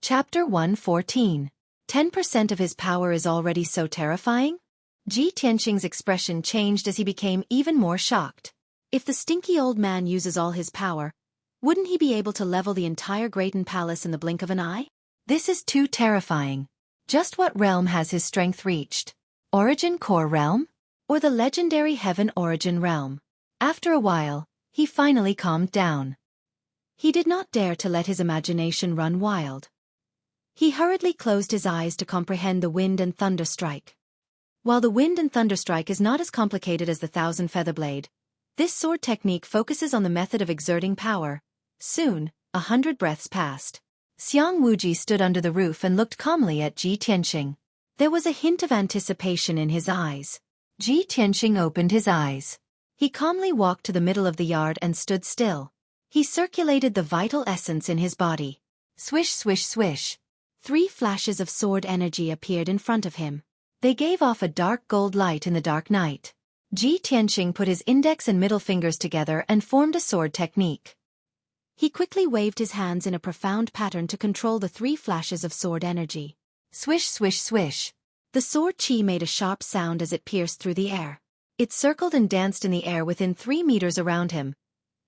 Chapter 114. 10% of his power is already so terrifying? Ji Tianxing's expression changed as he became even more shocked. If the stinky old man uses all his power, wouldn't he be able to level the entire Grayton Palace in the blink of an eye? This is too terrifying. Just what realm has his strength reached? Origin Core Realm? Or the legendary Heaven Origin Realm? After a while, he finally calmed down. He did not dare to let his imagination run wild. He hurriedly closed his eyes to comprehend the Wind and Thunder Strike. While the Wind and Thunder Strike is not as complicated as the Thousand Feather Blade, this sword technique focuses on the method of exerting power. Soon, 100 breaths passed. Xiang Wuji stood under the roof and looked calmly at Ji Tianxing. There was a hint of anticipation in his eyes. Ji Tianxing opened his eyes. He calmly walked to the middle of the yard and stood still. He circulated the vital essence in his body. Swish, swish, swish. 3 flashes of sword energy appeared in front of him. They gave off a dark gold light in the dark night. Ji Tianxing put his index and middle fingers together and formed a sword technique. He quickly waved his hands in a profound pattern to control the 3 flashes of sword energy. Swish, swish, swish. The sword chi made a sharp sound as it pierced through the air. It circled and danced in the air within 3 meters around him,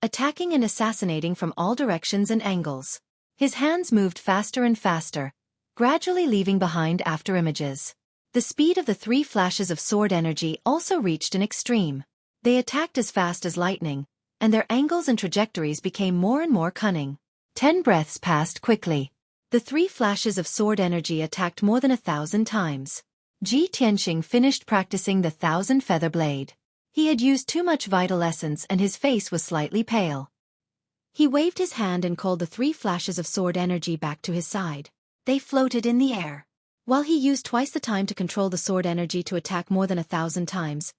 attacking and assassinating from all directions and angles. His hands moved faster and faster, gradually leaving behind after images. The speed of the 3 flashes of sword energy also reached an extreme. They attacked as fast as lightning, and their angles and trajectories became more and more cunning. 10 breaths passed quickly. The 3 flashes of sword energy attacked more than 1,000 times. Ji Tianxing finished practicing the 1,000 Feather Blade. He had used too much vital essence and his face was slightly pale. He waved his hand and called the 3 flashes of sword energy back to his side. They floated in the air. While he used twice the time to control the sword energy to attack more than 1,000 times,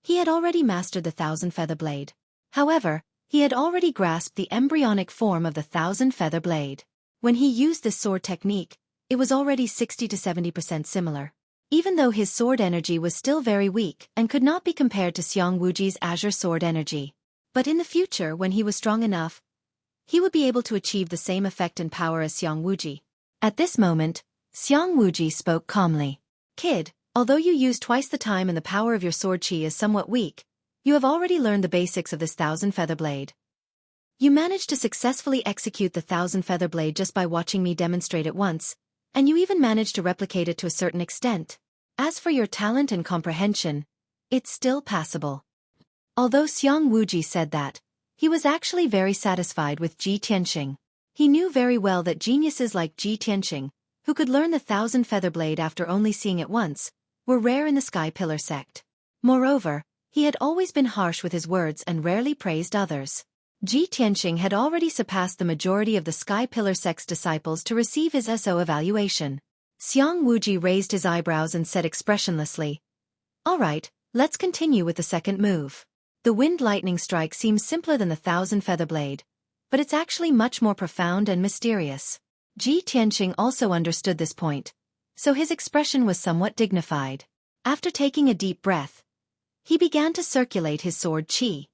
he had already mastered the 1,000 Feather Blade. However, he had already grasped the embryonic form of the 1,000 Feather Blade. When he used this sword technique, it was already 60 to 70% similar. Even though his sword energy was still very weak and could not be compared to Xiang Wuji's azure sword energy. But in the future, when he was strong enough, he would be able to achieve the same effect and power as Xiang Wuji. At this moment, Xiang Wuji spoke calmly. Kid, although you use twice the time and the power of your sword chi is somewhat weak, you have already learned the basics of this 1,000 Feather Blade. You managed to successfully execute the 1,000 Feather Blade just by watching me demonstrate it once, and you even managed to replicate it to a certain extent. As for your talent and comprehension, it's still passable. Although Xiang Wuji said that, he was actually very satisfied with Ji Tianxing. He knew very well that geniuses like Ji Tianxing, who could learn the 1,000 Feather Blade after only seeing it once, were rare in the Sky Pillar sect. Moreover, he had always been harsh with his words and rarely praised others. Ji Tianxing had already surpassed the majority of the Sky Pillar sect's disciples to receive his SO evaluation. Xiang Wuji raised his eyebrows and said expressionlessly, "All right, let's continue with the second move." The Wind Lightning Strike seems simpler than the 1,000 Feather Blade, but it's actually much more profound and mysterious. Ji Tianxing also understood this point, so his expression was somewhat dignified. After taking a deep breath, he began to circulate his sword chi.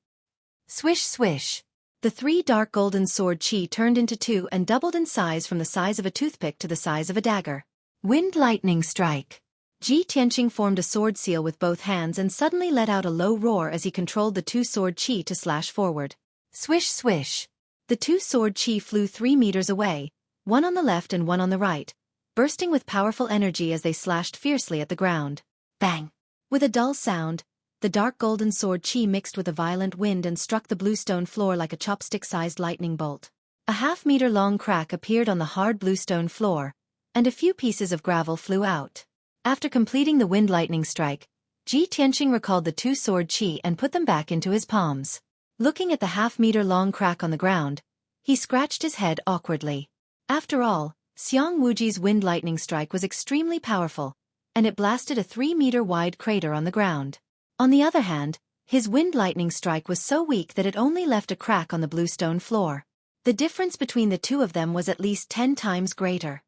Swish, swish. The 3 dark golden sword chi turned into 2 and doubled in size from the size of a toothpick to the size of a dagger. Wind Lightning Strike. Ji Tianxing formed a sword seal with both hands and suddenly let out a low roar as he controlled the 2 sword chi to slash forward. Swish, swish. The 2 sword chi flew 3 meters away, one on the left and one on the right, bursting with powerful energy as they slashed fiercely at the ground. Bang! With a dull sound, the dark golden sword chi mixed with a violent wind and struck the bluestone floor like a chopstick-sized lightning bolt. A half-meter-long crack appeared on the hard bluestone floor, and a few pieces of gravel flew out. After completing the Wind Lightning Strike, Ji Tianxing recalled the 2 sword chi and put them back into his palms. Looking at the half-meter-long crack on the ground, he scratched his head awkwardly. After all, Xiang Wuji's Wind Lightning Strike was extremely powerful, and it blasted a 3-meter-wide crater on the ground. On the other hand, his Wind Lightning Strike was so weak that it only left a crack on the bluestone floor. The difference between the 2 of them was at least 10 times greater.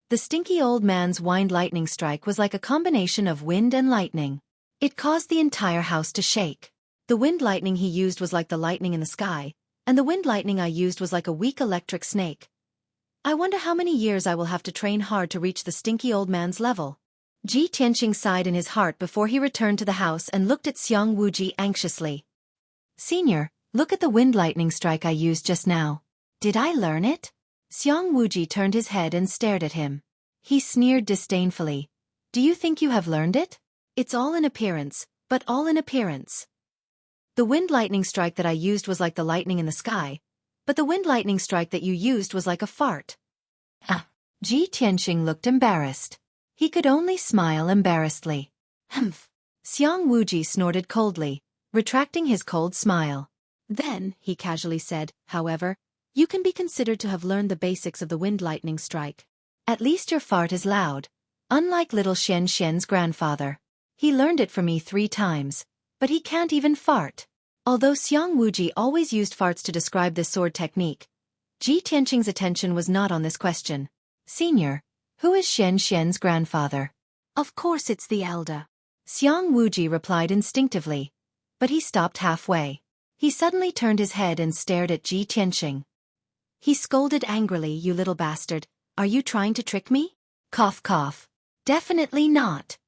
The stinky old man's Wind Lightning Strike was like a combination of wind and lightning. It caused the entire house to shake. The wind lightning he used was like the lightning in the sky, and the wind lightning I used was like a weak electric snake. I wonder how many years I will have to train hard to reach the stinky old man's level. Ji Tianqing sighed in his heart before he returned to the house and looked at Xiang Wuji anxiously. Senior, look at the wind lightning strike I used just now. Did I learn it? Xiang Wuji turned his head and stared at him. He sneered disdainfully. Do you think you have learned it? It's all in appearance, but all in appearance. The wind lightning strike that I used was like the lightning in the sky, but the wind lightning strike that you used was like a fart. Ji Tianqing looked embarrassed. He could only smile embarrassedly. Humph. Xiang Wuji snorted coldly, retracting his cold smile. Then, he casually said, however, you can be considered to have learned the basics of the wind lightning strike. At least your fart is loud, unlike little Shen Shen's grandfather. He learned it from me 3 times, but he can't even fart. Although Xiang Wuji always used farts to describe this sword technique, Ji Tianqing's attention was not on this question. Senior, who is Shen Shen's grandfather? Of course it's the elder. Xiang Wuji replied instinctively, but he stopped halfway. He suddenly turned his head and stared at Ji Tianqing. He scolded angrily, you little bastard, are you trying to trick me? Cough cough. Definitely not.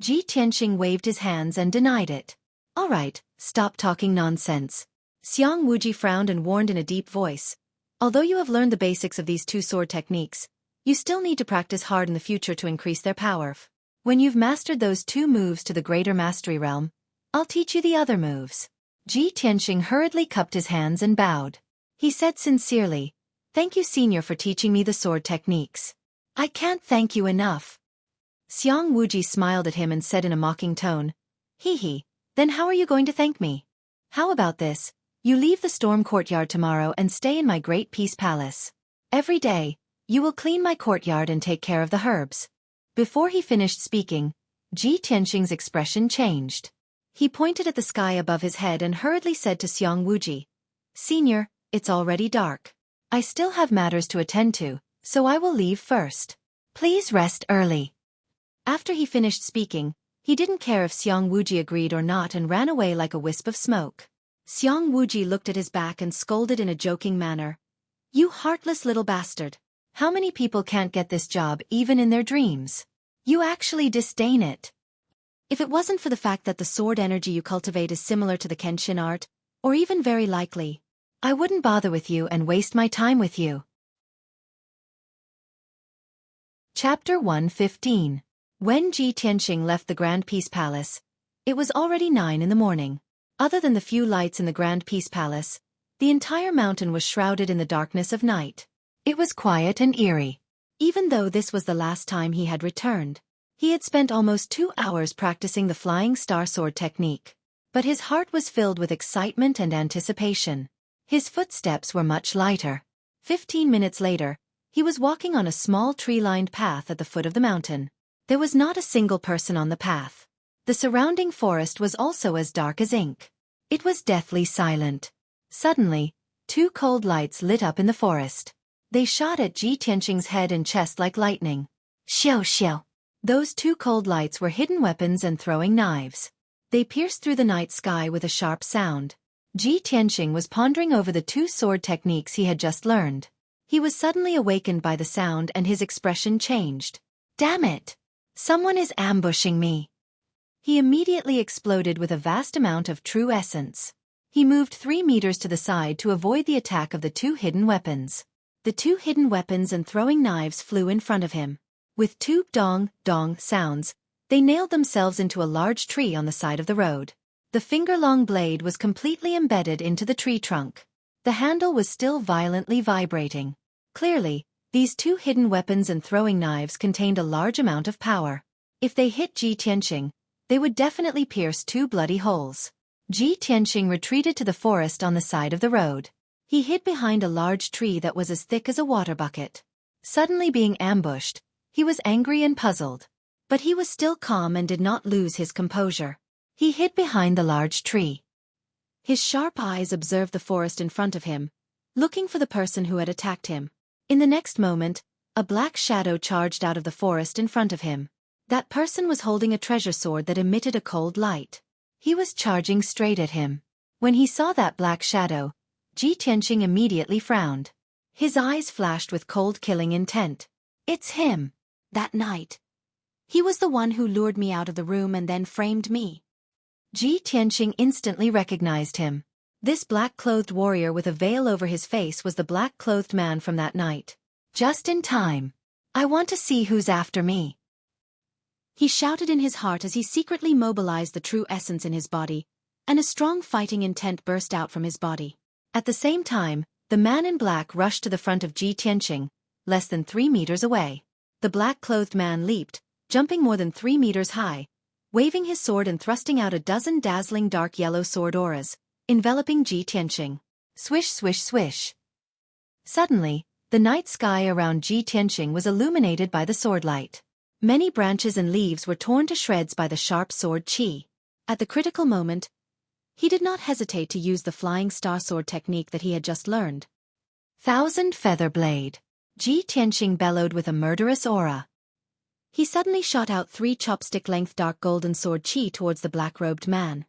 Ji Tianqing waved his hands and denied it. All right, stop talking nonsense. Xiang Wuji frowned and warned in a deep voice. Although you have learned the basics of these 2 sword techniques, you still need to practice hard in the future to increase their power. When you've mastered those 2 moves to the greater mastery realm, I'll teach you the other moves. Ji Tianqing hurriedly cupped his hands and bowed. He said sincerely, Thank you, Senior, for teaching me the sword techniques. I can't thank you enough. Xiang Wuji smiled at him and said in a mocking tone, Hee, then how are you going to thank me? How about this? You leave the storm courtyard tomorrow and stay in my great peace palace. Every day, you will clean my courtyard and take care of the herbs. Before he finished speaking, Ji Tianqing's expression changed. He pointed at the sky above his head and hurriedly said to Xiang Wuji, Senior, it's already dark. I still have matters to attend to, so I will leave first. Please rest early. After he finished speaking, he didn't care if Xiang Wuji agreed or not and ran away like a wisp of smoke. Xiang Wuji looked at his back and scolded in a joking manner. You heartless little bastard. How many people can't get this job even in their dreams? You actually disdain it. If it wasn't for the fact that the sword energy you cultivate is similar to the Kenshin art, or even very likely, I wouldn't bother with you and waste my time with you. Chapter 115. When Ji Tianqing left the Grand Peace Palace, it was already 9 in the morning. Other than the few lights in the Grand Peace Palace, the entire mountain was shrouded in the darkness of night. It was quiet and eerie. Even though this was the last time he had returned, he had spent almost 2 hours practicing the flying star sword technique. But his heart was filled with excitement and anticipation. His footsteps were much lighter. 15 minutes later, he was walking on a small tree-lined path at the foot of the mountain. There was not a single person on the path. The surrounding forest was also as dark as ink. It was deathly silent. Suddenly, 2 cold lights lit up in the forest. They shot at Ji Tianqing's head and chest like lightning. Xiao xiao. Those 2 cold lights were hidden weapons and throwing knives. They pierced through the night sky with a sharp sound. Ji Tianqing was pondering over the 2 sword techniques he had just learned. He was suddenly awakened by the sound and his expression changed. Damn it! Someone is ambushing me. He immediately exploded with a vast amount of true essence. He moved 3 meters to the side to avoid the attack of the 2 hidden weapons. The 2 hidden weapons and throwing knives flew in front of him. With 2 dong, dong sounds, they nailed themselves into a large tree on the side of the road. The finger-long blade was completely embedded into the tree trunk. The handle was still violently vibrating. Clearly, these 2 hidden weapons and throwing knives contained a large amount of power. If they hit Ji Tianqing, they would definitely pierce 2 bloody holes. Ji Tianqing retreated to the forest on the side of the road. He hid behind a large tree that was as thick as a water bucket. Suddenly being ambushed, he was angry and puzzled. But he was still calm and did not lose his composure. He hid behind the large tree. His sharp eyes observed the forest in front of him, looking for the person who had attacked him. In the next moment, a black shadow charged out of the forest in front of him. That person was holding a treasure sword that emitted a cold light. He was charging straight at him. When he saw that black shadow, Ji Tianqing immediately frowned. His eyes flashed with cold killing intent. It's him. That night. He was the one who lured me out of the room and then framed me. Ji Tianqing instantly recognized him. This black-clothed warrior with a veil over his face was the black-clothed man from that night. Just in time. I want to see who's after me. He shouted in his heart as he secretly mobilized the true essence in his body, and a strong fighting intent burst out from his body. At the same time, the man in black rushed to the front of Ji Tianqing, less than 3 meters away. The black-clothed man leaped, jumping more than 3 meters high, waving his sword and thrusting out a dozen dazzling dark yellow sword auras, enveloping Ji Tianqing. Swish, swish, swish. Suddenly, the night sky around Ji Tianqing was illuminated by the sword light. Many branches and leaves were torn to shreds by the sharp sword qi. At the critical moment, he did not hesitate to use the flying star sword technique that he had just learned. Thousand Feather Blade. Ji Tianqing bellowed with a murderous aura. He suddenly shot out 3 chopstick-length dark golden sword qi towards the black-robed man.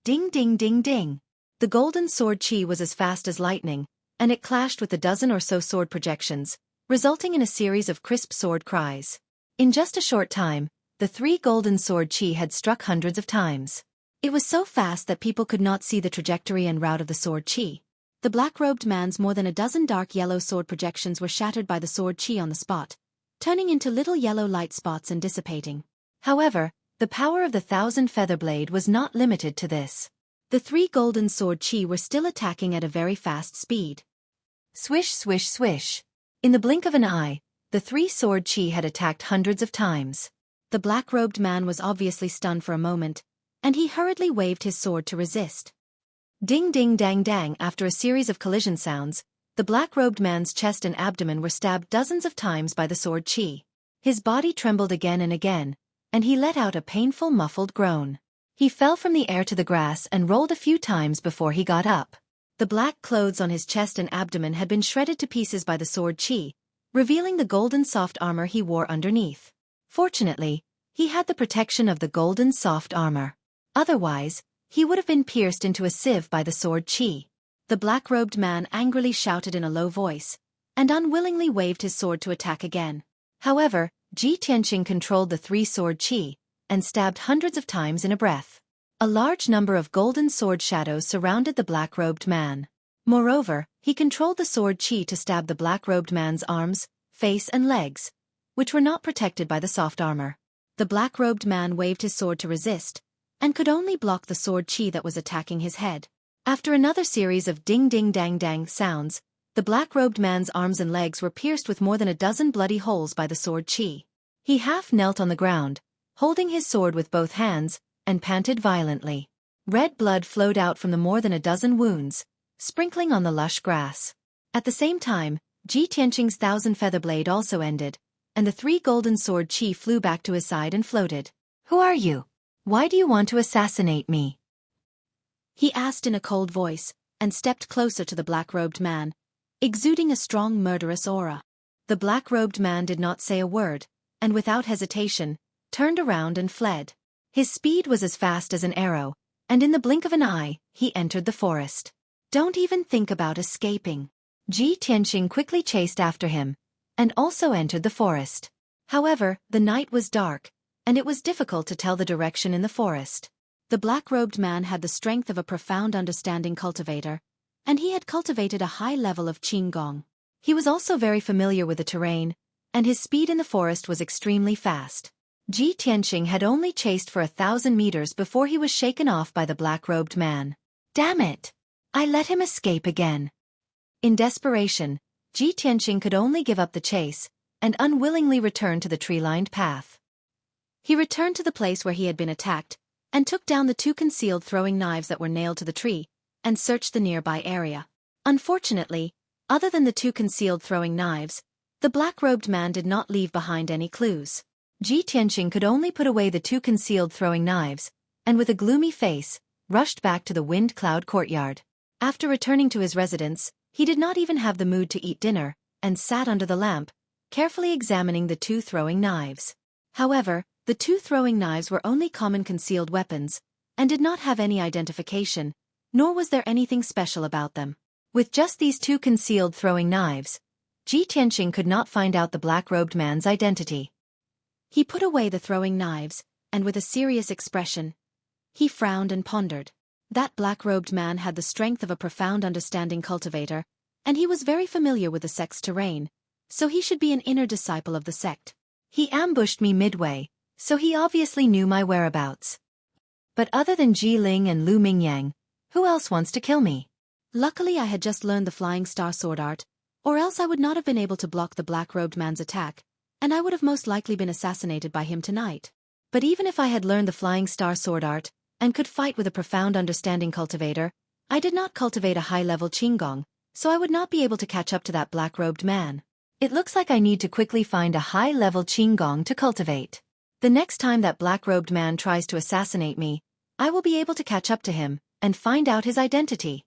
Ding ding ding ding. The golden sword qi was as fast as lightning, and it clashed with a dozen or so sword projections, resulting in a series of crisp sword cries. In just a short time, the 3 golden sword qi had struck hundreds of times. It was so fast that people could not see the trajectory and route of the sword qi. The black-robed man's more than a dozen dark yellow sword projections were shattered by the sword qi on the spot, turning into little yellow light spots and dissipating. However, the power of the 1000 Feather Blade was not limited to this. The 3 golden sword qi were still attacking at a very fast speed. Swish, swish, swish. In the blink of an eye, the 3 sword qi had attacked hundreds of times. The black-robed man was obviously stunned for a moment, and he hurriedly waved his sword to resist. Ding ding dang dang. After a series of collision sounds, the black-robed man's chest and abdomen were stabbed dozens of times by the sword qi. His body trembled again and again, and he let out a painful muffled groan. He fell from the air to the grass and rolled a few times before he got up. The black clothes on his chest and abdomen had been shredded to pieces by the sword qi, revealing the golden soft armor he wore underneath. Fortunately, he had the protection of the golden soft armor. Otherwise, he would have been pierced into a sieve by the sword qi. The black-robed man angrily shouted in a low voice, and unwillingly waved his sword to attack again. However, Ji Tianqing controlled the 3 sword qi, and stabbed hundreds of times in a breath. A large number of golden sword shadows surrounded the black-robed man. Moreover, he controlled the sword qi to stab the black-robed man's arms, face and legs, which were not protected by the soft armor. The black-robed man waved his sword to resist, and could only block the sword qi that was attacking his head. After another series of ding-ding-dang-dang sounds, the black-robed man's arms and legs were pierced with more than a dozen bloody holes by the sword qi. He half knelt on the ground, holding his sword with both hands, and panted violently. Red blood flowed out from the more than a dozen wounds, sprinkling on the lush grass. At the same time, Ji Tianqing's 1000 Feather Blade also ended, and the 3 golden sword qi flew back to his side and floated. Who are you? Why do you want to assassinate me? He asked in a cold voice, and stepped closer to the black-robed man, exuding a strong murderous aura. The black-robed man did not say a word, and without hesitation, turned around and fled. His speed was as fast as an arrow, and in the blink of an eye, he entered the forest. Don't even think about escaping. Ji Tianqing quickly chased after him, and also entered the forest. However, the night was dark, and it was difficult to tell the direction in the forest. The black-robed man had the strength of a profound understanding cultivator, and he had cultivated a high level of qinggong. He was also very familiar with the terrain, and his speed in the forest was extremely fast. Ji Tianqing had only chased for 1,000 meters before he was shaken off by the black-robed man. Damn it! I let him escape again. In desperation, Ji Tianqing could only give up the chase, and unwillingly return to the tree-lined path. He returned to the place where he had been attacked, and took down the 2 concealed throwing knives that were nailed to the tree, and searched the nearby area. Unfortunately, other than the 2 concealed throwing knives, the black-robed man did not leave behind any clues. Ji Tianqing could only put away the 2 concealed throwing knives, and with a gloomy face, rushed back to the wind-cloud courtyard. After returning to his residence, he did not even have the mood to eat dinner, and sat under the lamp, carefully examining the 2 throwing knives. However, the 2 throwing knives were only common concealed weapons, and did not have any identification, nor was there anything special about them. With just these two concealed throwing knives, Ji Tianqing could not find out the black-robed man's identity. He put away the throwing knives, and with a serious expression, he frowned and pondered. That black-robed man had the strength of a profound understanding cultivator, and he was very familiar with the sect's terrain, so he should be an inner disciple of the sect. He ambushed me midway, so he obviously knew my whereabouts. But other than Ji Ling and Lu Mingyang, who else wants to kill me? Luckily I had just learned the flying star sword art, or else I would not have been able to block the black-robed man's attack, and I would have most likely been assassinated by him tonight. But even if I had learned the flying star sword art, and could fight with a profound understanding cultivator, I did not cultivate a high-level qinggong, so I would not be able to catch up to that black-robed man. It looks like I need to quickly find a high-level qinggong to cultivate. The next time that black-robed man tries to assassinate me, I will be able to catch up to him, and find out his identity.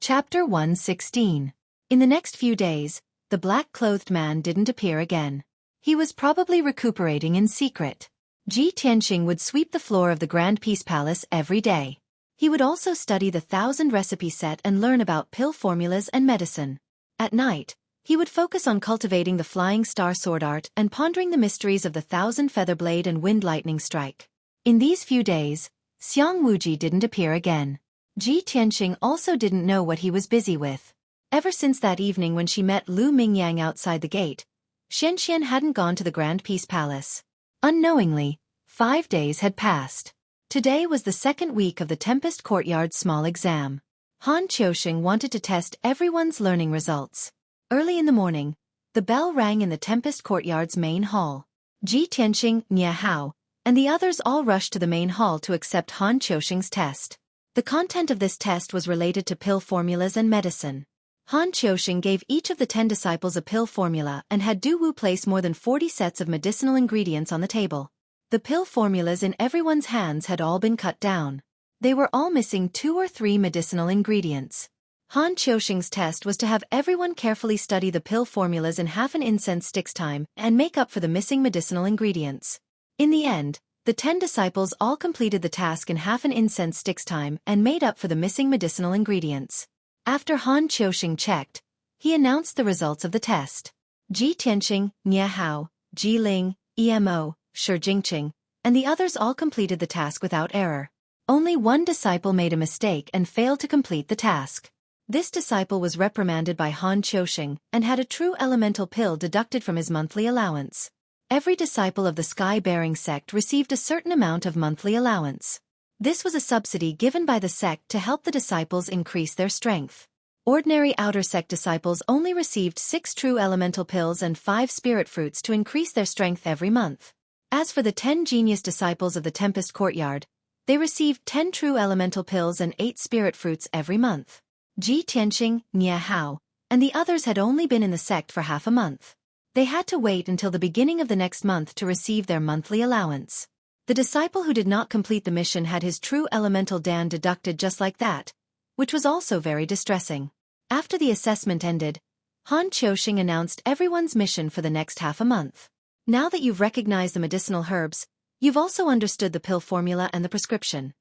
Chapter 116. In the next few days, the black-clothed man didn't appear again. He was probably recuperating in secret. Ji Tianqing would sweep the floor of the Grand Peace Palace every day. He would also study the 1,000 recipe set and learn about pill formulas and medicine. At night, he would focus on cultivating the flying star sword art and pondering the mysteries of the 1,000 feather blade and wind lightning strike. In these few days, Xiang Wuji didn't appear again. Ji Tianqing also didn't know what he was busy with. Ever since that evening when she met Lu Mingyang outside the gate, Xianxian hadn't gone to the Grand Peace Palace. Unknowingly, 5 days had passed. Today was the second week of the Tempest Courtyard small exam. Han Qiusheng wanted to test everyone's learning results. Early in the morning, the bell rang in the Tempest Courtyard's main hall. Ji Tianqing, Nie Hao, and the others all rushed to the main hall to accept Han Qiusheng's test. The content of this test was related to pill formulas and medicine. Han Qiusheng gave each of the 10 disciples a pill formula and had Du Wu place more than 40 sets of medicinal ingredients on the table. The pill formulas in everyone's hands had all been cut down. They were all missing 2 or 3 medicinal ingredients. Han Qiusheng's test was to have everyone carefully study the pill formulas in half an incense stick's time and make up for the missing medicinal ingredients. In the end, the 10 disciples all completed the task in half an incense stick's time and made up for the missing medicinal ingredients. After Han Qiusheng checked, he announced the results of the test. Ji Tianqing, Nie Hao, Ji Ling, Emo, Shi Jingqing, and the others all completed the task without error. Only one disciple made a mistake and failed to complete the task. This disciple was reprimanded by Han Qiusheng and had a true elemental pill deducted from his monthly allowance. Every disciple of the sky-bearing sect received a certain amount of monthly allowance. This was a subsidy given by the sect to help the disciples increase their strength. Ordinary outer sect disciples only received 6 true elemental pills and 5 spirit fruits to increase their strength every month. As for the 10 genius disciples of the Tempest Courtyard, they received 10 true elemental pills and 8 spirit fruits every month. Ji Tianqing, Nie Hao, and the others had only been in the sect for half a month. They had to wait until the beginning of the next month to receive their monthly allowance. The disciple who did not complete the mission had his true elemental Dan deducted just like that, which was also very distressing. After the assessment ended, Han Qiusheng announced everyone's mission for the next half a month. Now that you've recognized the medicinal herbs, you've also understood the pill formula and the prescription.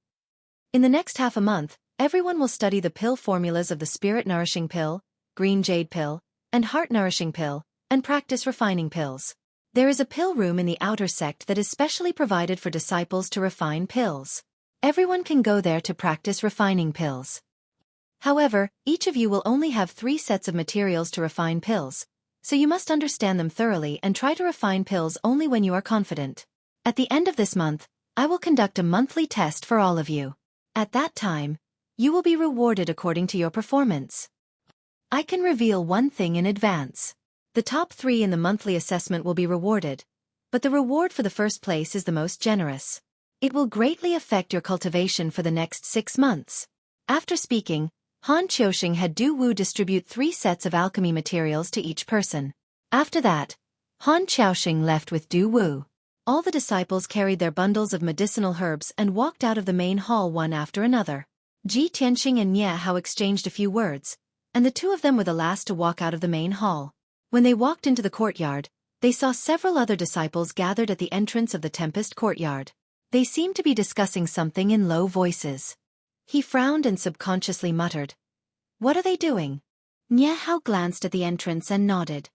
In the next half a month, everyone will study the pill formulas of the spirit-nourishing pill, green jade pill, and heart-nourishing pill, and practice refining pills. There is a pill room in the outer sect that is specially provided for disciples to refine pills. Everyone can go there to practice refining pills. However, each of you will only have 3 sets of materials to refine pills, so you must understand them thoroughly and try to refine pills only when you are confident. At the end of this month, I will conduct a monthly test for all of you. At that time, you will be rewarded according to your performance. I can reveal one thing in advance. The top 3 in the monthly assessment will be rewarded, but the reward for the first place is the most generous. It will greatly affect your cultivation for the next 6 months. After speaking, Han Qiusheng had Du Wu distribute 3 sets of alchemy materials to each person. After that, Han Qiusheng left with Du Wu. All the disciples carried their bundles of medicinal herbs and walked out of the main hall one after another. Ji Tianqing and Nie Hao exchanged a few words, and the 2 of them were the last to walk out of the main hall. When they walked into the courtyard, they saw several other disciples gathered at the entrance of the Tempest Courtyard. They seemed to be discussing something in low voices. He frowned and subconsciously muttered, "What are they doing?" Nye Hao glanced at the entrance and nodded.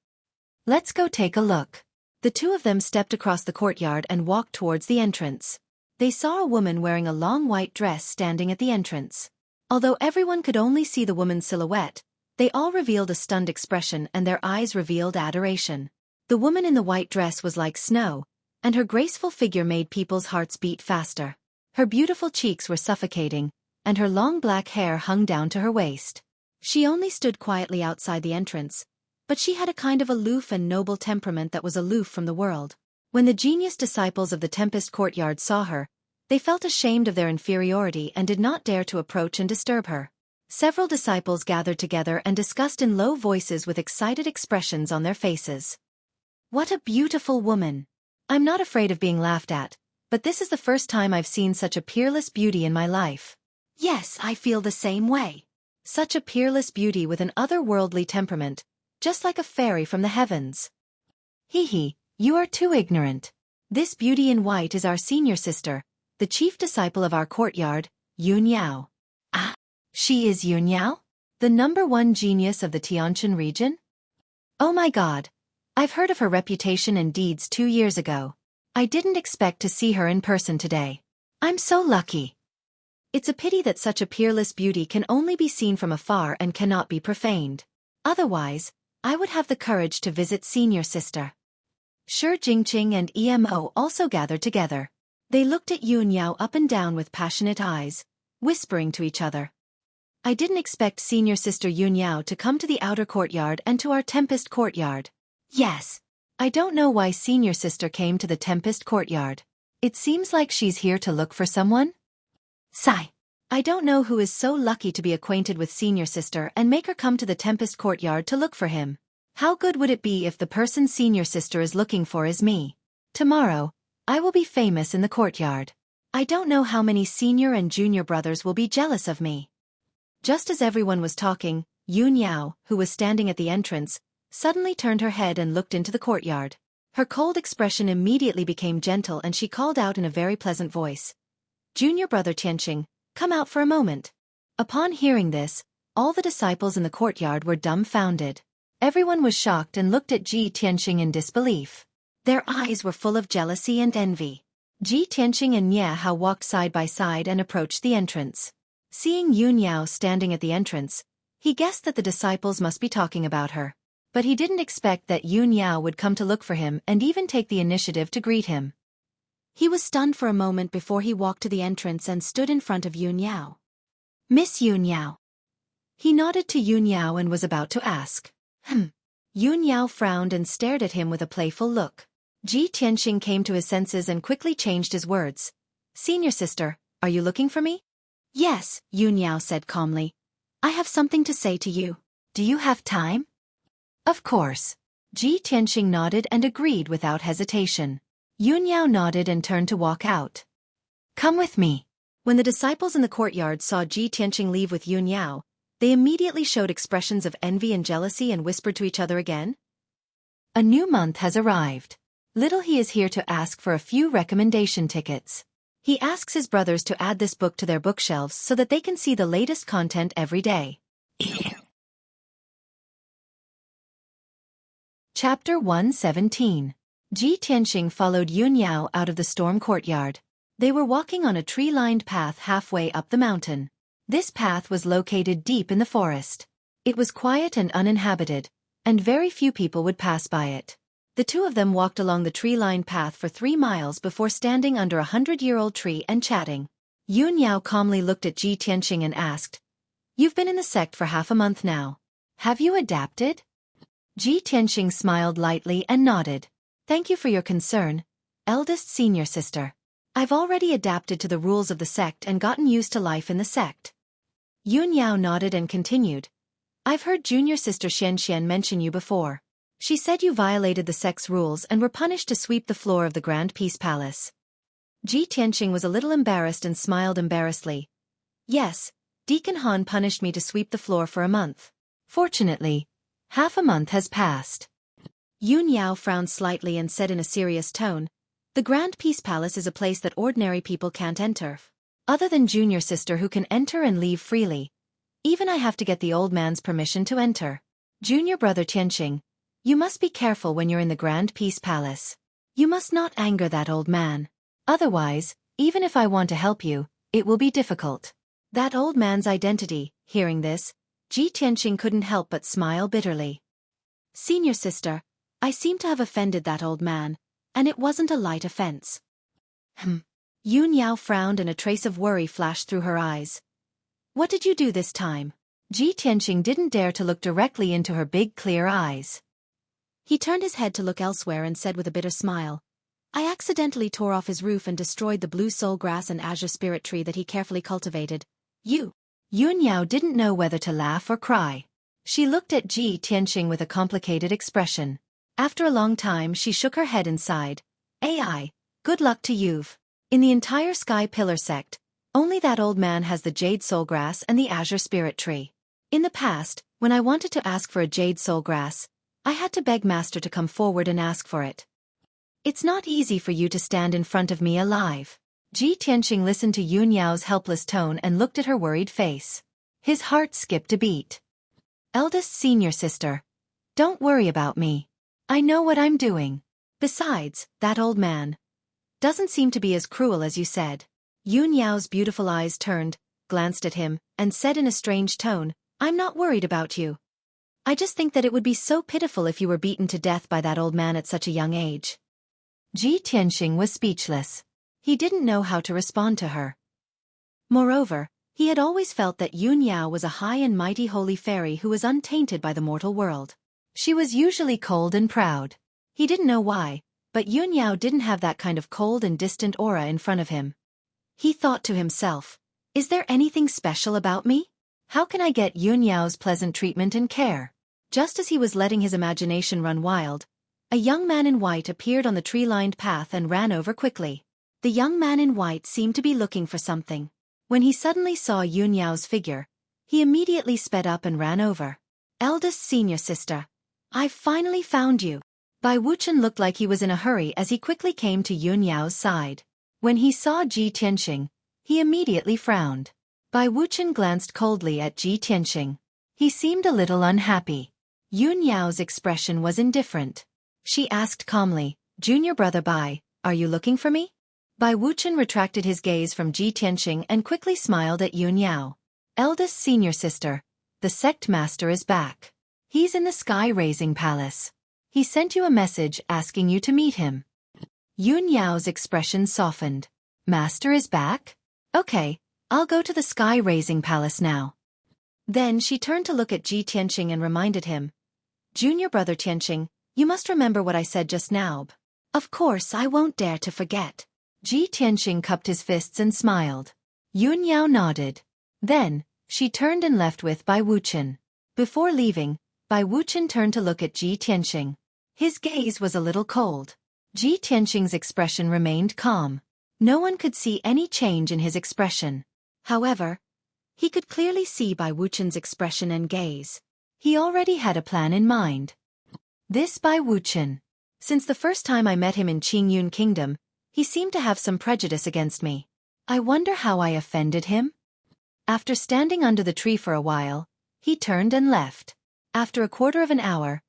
"Let's go take a look." The two of them stepped across the courtyard and walked towards the entrance. They saw a woman wearing a long white dress standing at the entrance. Although everyone could only see the woman's silhouette, they all revealed a stunned expression and their eyes revealed adoration. The woman in the white dress was like snow, and her graceful figure made people's hearts beat faster. Her beautiful cheeks were suffocating, and her long black hair hung down to her waist. She only stood quietly outside the entrance, but she had a kind of aloof and noble temperament that was aloof from the world. When the genius disciples of the Tempest courtyard saw her, they felt ashamed of their inferiority and did not dare to approach and disturb her. Several disciples gathered together and discussed in low voices with excited expressions on their faces. "What a beautiful woman! I'm not afraid of being laughed at, but this is the first time I've seen such a peerless beauty in my life." "Yes, I feel the same way. Such a peerless beauty with an otherworldly temperament, just like a fairy from the heavens." "Hee, you are too ignorant. This beauty in white is our senior sister, the chief disciple of our courtyard, Yun Yao." "Ah, she is Yun Yao? The #1 genius of the Tianjin region? Oh my God, I've heard of her reputation and deeds 2 years ago. I didn't expect to see her in person today. I'm so lucky." It's a pity that such a peerless beauty can only be seen from afar and cannot be profaned. Otherwise, I would have the courage to visit senior sister. Shi Jingqing and Emo also gathered together. They looked at Yun Yao up and down with passionate eyes, whispering to each other. "I didn't expect senior sister Yun Yao to come to the outer courtyard and to our Tempest courtyard." "Yes. I don't know why senior sister came to the Tempest courtyard. It seems like she's here to look for someone." "Sigh. I don't know who is so lucky to be acquainted with senior sister and make her come to the Tempest courtyard to look for him. How good would it be if the person senior sister is looking for is me? Tomorrow, I will be famous in the courtyard. I don't know how many senior and junior brothers will be jealous of me." Just as everyone was talking, Yun Yao, who was standing at the entrance, suddenly turned her head and looked into the courtyard. Her cold expression immediately became gentle and she called out in a very pleasant voice, "Junior brother Tianqing, come out for a moment." Upon hearing this, all the disciples in the courtyard were dumbfounded. Everyone was shocked and looked at Ji Tianqing in disbelief. Their eyes were full of jealousy and envy. Ji Tianqing and Nye Hao walked side by side and approached the entrance. Seeing Yun Yao standing at the entrance, he guessed that the disciples must be talking about her. But he didn't expect that Yun Yao would come to look for him and even take the initiative to greet him. He was stunned for a moment before he walked to the entrance and stood in front of Yun Yao. "Miss Yun Yao." He nodded to Yun Yao and was about to ask. Yun Yao frowned and stared at him with a playful look. Ji Tianqing came to his senses and quickly changed his words. "Senior sister, are you looking for me?" "Yes," Yun Yao said calmly. "I have something to say to you. Do you have time?" "Of course." Ji Tianqing nodded and agreed without hesitation. Yun Yao nodded and turned to walk out. "Come with me." When the disciples in the courtyard saw Ji Tianqing leave with Yun Yao, they immediately showed expressions of envy and jealousy and whispered to each other again. "A new month has arrived. Little he is here to ask for a few recommendation tickets. He asks his brothers to add this book to their bookshelves so that they can see the latest content every day." Chapter 117. Ji Tianqing followed Yun Yao out of the storm courtyard. They were walking on a tree-lined path halfway up the mountain. This path was located deep in the forest. It was quiet and uninhabited, and very few people would pass by it. The two of them walked along the tree-lined path for 3 miles before standing under a 100-year-old tree and chatting. Yun Yao calmly looked at Ji Tianqing and asked, "You've been in the sect for half a month now. Have you adapted?" Ji Tianqing smiled lightly and nodded. "Thank you for your concern, eldest senior sister. I've already adapted to the rules of the sect and gotten used to life in the sect." Yun Yao nodded and continued, "I've heard junior sister Xian mention you before. She said you violated the sect's rules and were punished to sweep the floor of the Grand Peace Palace." Ji Tianqing was a little embarrassed and smiled embarrassedly. "Yes, Deacon Han punished me to sweep the floor for a month. Fortunately, half a month has passed." Yun Yao frowned slightly and said in a serious tone, "The Grand Peace Palace is a place that ordinary people can't enter. Other than junior sister who can enter and leave freely. Even I have to get the old man's permission to enter. Junior brother Tianqing, you must be careful when you're in the Grand Peace Palace. You must not anger that old man. Otherwise, even if I want to help you, it will be difficult. That old man's identity. Hearing this, Ji Tianqing couldn't help but smile bitterly. Senior sister, I seem to have offended that old man, and it wasn't a light offense. Yun Yao frowned and a trace of worry flashed through her eyes. What did you do this time? Ji Tianqing didn't dare to look directly into her big clear eyes. He turned his head to look elsewhere and said with a bitter smile, I accidentally tore off his roof and destroyed the blue soul grass and azure spirit tree that he carefully cultivated. Yun Yao didn't know whether to laugh or cry. She looked at Ji Tianqing with a complicated expression. After a long time she shook her head and sighed. Ai, good luck to you. In the entire Sky Pillar sect, only that old man has the jade soul grass and the azure spirit tree. In the past, when I wanted to ask for a jade soul grass, I had to beg Master to come forward and ask for it. It's not easy for you to stand in front of me alive. Ji Tianqing listened to Yun Yao's helpless tone and looked at her worried face. His heart skipped a beat. Eldest senior sister, don't worry about me. I know what I'm doing. Besides, that old man doesn't seem to be as cruel as you said. Yun Yao's beautiful eyes turned, glanced at him, and said in a strange tone, I'm not worried about you. I just think that it would be so pitiful if you were beaten to death by that old man at such a young age. Ji Tianqing was speechless. He didn't know how to respond to her. Moreover, he had always felt that Yun Yao was a high and mighty holy fairy who was untainted by the mortal world. She was usually cold and proud. He didn't know why, but Yun Yao didn't have that kind of cold and distant aura in front of him. He thought to himself, is there anything special about me? How can I get Yun Yao's pleasant treatment and care? Just as he was letting his imagination run wild, a young man in white appeared on the tree-lined path and ran over quickly. The young man in white seemed to be looking for something. When he suddenly saw Yun Yao's figure, he immediately sped up and ran over. Eldest senior sister, I've finally found you. Bai Wuchen looked like he was in a hurry as he quickly came to Yun Yao's side. When he saw Ji Tianqing, he immediately frowned. Bai Wuchen glanced coldly at Ji Tianqing. He seemed a little unhappy. Yun Yao's expression was indifferent. She asked calmly, Junior brother Bai, are you looking for me? Bai Wuchen retracted his gaze from Ji Tianqing and quickly smiled at Yun Yao. Eldest senior sister, the sect master is back. He's in the sky-raising palace. He sent you a message asking you to meet him. Yun Yao's expression softened. Master is back? Okay, I'll go to the sky-raising palace now. Then she turned to look at Ji Tianqing and reminded him. Junior brother Tianqing, you must remember what I said just now. Of course I won't dare to forget. Ji Tianqing cupped his fists and smiled. Yun Yao nodded. Then, she turned and left with Bai Wuchen. Before leaving, Bai Wuchen turned to look at Ji Tianqing. His gaze was a little cold. Ji Tianqing's expression remained calm. No one could see any change in his expression. However, he could clearly see Bai Wuchen's expression and gaze. He already had a plan in mind. This Bai Wuchen. Since the first time I met him in Qingyun Kingdom, he seemed to have some prejudice against me. I wonder how I offended him? After standing under the tree for a while, he turned and left. After a quarter of an hour,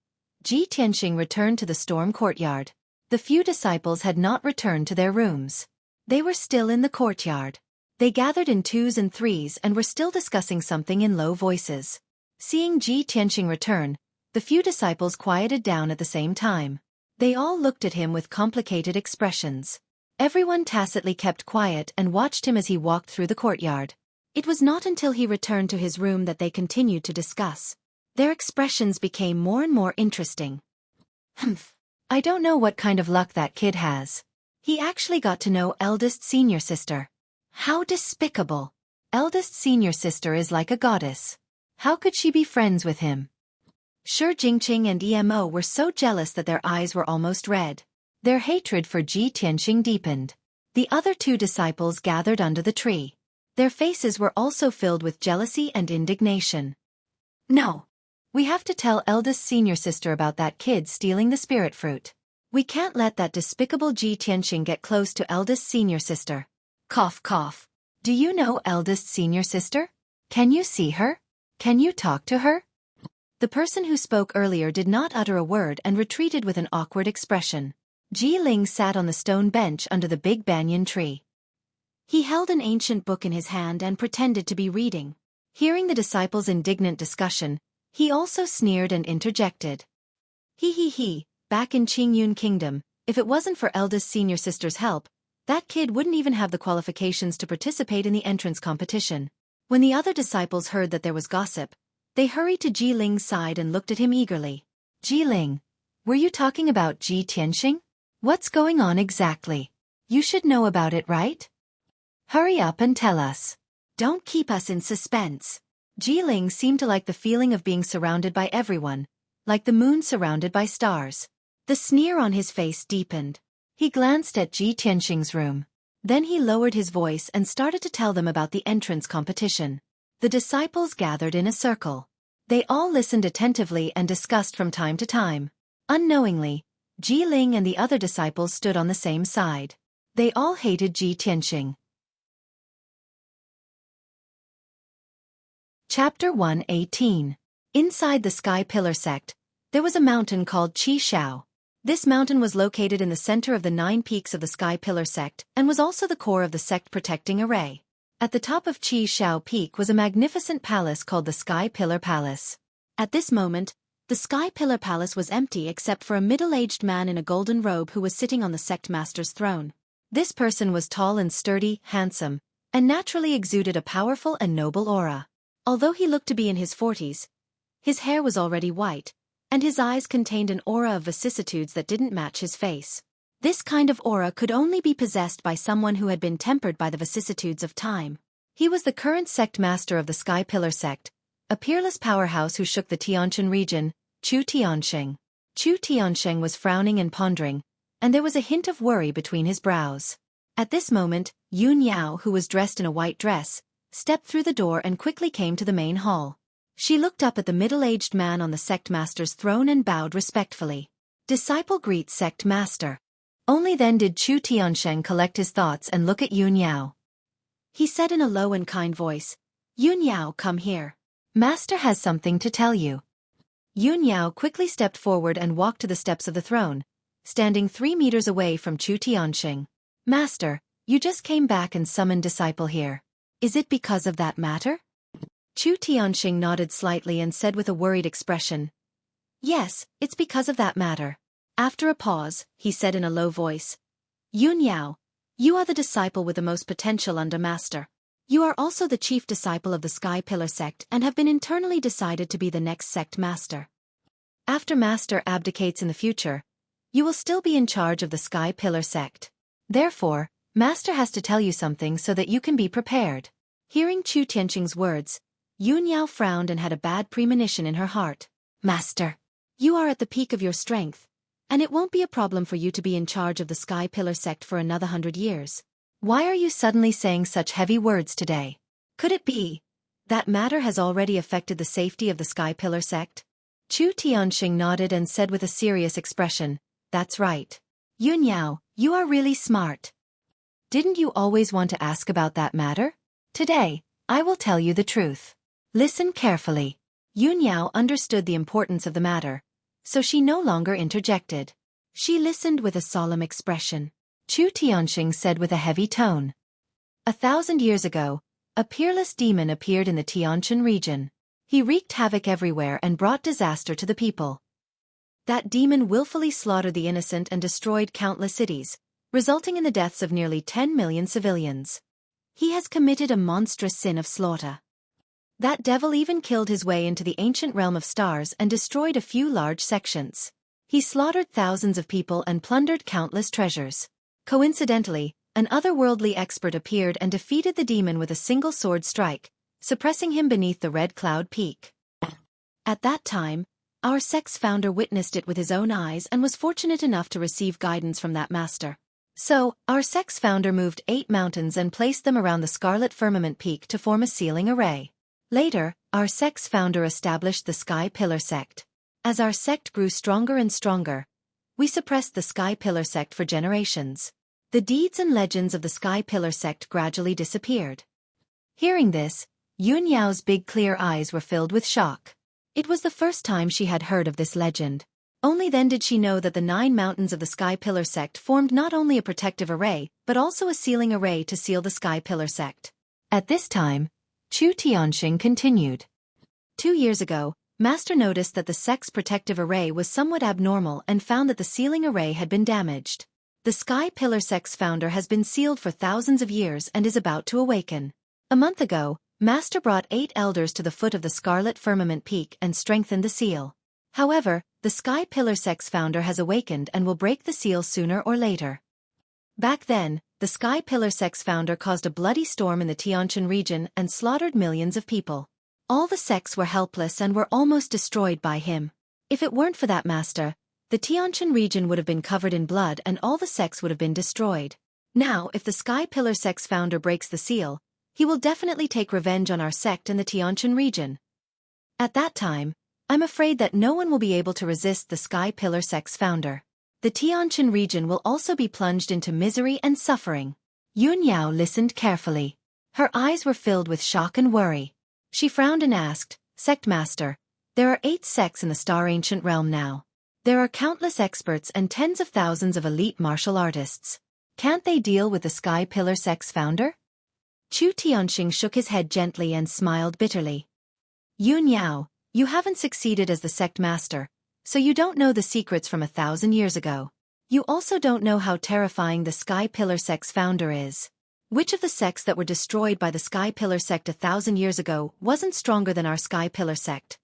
Ji Tianqing returned to the storm courtyard. The few disciples had not returned to their rooms. They were still in the courtyard. They gathered in twos and threes and were still discussing something in low voices. Seeing Ji Tianqing return, the few disciples quieted down at the same time. They all looked at him with complicated expressions. Everyone tacitly kept quiet and watched him as he walked through the courtyard. It was not until he returned to his room that they continued to discuss. Their expressions became more and more interesting. I don't know what kind of luck that kid has. He actually got to know eldest senior sister. How despicable. Eldest senior sister is like a goddess. How could she be friends with him? Shi Jingqing and Emo were so jealous that their eyes were almost red. Their hatred for Ji Tianqing deepened. The other two disciples gathered under the tree. Their faces were also filled with jealousy and indignation. No. We have to tell eldest senior sister about that kid stealing the spirit fruit. We can't let that despicable Ji Tianqing get close to eldest senior sister. Cough cough. Do you know eldest senior sister? Can you see her? Can you talk to her? The person who spoke earlier did not utter a word and retreated with an awkward expression. Ji Ling sat on the stone bench under the big banyan tree. He held an ancient book in his hand and pretended to be reading. Hearing the disciples' indignant discussion, he also sneered and interjected. He, back in Qingyun Kingdom, if it wasn't for eldest senior sister's help, that kid wouldn't even have the qualifications to participate in the entrance competition. When the other disciples heard that there was gossip, they hurried to Ji Ling's side and looked at him eagerly. Ji Ling, were you talking about Ji Tianxing? What's going on exactly? You should know about it, right? Hurry up and tell us. Don't keep us in suspense. Ji Ling seemed to like the feeling of being surrounded by everyone, like the moon surrounded by stars. The sneer on his face deepened. He glanced at Ji Tianxing's room. Then he lowered his voice and started to tell them about the entrance competition. The disciples gathered in a circle. They all listened attentively and discussed from time to time. Unknowingly, Ji Ling and the other disciples stood on the same side. They all hated Ji Tianxing. Chapter 118. Inside the Sky Pillar sect, there was a mountain called Qi Shao. This mountain was located in the center of the 9 peaks of the Sky Pillar sect and was also the core of the sect protecting array. At the top of Qi Shao Peak was a magnificent palace called the Sky Pillar Palace. At this moment, the Sky Pillar Palace was empty except for a middle-aged man in a golden robe who was sitting on the sect master's throne. This person was tall and sturdy, handsome, and naturally exuded a powerful and noble aura. Although he looked to be in his 40s, his hair was already white, and his eyes contained an aura of vicissitudes that didn't match his face. This kind of aura could only be possessed by someone who had been tempered by the vicissitudes of time. He was the current sect master of the Sky Pillar sect, a peerless powerhouse who shook the Tianquan region, Chu Tiansheng. Chu Tiansheng was frowning and pondering, and there was a hint of worry between his brows. At this moment, Yun Yao, who was dressed in a white dress, stepped through the door and quickly came to the main hall. She looked up at the middle-aged man on the sect master's throne and bowed respectfully. Disciple greets sect master. Only then did Chu Tiansheng collect his thoughts and look at Yun Yao. He said in a low and kind voice, Yun Yao, come here. Master has something to tell you. Yun Yao quickly stepped forward and walked to the steps of the throne, standing 3 meters away from Chu Tiansheng. Master, you just came back and summoned disciple here. Is it because of that matter? Chu Tiansheng nodded slightly and said with a worried expression, Yes, it's because of that matter. After a pause, he said in a low voice, Yun Yao, you are the disciple with the most potential under Master. You are also the chief disciple of the Sky Pillar sect and have been internally decided to be the next sect master. After Master abdicates in the future, you will still be in charge of the Sky Pillar sect. Therefore, Master has to tell you something so that you can be prepared. Hearing Chu Tianxing's words, Yun Yao frowned and had a bad premonition in her heart. Master, you are at the peak of your strength, and it won't be a problem for you to be in charge of the Sky Pillar sect for another 100 years. Why are you suddenly saying such heavy words today? Could it be that matter has already affected the safety of the Sky Pillar sect? Chu Tianxing nodded and said with a serious expression, That's right. Yun Yao, you are really smart. Didn't you always want to ask about that matter? Today, I will tell you the truth. Listen carefully. Yun Yao understood the importance of the matter, so she no longer interjected. She listened with a solemn expression. Chu Tianxing said with a heavy tone. 1,000 years ago, a peerless demon appeared in the Tianquan region. He wreaked havoc everywhere and brought disaster to the people. That demon willfully slaughtered the innocent and destroyed countless cities, resulting in the deaths of nearly 10 million civilians. He has committed a monstrous sin of slaughter. That devil even killed his way into the ancient realm of stars and destroyed a few large sections. He slaughtered thousands of people and plundered countless treasures. Coincidentally, an otherworldly expert appeared and defeated the demon with a single sword strike, suppressing him beneath the Red Cloud Peak. At that time, our sect's founder witnessed it with his own eyes and was fortunate enough to receive guidance from that master. So, our sect's founder moved 8 mountains and placed them around the Scarlet Firmament Peak to form a sealing array. Later, our sect's founder established the Sky Pillar sect. As our sect grew stronger and stronger, we suppressed the Sky Pillar sect for generations. The deeds and legends of the Sky Pillar sect gradually disappeared. Hearing this, Yun Yao's big clear eyes were filled with shock. It was the first time she had heard of this legend. Only then did she know that the 9 mountains of the Sky Pillar sect formed not only a protective array but also a sealing array to seal the Sky Pillar sect. At this time, Chu Tianxing continued. 2 years ago, Master noticed that the sect's protective array was somewhat abnormal and found that the sealing array had been damaged. The Sky Pillar sect's founder has been sealed for thousands of years and is about to awaken. A month ago, Master brought 8 elders to the foot of the Scarlet Firmament Peak and strengthened the seal. However, the Sky Pillar sect's founder has awakened and will break the seal sooner or later. Back then, the Sky Pillar sect's founder caused a bloody storm in the Tianquan region and slaughtered millions of people. All the sects were helpless and were almost destroyed by him. If it weren't for that master, the Tianquan region would have been covered in blood and all the sects would have been destroyed. Now, if the Sky Pillar sect's founder breaks the seal, he will definitely take revenge on our sect in the Tianquan region. At that time, I'm afraid that no one will be able to resist the Sky Pillar sect's founder. The Tianquan region will also be plunged into misery and suffering. Yun Yao listened carefully. Her eyes were filled with shock and worry. She frowned and asked, "Sect Master, there are 8 sects in the Star Ancient Realm now. There are countless experts and tens of thousands of elite martial artists. Can't they deal with the Sky Pillar sect's founder?" Chu Tianxing shook his head gently and smiled bitterly. "Yun Yao, you haven't succeeded as the sect master, so you don't know the secrets from 1,000 years ago. You also don't know how terrifying the Sky Pillar sect's founder is. Which of the sects that were destroyed by the Sky Pillar sect 1,000 years ago wasn't stronger than our Sky Pillar sect?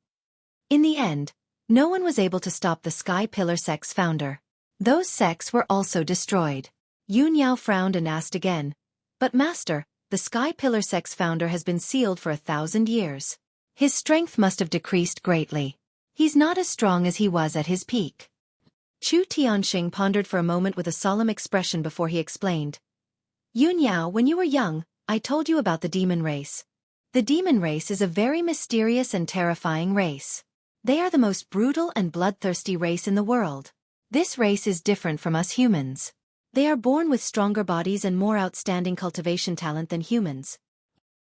In the end, no one was able to stop the Sky Pillar sect's founder. Those sects were also destroyed." Yun Yao frowned and asked again, "But Master, the Sky Pillar sect's founder has been sealed for 1,000 years. His strength must have decreased greatly. He's not as strong as he was at his peak." Chu Tianxing pondered for a moment with a solemn expression before he explained. "Yun Yao, when you were young, I told you about the demon race. The demon race is a very mysterious and terrifying race. They are the most brutal and bloodthirsty race in the world. This race is different from us humans. They are born with stronger bodies and more outstanding cultivation talent than humans.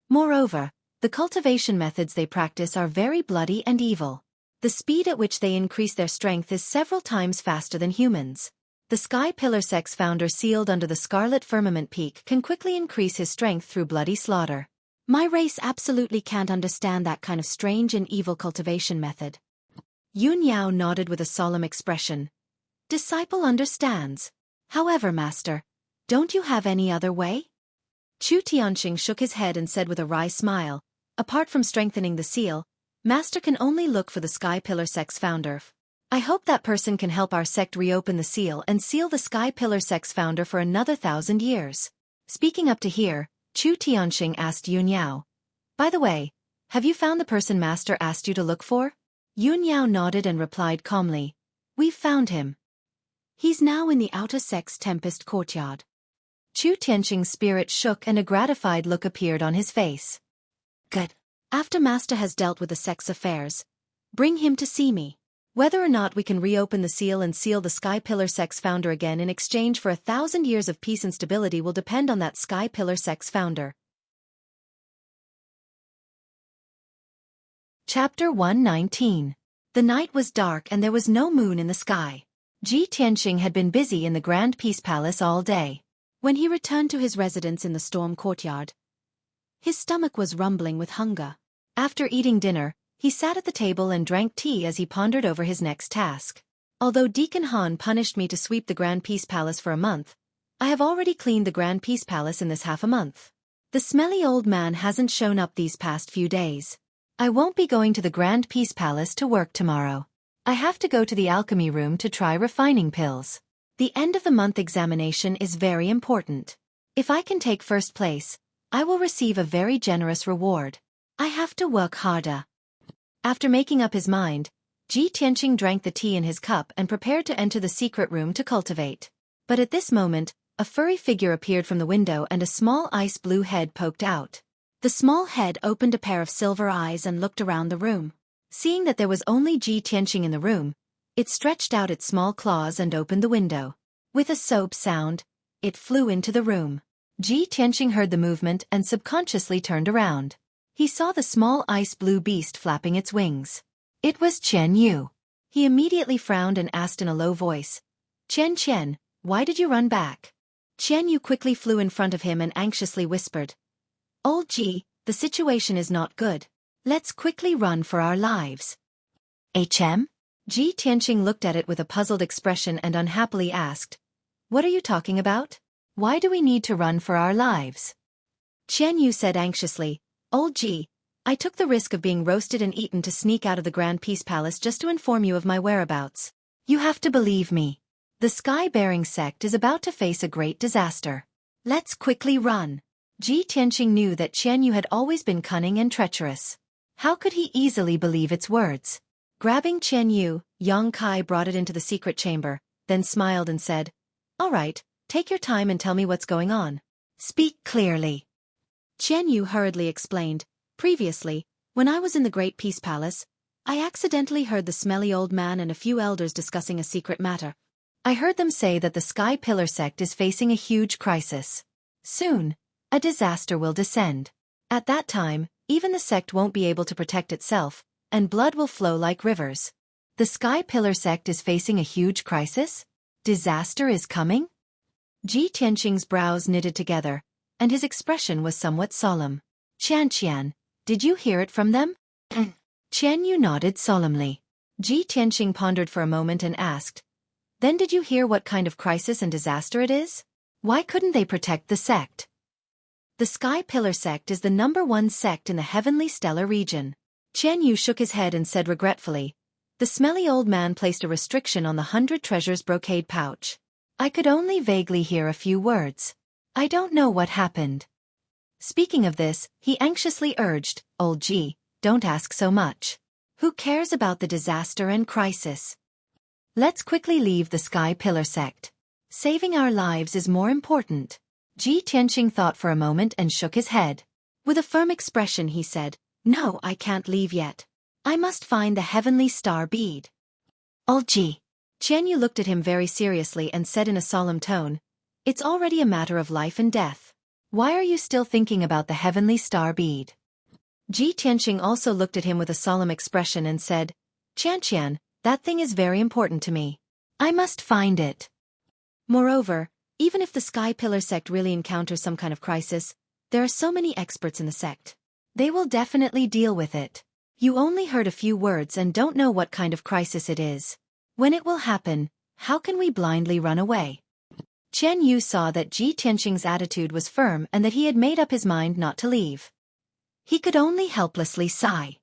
Moreover, the cultivation methods they practice are very bloody and evil. The speed at which they increase their strength is several times faster than humans. The Sky Pillar sect's founder sealed under the Scarlet Firmament Peak can quickly increase his strength through bloody slaughter. My race absolutely can't understand that kind of strange and evil cultivation method." Yun Yao nodded with a solemn expression. "Disciple understands. However, Master, don't you have any other way?" Chu Tianxing shook his head and said with a wry smile, "Apart from strengthening the seal, Master can only look for the Sky Pillar sect's founder. I hope that person can help our sect reopen the seal and seal the Sky Pillar sect's founder for another 1,000 years." Speaking up to here, Chu Tianxing asked Yun Yao, "By the way, have you found the person Master asked you to look for?" Yun Yao nodded and replied calmly, "We've found him. He's now in the Outer Sect's Tempest Courtyard." Chu Tianxing's spirit shook and a gratified look appeared on his face. "Good. After Master has dealt with the sect's affairs, bring him to see me. Whether or not we can reopen the seal and seal the Sky Pillar sect's founder again in exchange for 1,000 years of peace and stability will depend on that Sky Pillar sect's founder." Chapter 119. The night was dark and there was no moon in the sky. Ji Tianxing had been busy in the Grand Peace Palace all day. When he returned to his residence in the Storm Courtyard, his stomach was rumbling with hunger. After eating dinner, he sat at the table and drank tea as he pondered over his next task. Although Deacon Han punished me to sweep the Grand Peace Palace for a month, I have already cleaned the Grand Peace Palace in this half a month. The smelly old man hasn't shown up these past few days. I won't be going to the Grand Peace Palace to work tomorrow. I have to go to the alchemy room to try refining pills. The end of the month examination is very important. If I can take first place, I will receive a very generous reward. I have to work harder." After making up his mind, Ji Tianxing drank the tea in his cup and prepared to enter the secret room to cultivate. But at this moment, a furry figure appeared from the window and a small ice blue head poked out. The small head opened a pair of silver eyes and looked around the room. Seeing that there was only Ji Tianxing in the room, it stretched out its small claws and opened the window. With a soap sound, it flew into the room. Ji Tianqing heard the movement and subconsciously turned around. He saw the small ice-blue beast flapping its wings. It was Qian Yu. He immediately frowned and asked in a low voice, Qian, why did you run back? Qian Yu quickly flew in front of him and anxiously whispered, Old Ji, the situation is not good. Let's quickly run for our lives. HM? Ji Tianqing looked at it with a puzzled expression and unhappily asked, What are you talking about? Why do we need to run for our lives? Qian Yu said anxiously, Old Ji, I took the risk of being roasted and eaten to sneak out of the Grand Peace Palace just to inform you of my whereabouts. You have to believe me. The Sky-bearing sect is about to face a great disaster. Let's quickly run. Ji Tianqing knew that Qian Yu had always been cunning and treacherous. How could he easily believe its words? Grabbing Qian Yu, Yang Kai brought it into the secret chamber, then smiled and said, All right, take your time and tell me what's going on. Speak clearly. Qian Yu hurriedly explained, Previously, when I was in the Great Peace Palace, I accidentally heard the smelly old man and a few elders discussing a secret matter. I heard them say that the Sky Pillar sect is facing a huge crisis. Soon, a disaster will descend. At that time, even the sect won't be able to protect itself, and blood will flow like rivers. The Sky Pillar sect is facing a huge crisis? Disaster is coming? Ji Tianqing's brows knitted together, and his expression was somewhat solemn. Qian, did you hear it from them? Qian Yu nodded solemnly. Ji Tianqing pondered for a moment and asked, Then did you hear what kind of crisis and disaster it is? Why couldn't they protect the sect? The Sky Pillar sect is the #1 sect in the heavenly stellar region. Qian Yu shook his head and said regretfully, The smelly old man placed a restriction on the 100 treasures brocade pouch. I could only vaguely hear a few words. I don't know what happened. Speaking of this, he anxiously urged, Old Ji, don't ask so much. Who cares about the disaster and crisis? Let's quickly leave the Sky Pillar sect. Saving our lives is more important. Ji Tianqing thought for a moment and shook his head. With a firm expression he said, No, I can't leave yet. I must find the heavenly star bead. Old Ji. Qian Yu looked at him very seriously and said in a solemn tone, It's already a matter of life and death. Why are you still thinking about the heavenly star bead? Ji Tianqing also looked at him with a solemn expression and said, Qian, that thing is very important to me. I must find it. Moreover, even if the Sky Pillar sect really encounters some kind of crisis, there are so many experts in the sect. They will definitely deal with it. You only heard a few words and don't know what kind of crisis it is. When it will happen, how can we blindly run away? Qian Yu saw that Ji Tianqing's attitude was firm and that he had made up his mind not to leave. He could only helplessly sigh.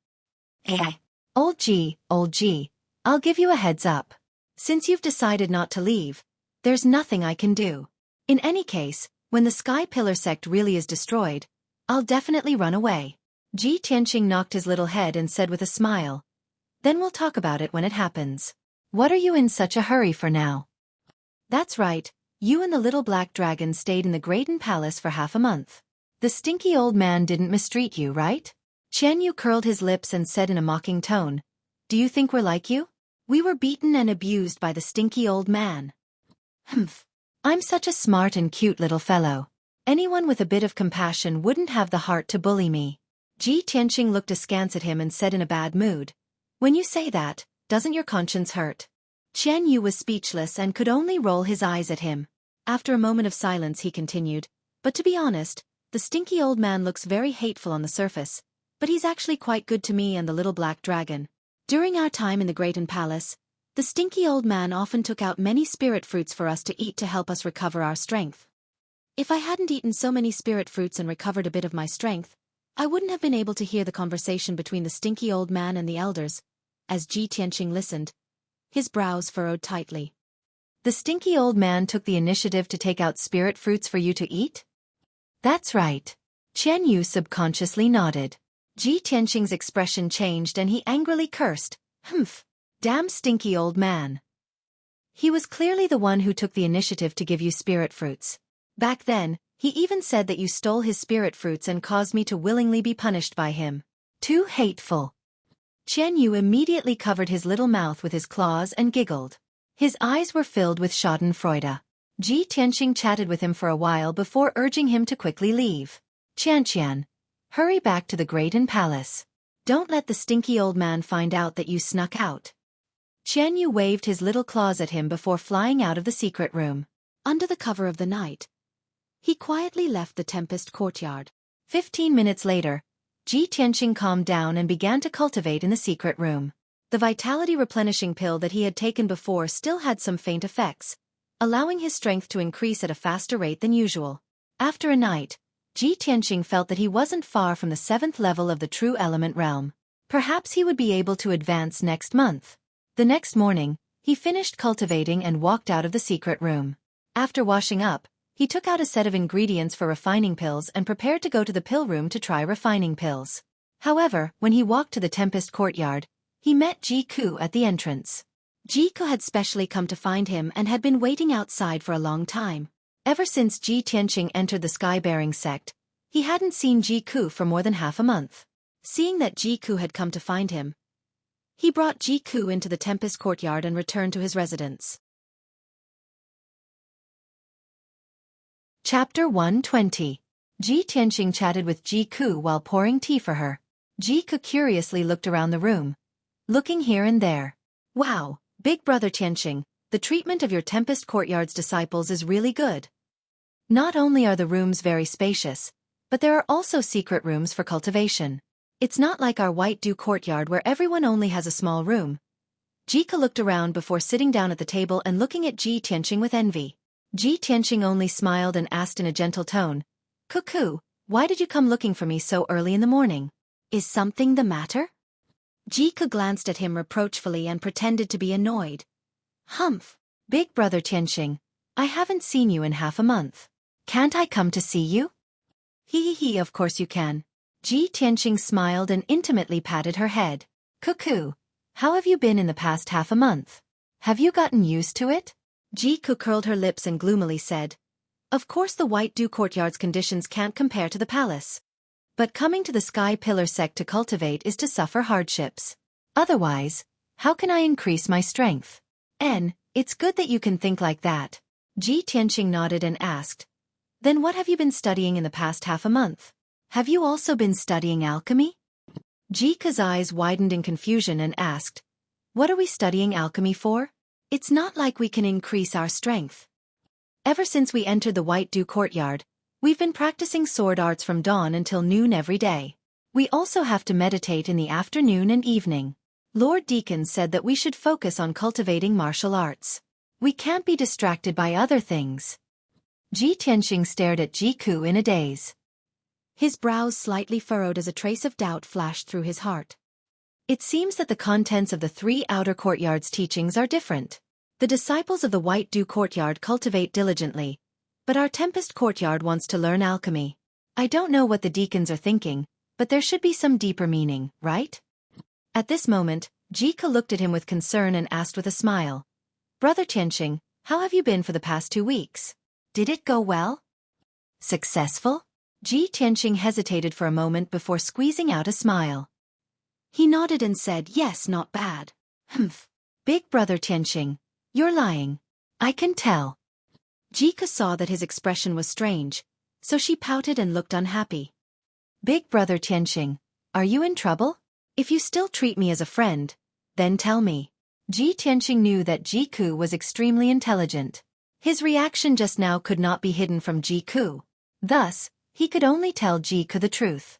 Old Ji, I'll give you a heads up. Since you've decided not to leave, there's nothing I can do. In any case, when the Sky Pillar sect really is destroyed, I'll definitely run away. Ji Tianqing knocked his little head and said with a smile, Then we'll talk about it when it happens. What are you in such a hurry for now? That's right, you and the little black dragon stayed in the Greaten Palace for half a month. The stinky old man didn't mistreat you, right? Qian Yu curled his lips and said in a mocking tone, Do you think we're like you? We were beaten and abused by the stinky old man. Humph. I'm such a smart and cute little fellow. Anyone with a bit of compassion wouldn't have the heart to bully me. Ji Tianqing looked askance at him and said in a bad mood, When you say that, doesn't your conscience hurt? Qian Yu was speechless and could only roll his eyes at him. After a moment of silence he continued, But to be honest, the stinky old man looks very hateful on the surface, but he's actually quite good to me and the little black dragon. During our time in the Greaten Palace, the stinky old man often took out many spirit fruits for us to eat to help us recover our strength. If I hadn't eaten so many spirit fruits and recovered a bit of my strength, I wouldn't have been able to hear the conversation between the stinky old man and the elders. As Ji Tianqing listened, his brows furrowed tightly. The stinky old man took the initiative to take out spirit fruits for you to eat? That's right. Qian Yu subconsciously nodded. Ji Tianqing's expression changed and he angrily cursed, Humph. Damn stinky old man. He was clearly the one who took the initiative to give you spirit fruits. Back then, he even said that you stole his spirit fruits and caused me to willingly be punished by him. Too hateful. Qian Yu immediately covered his little mouth with his claws and giggled. His eyes were filled with schadenfreude. Ji Tianxing chatted with him for a while before urging him to quickly leave. Qianqian, hurry back to the Graydon Palace. Don't let the stinky old man find out that you snuck out. Qian Yu waved his little claws at him before flying out of the secret room. Under the cover of the night, he quietly left the Tempest courtyard. 15 minutes later, Ji Tianxing calmed down and began to cultivate in the secret room. The vitality replenishing pill that he had taken before still had some faint effects, allowing his strength to increase at a faster rate than usual. After a night, Ji Tianxing felt that he wasn't far from the 7th level of the true element realm. Perhaps he would be able to advance next month. The next morning, he finished cultivating and walked out of the secret room. After washing up, he took out a set of ingredients for refining pills and prepared to go to the pill room to try refining pills. However, when he walked to the Tempest courtyard, he met Xueqi at the entrance. Xueqi had specially come to find him and had been waiting outside for a long time. Ever since Ji Tianxing entered the Sky-bearing sect, he hadn't seen Xueqi for more than half a month. Seeing that Xueqi had come to find him, he brought Xueqi into the Tempest courtyard and returned to his residence. Chapter 120. Ji Tianxing chatted with Xueqi while pouring tea for her. Xueqi curiously looked around the room, looking here and there. Wow, big brother Tianxing, the treatment of your Tempest courtyard's disciples is really good. Not only are the rooms very spacious, but there are also secret rooms for cultivation. It's not like our White Dew courtyard where everyone only has a small room. Xueqi looked around before sitting down at the table and looking at Ji Tianxing with envy. Ji Tianxing only smiled and asked in a gentle tone, "Cuckoo, why did you come looking for me so early in the morning? Is something the matter?" Xueqi glanced at him reproachfully and pretended to be annoyed. "Humph, big brother Tianxing, I haven't seen you in half a month. Can't I come to see you?" He, of course you can." Ji Tianxing smiled and intimately patted her head. "Cuckoo, how have you been in the past half a month? Have you gotten used to it?" Xueqi curled her lips and gloomily said, "Of course the White Dew courtyard's conditions can't compare to the palace. But coming to the Sky Pillar sect to cultivate is to suffer hardships. Otherwise, how can I increase my strength?" It's good that you can think like that." Ji Tianxing nodded and asked, "Then what have you been studying in the past half a month? Have you also been studying alchemy?" Xueqi's eyes widened in confusion and asked, "What are we studying alchemy for? It's not like we can increase our strength. Ever since we entered the White Dew courtyard, we've been practicing sword arts from dawn until noon every day. We also have to meditate in the afternoon and evening. Lord Deacon said that we should focus on cultivating martial arts. We can't be distracted by other things." Ji Tianxing stared at Xueqi in a daze. His brows slightly furrowed as a trace of doubt flashed through his heart. It seems that the contents of the 3 outer courtyards' teachings are different. The disciples of the White Dew courtyard cultivate diligently, but our Tempest courtyard wants to learn alchemy. I don't know what the deacons are thinking, but there should be some deeper meaning, right? At this moment, Xueqi looked at him with concern and asked with a smile, "Brother Tianxing, how have you been for the past 2 weeks? Did it go well? Successful?" Ji Tianxing hesitated for a moment before squeezing out a smile. He nodded and said, "Yes, not bad." "Humph. Big brother Tianxing, you're lying. I can tell." Xueqi saw that his expression was strange, so she pouted and looked unhappy. "Big brother Tianxing, are you in trouble? If you still treat me as a friend, then tell me." Ji Tianxing knew that Xueqi was extremely intelligent. His reaction just now could not be hidden from Xueqi. Thus, he could only tell Xueqi the truth.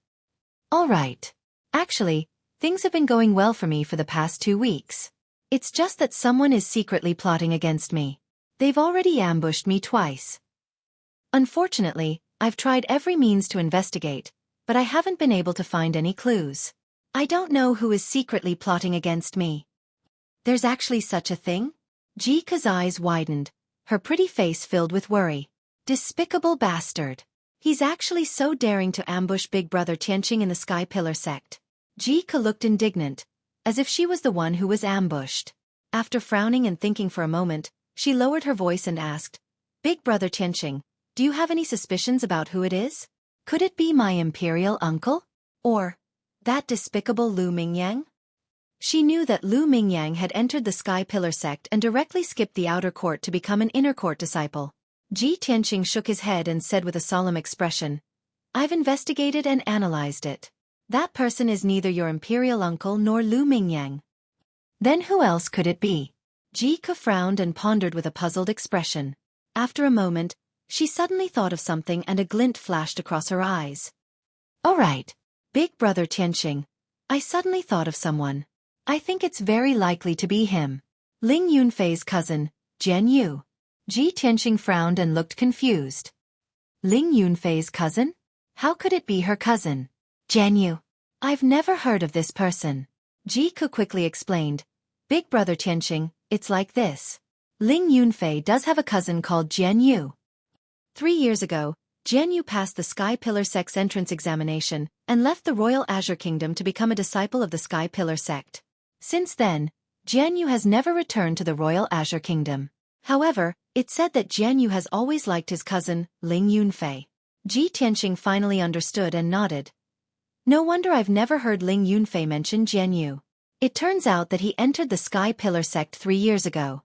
"All right. Actually, things have been going well for me for the past 2 weeks. It's just that someone is secretly plotting against me. They've already ambushed me twice. Unfortunately, I've tried every means to investigate, but I haven't been able to find any clues. I don't know who is secretly plotting against me." "There's actually such a thing?" Xueqi's eyes widened, her pretty face filled with worry. "Despicable bastard. He's actually so daring to ambush big brother Tianxing in the Sky Pillar sect." Xueqi looked indignant, as if she was the one who was ambushed. After frowning and thinking for a moment, she lowered her voice and asked, "Big brother Tianxing, do you have any suspicions about who it is? Could it be my imperial uncle? Or that despicable Lu Mingyang?" She knew that Lu Mingyang had entered the Sky Pillar sect and directly skipped the outer court to become an inner court disciple. Ji Tianqing shook his head and said with a solemn expression, "I've investigated and analyzed it. That person is neither your imperial uncle nor Lu Mingyang." "Then who else could it be?" Xueqi frowned and pondered with a puzzled expression. After a moment, she suddenly thought of something and a glint flashed across her eyes. "All right, big brother Tianqing, I suddenly thought of someone. I think it's very likely to be him. Ling Yunfei's cousin, Jian Yu." Ji Tianqing frowned and looked confused. Ling Yunfei's cousin? How could it be her cousin? Jian Yu. I've never heard of this person. Xueqi quickly explained. "Big brother Tianqing, it's like this. Ling Yunfei does have a cousin called Jian Yu. 3 years ago, Jian Yu passed the Sky Pillar Sect's entrance examination and left the Royal Azure Kingdom to become a disciple of the Sky Pillar Sect. Since then, Jian Yu has never returned to the Royal Azure Kingdom. However, it's said that Jian Yu has always liked his cousin, Ling Yunfei." Ji Tianqing finally understood and nodded. "No wonder I've never heard Ling Yunfei mention Jian Yu. It turns out that he entered the Sky Pillar Sect 3 years ago.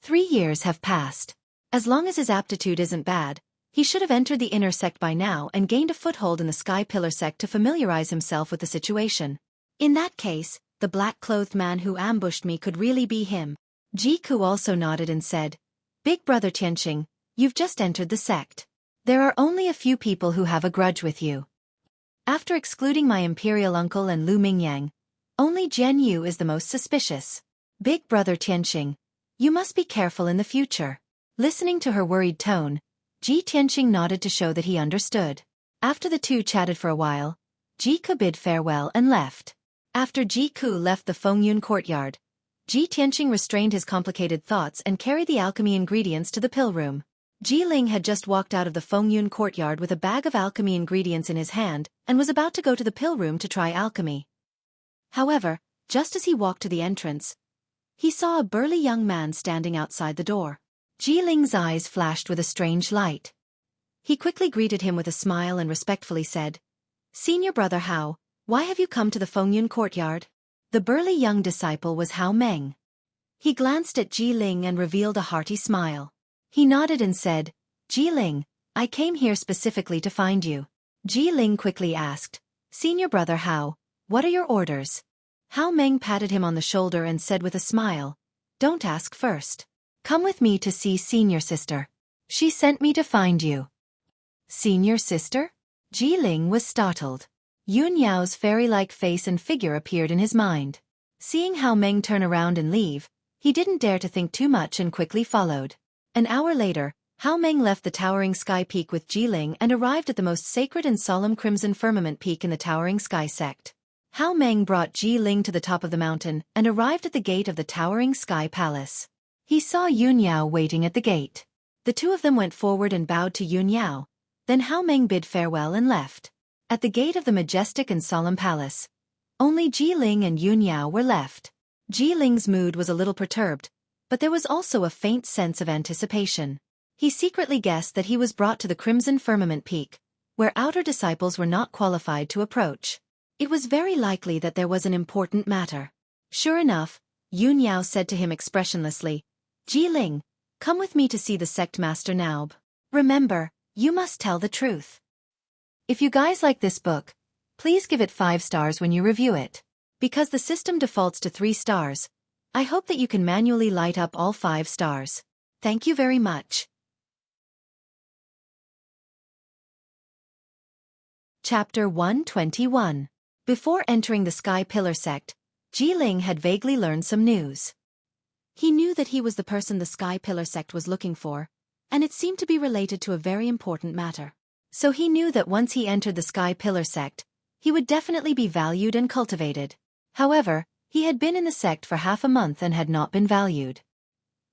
3 years have passed. As long as his aptitude isn't bad, he should have entered the inner sect by now and gained a foothold in the Sky Pillar Sect to familiarize himself with the situation. In that case, the black-clothed man who ambushed me could really be him." Xueqi also nodded and said, "Big brother Tianqing, you've just entered the sect. There are only a few people who have a grudge with you. After excluding my imperial uncle and Lu Mingyang, only Jian Yu is the most suspicious. Big brother Tianqing, you must be careful in the future." Listening to her worried tone, Ji Tianqing nodded to show that he understood. After the two chatted for a while, Xueqi bid farewell and left. After Xueqi left the Fengyun courtyard, Ji Tianqing restrained his complicated thoughts and carried the alchemy ingredients to the pill room. Ji Ling had just walked out of the Fengyun courtyard with a bag of alchemy ingredients in his hand and was about to go to the pill room to try alchemy. However, just as he walked to the entrance, he saw a burly young man standing outside the door. Ji Ling's eyes flashed with a strange light. He quickly greeted him with a smile and respectfully said, "Senior brother Hao, why have you come to the Fengyun courtyard?" The burly young disciple was Hao Meng. He glanced at Ji Ling and revealed a hearty smile. He nodded and said, "Ji Ling, I came here specifically to find you." Ji Ling quickly asked, "Senior brother Hao, what are your orders?" Hao Meng patted him on the shoulder and said with a smile, "Don't ask first. Come with me to see senior sister. She sent me to find you." Senior sister? Ji Ling was startled. Yun Yao's fairy-like face and figure appeared in his mind. Seeing Hao Meng turn around and leave, he didn't dare to think too much and quickly followed. An hour later, Hao Meng left the towering sky peak with Ji Ling and arrived at the most sacred and solemn crimson firmament peak in the towering sky sect. Hao Meng brought Ji Ling to the top of the mountain and arrived at the gate of the towering sky palace. He saw Yun Yao waiting at the gate. The two of them went forward and bowed to Yun Yao. Then Hao Meng bid farewell and left. At the gate of the majestic and solemn palace, only Ji Ling and Yun Yao were left. Ji Ling's mood was a little perturbed, but there was also a faint sense of anticipation. He secretly guessed that he was brought to the Crimson Firmament Peak, where outer disciples were not qualified to approach. It was very likely that there was an important matter. Sure enough, Yun Yao said to him expressionlessly, "Ji Ling, come with me to see the sect master Naub. Remember, you must tell the truth." If you guys like this book, please give it 5 stars when you review it. Because the system defaults to 3 stars, I hope that you can manually light up all 5 stars. Thank you very much. Chapter 121. Before entering the Sky Pillar Sect, Ji Ling had vaguely learned some news. He knew that he was the person the Sky Pillar Sect was looking for, and it seemed to be related to a very important matter. So he knew that once he entered the Sky Pillar Sect, he would definitely be valued and cultivated. However, he had been in the sect for half a month and had not been valued.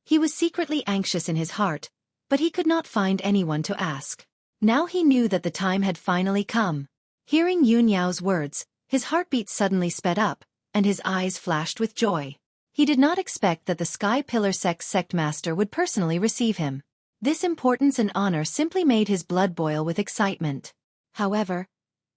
He was secretly anxious in his heart, but he could not find anyone to ask. Now he knew that the time had finally come. Hearing Yun Yao's words, his heartbeat suddenly sped up, and his eyes flashed with joy. He did not expect that the Sky Pillar Sect's sect master would personally receive him. This importance and honor simply made his blood boil with excitement. However,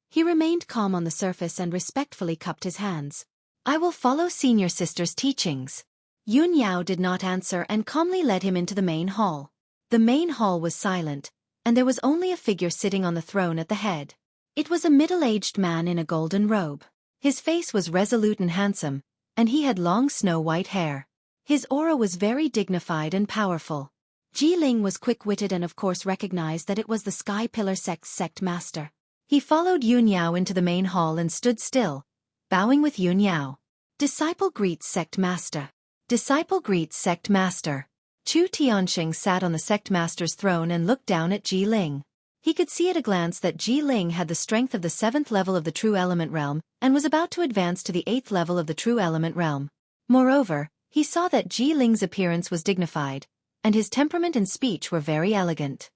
he remained calm on the surface and respectfully cupped his hands. "I will follow senior sister's teachings." Yun Yao did not answer and calmly led him into the main hall. The main hall was silent, and there was only a figure sitting on the throne at the head. It was a middle-aged man in a golden robe. His face was resolute and handsome, and he had long snow-white hair. His aura was very dignified and powerful. Jiling was quick-witted and of course recognized that it was the Sky Pillar Sect's sect master. He followed Yun Yao into the main hall and stood still, bowing with Yun Yao. Disciple greets sect master. Disciple greets sect master. Chu Tianxing sat on the sect master's throne and looked down at Jiling. He could see at a glance that Jiling had the strength of the 7th level of the True Element Realm and was about to advance to the 8th level of the True Element Realm. Moreover, he saw that Jiling's appearance was dignified, and his temperament and speech were very elegant.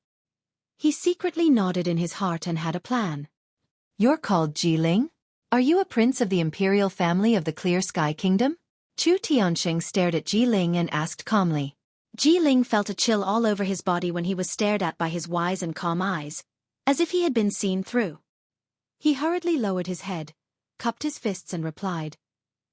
He secretly nodded in his heart and had a plan. "You're called Jiling? Are you a prince of the imperial family of the Clear Sky Kingdom?" Chu Tianxing stared at Jiling and asked calmly. Jiling felt a chill all over his body when he was stared at by his wise and calm eyes, as if he had been seen through. He hurriedly lowered his head, cupped his fists and replied,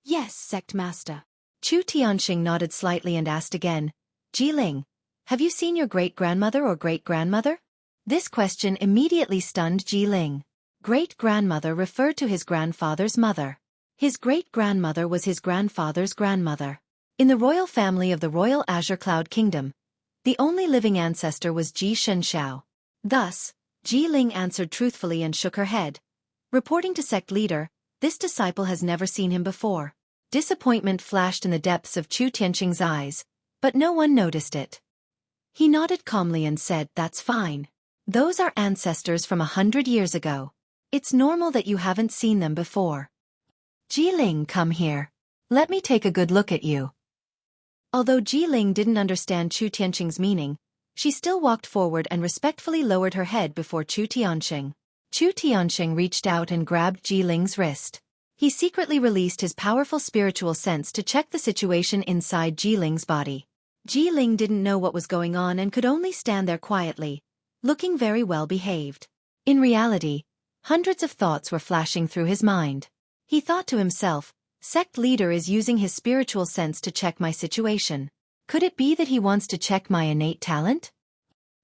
"Yes, sect master." Chu Tianxing nodded slightly and asked again, "Jiling, have you seen your great-grandmother or great-grandmother?" This question immediately stunned Jiling. Great-grandmother referred to his grandfather's mother. His great-grandmother was his grandfather's grandmother. In the royal family of the Royal Azure Cloud Kingdom, the only living ancestor was Ji Shenxiao. Thus, Jiling answered truthfully and shook her head. Reporting to sect leader, this disciple has never seen him before. Disappointment flashed in the depths of Chu Tianxing's eyes, but no one noticed it. He nodded calmly and said, "That's fine. Those are ancestors from 100 years ago. It's normal that you haven't seen them before. Jiling, come here. Let me take a good look at you." Although Jiling didn't understand Chu Tianxing's meaning, she still walked forward and respectfully lowered her head before Chu Tianxing. Chu Tianxing reached out and grabbed Jiling's wrist. He secretly released his powerful spiritual sense to check the situation inside Jiling's body. Jiling didn't know what was going on and could only stand there quietly, looking very well behaved. In reality, hundreds of thoughts were flashing through his mind. He thought to himself, "Sect leader is using his spiritual sense to check my situation. Could it be that he wants to check my innate talent?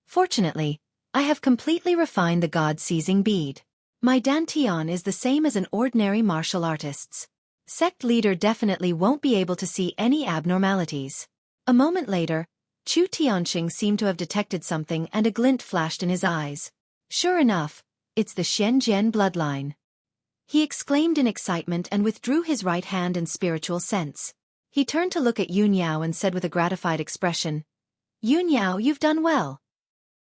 Fortunately, I have completely refined the God-seizing bead. My dantian is the same as an ordinary martial artist's. Sect leader definitely won't be able to see any abnormalities." A moment later, Chu Tianxing seemed to have detected something and a glint flashed in his eyes. "Sure enough, it's the Shenzhen bloodline." He exclaimed in excitement and withdrew his right hand in spiritual sense. He turned to look at Yun Yao and said with a gratified expression, "Yun Yao, you've done well.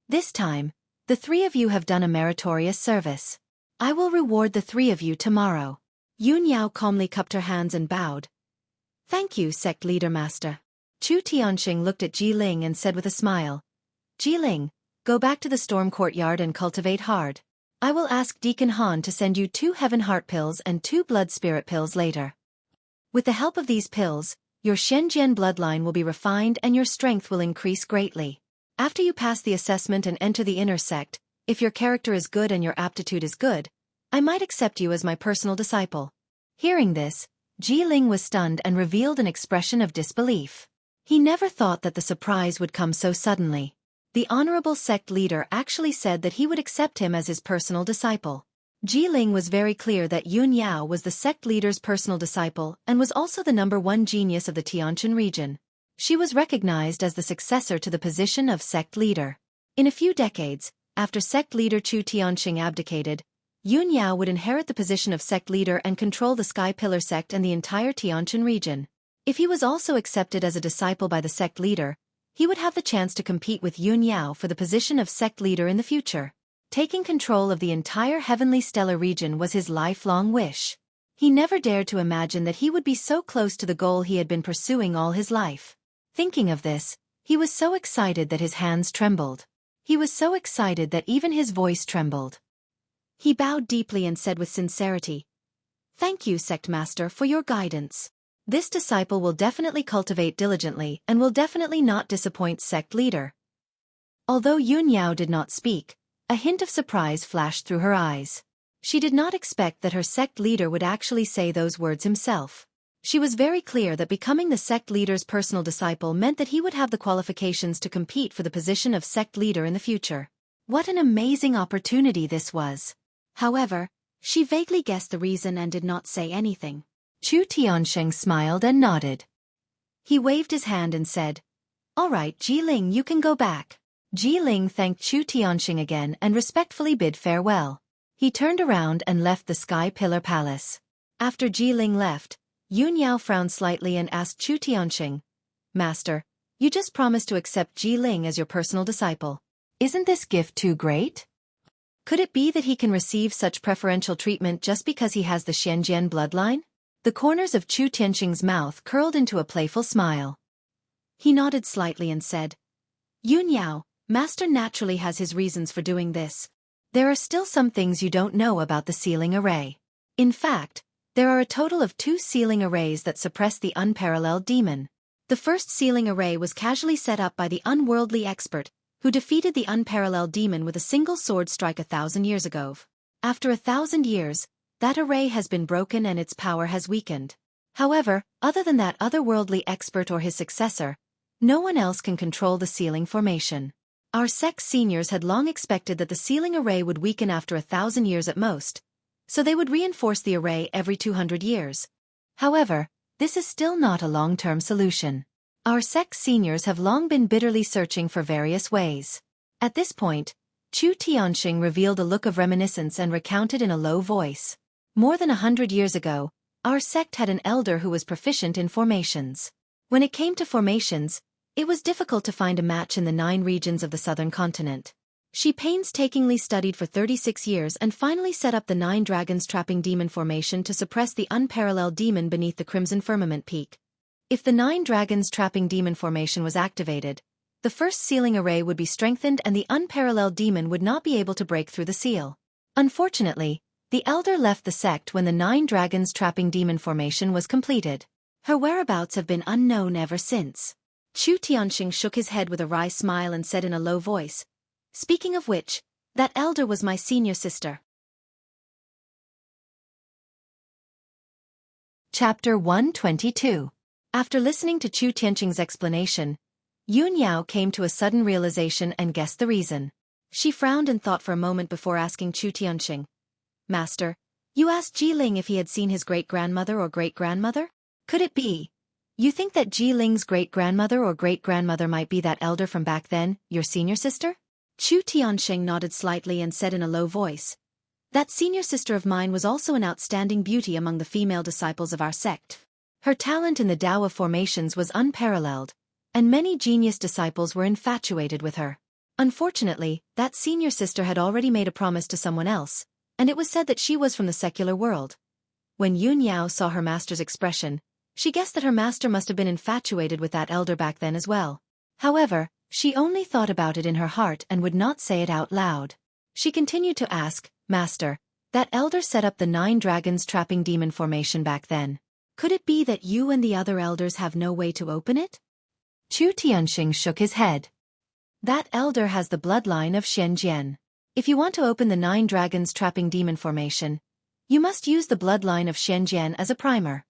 This time, the 3 of you have done a meritorious service. I will reward the 3 of you tomorrow." Yun Yao calmly cupped her hands and bowed. "Thank you, sect leader master." Chu Tianxing looked at Jiling and said with a smile, "Jiling, go back to the storm courtyard and cultivate hard. I will ask Deacon Han to send you 2 heaven heart pills and 2 blood spirit pills later. With the help of these pills, your Shenzhen bloodline will be refined and your strength will increase greatly. After you pass the assessment and enter the inner sect, if your character is good and your aptitude is good, I might accept you as my personal disciple." Hearing this, Jiling was stunned and revealed an expression of disbelief. He never thought that the surprise would come so suddenly. The honorable sect leader actually said that he would accept him as his personal disciple. Jiling was very clear that Yun Yao was the sect leader's personal disciple and was also the #1 genius of the Tianjin region. She was recognized as the successor to the position of sect leader. In a few decades, after sect leader Chu Tianxing abdicated, Yun Yao would inherit the position of sect leader and control the Sky Pillar sect and the entire Tianjin region. If he was also accepted as a disciple by the sect leader, he would have the chance to compete with Yun Yao for the position of sect leader in the future. Taking control of the entire heavenly stellar region was his lifelong wish. He never dared to imagine that he would be so close to the goal he had been pursuing all his life. Thinking of this, he was so excited that his hands trembled. He was so excited that even his voice trembled. He bowed deeply and said with sincerity, "Thank you, sect master, for your guidance. This disciple will definitely cultivate diligently and will definitely not disappoint sect leader." Although Yun Yao did not speak, a hint of surprise flashed through her eyes. She did not expect that her sect leader would actually say those words himself. She was very clear that becoming the sect leader's personal disciple meant that he would have the qualifications to compete for the position of sect leader in the future. What an amazing opportunity this was. However, she vaguely guessed the reason and did not say anything. Chu Tianxing smiled and nodded. He waved his hand and said, "All right, Jiling, you can go back." Jiling thanked Chu Tianxing again and respectfully bid farewell. He turned around and left the Sky Pillar Palace. After Jiling left, Yun Yao frowned slightly and asked Chu Tianxing, "Master, you just promised to accept Jiling as your personal disciple. Isn't this gift too great? Could it be that he can receive such preferential treatment just because he has the Xianjian bloodline?" The corners of Chu Tianxing's mouth curled into a playful smile. He nodded slightly and said, "Yun Yao, Master naturally has his reasons for doing this. There are still some things you don't know about the sealing array. In fact, there are a total of 2 sealing arrays that suppress the unparalleled demon. The first sealing array was casually set up by the unworldly expert, who defeated the unparalleled demon with a single sword strike 1,000 years ago. After 1,000 years, that array has been broken and its power has weakened. However, other than that otherworldly expert or his successor, no one else can control the sealing formation. Our sect seniors had long expected that the sealing array would weaken after 1,000 years at most, so they would reinforce the array every 200 years. However, this is still not a long-term solution. Our sect seniors have long been bitterly searching for various ways. At this point, Chu Tianxing revealed a look of reminiscence and recounted in a low voice. More than 100 years ago, our sect had an elder who was proficient in formations. When it came to formations, it was difficult to find a match in the 9 regions of the southern continent. She painstakingly studied for 36 years and finally set up the 9 dragons trapping demon formation to suppress the unparalleled demon beneath the Crimson Firmament Peak. If the 9 dragons trapping demon formation was activated, the first sealing array would be strengthened and the unparalleled demon would not be able to break through the seal. Unfortunately, the elder left the sect when the 9 dragons trapping demon formation was completed. Her whereabouts have been unknown ever since. Chu Tianxing shook his head with a wry smile and said in a low voice, "Speaking of which, that elder was my senior sister." Chapter 122. After listening to Chu Tianxing's explanation, Yun Yao came to a sudden realization and guessed the reason. She frowned and thought for a moment before asking Chu Tianxing, "Master, you asked Jiling if he had seen his great-grandmother or great-grandmother? Could it be? You think that Jiling's great-grandmother or great-grandmother might be that elder from back then, your senior sister?" Chu Tianxing nodded slightly and said in a low voice, "That senior sister of mine was also an outstanding beauty among the female disciples of our sect. Her talent in the Tao of formations was unparalleled, and many genius disciples were infatuated with her. Unfortunately, that senior sister had already made a promise to someone else, and it was said that she was from the secular world." When Yun Yao saw her master's expression, she guessed that her master must have been infatuated with that elder back then as well. However, she only thought about it in her heart and would not say it out loud. She continued to ask, "Master, that elder set up the 9 dragons trapping demon formation back then. Could it be that you and the other elders have no way to open it?" Chu Tianxing shook his head. "That elder has the bloodline of Xianjian. If you want to open the 9 dragons trapping demon formation, you must use the bloodline of Xianjian as a primer.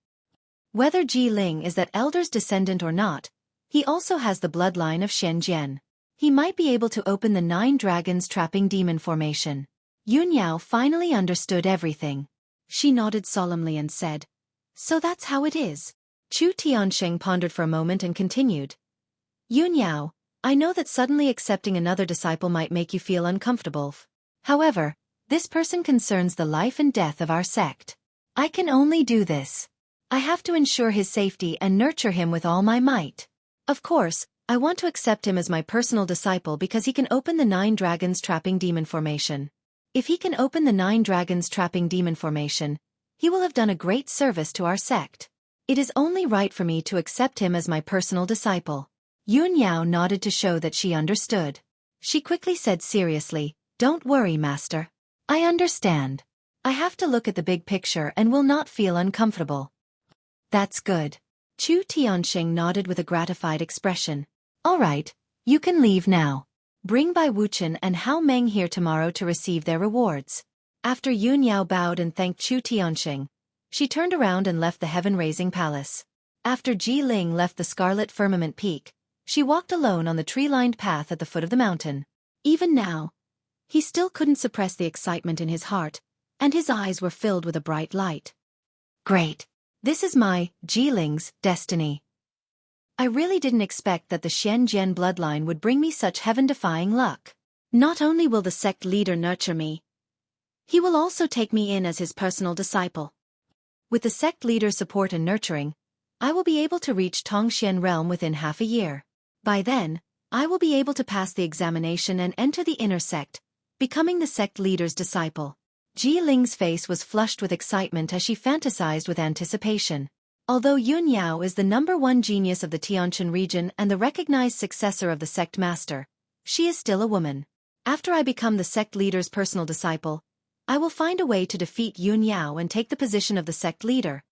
Whether Jiling is that elder's descendant or not, he also has the bloodline of Xianjian. He might be able to open the 9 dragons trapping demon formation." Yun Yao finally understood everything. She nodded solemnly and said, "So that's how it is." Chu Tianxing pondered for a moment and continued, "Yun Yao, I know that suddenly accepting another disciple might make you feel uncomfortable. However, this person concerns the life and death of our sect. I can only do this. I have to ensure his safety and nurture him with all my might. Of course, I want to accept him as my personal disciple because he can open the 9 dragons trapping demon formation. If he can open the 9 dragons trapping demon formation, he will have done a great service to our sect. It is only right for me to accept him as my personal disciple." Yun Yao nodded to show that she understood. She quickly said seriously, "Don't worry, Master. I understand. I have to look at the big picture and will not feel uncomfortable." "That's good." Chu Tianxing nodded with a gratified expression. "All right, you can leave now. Bring Bai Wuchen and Hao Meng here tomorrow to receive their rewards." After Yun Yao bowed and thanked Chu Tianxing, she turned around and left the heaven-raising palace. After Ji Ling left the Scarlet Firmament Peak, she walked alone on the tree-lined path at the foot of the mountain. Even now, he still couldn't suppress the excitement in his heart, and his eyes were filled with a bright light. Great! This is my, Ji Ling's, destiny. I really didn't expect that the Xianjian bloodline would bring me such heaven-defying luck. Not only will the sect leader nurture me, he will also take me in as his personal disciple. With the sect leader's support and nurturing, I will be able to reach Tongxian realm within half a year. By then, I will be able to pass the examination and enter the inner sect, becoming the sect leader's disciple. Ji Ling's face was flushed with excitement as she fantasized with anticipation. Although Yun Yao is the #1 genius of the Tianqian region and the recognized successor of the sect master, she is still a woman. After I become the sect leader's personal disciple, I will find a way to defeat Yun Yao and take the position of the sect leader.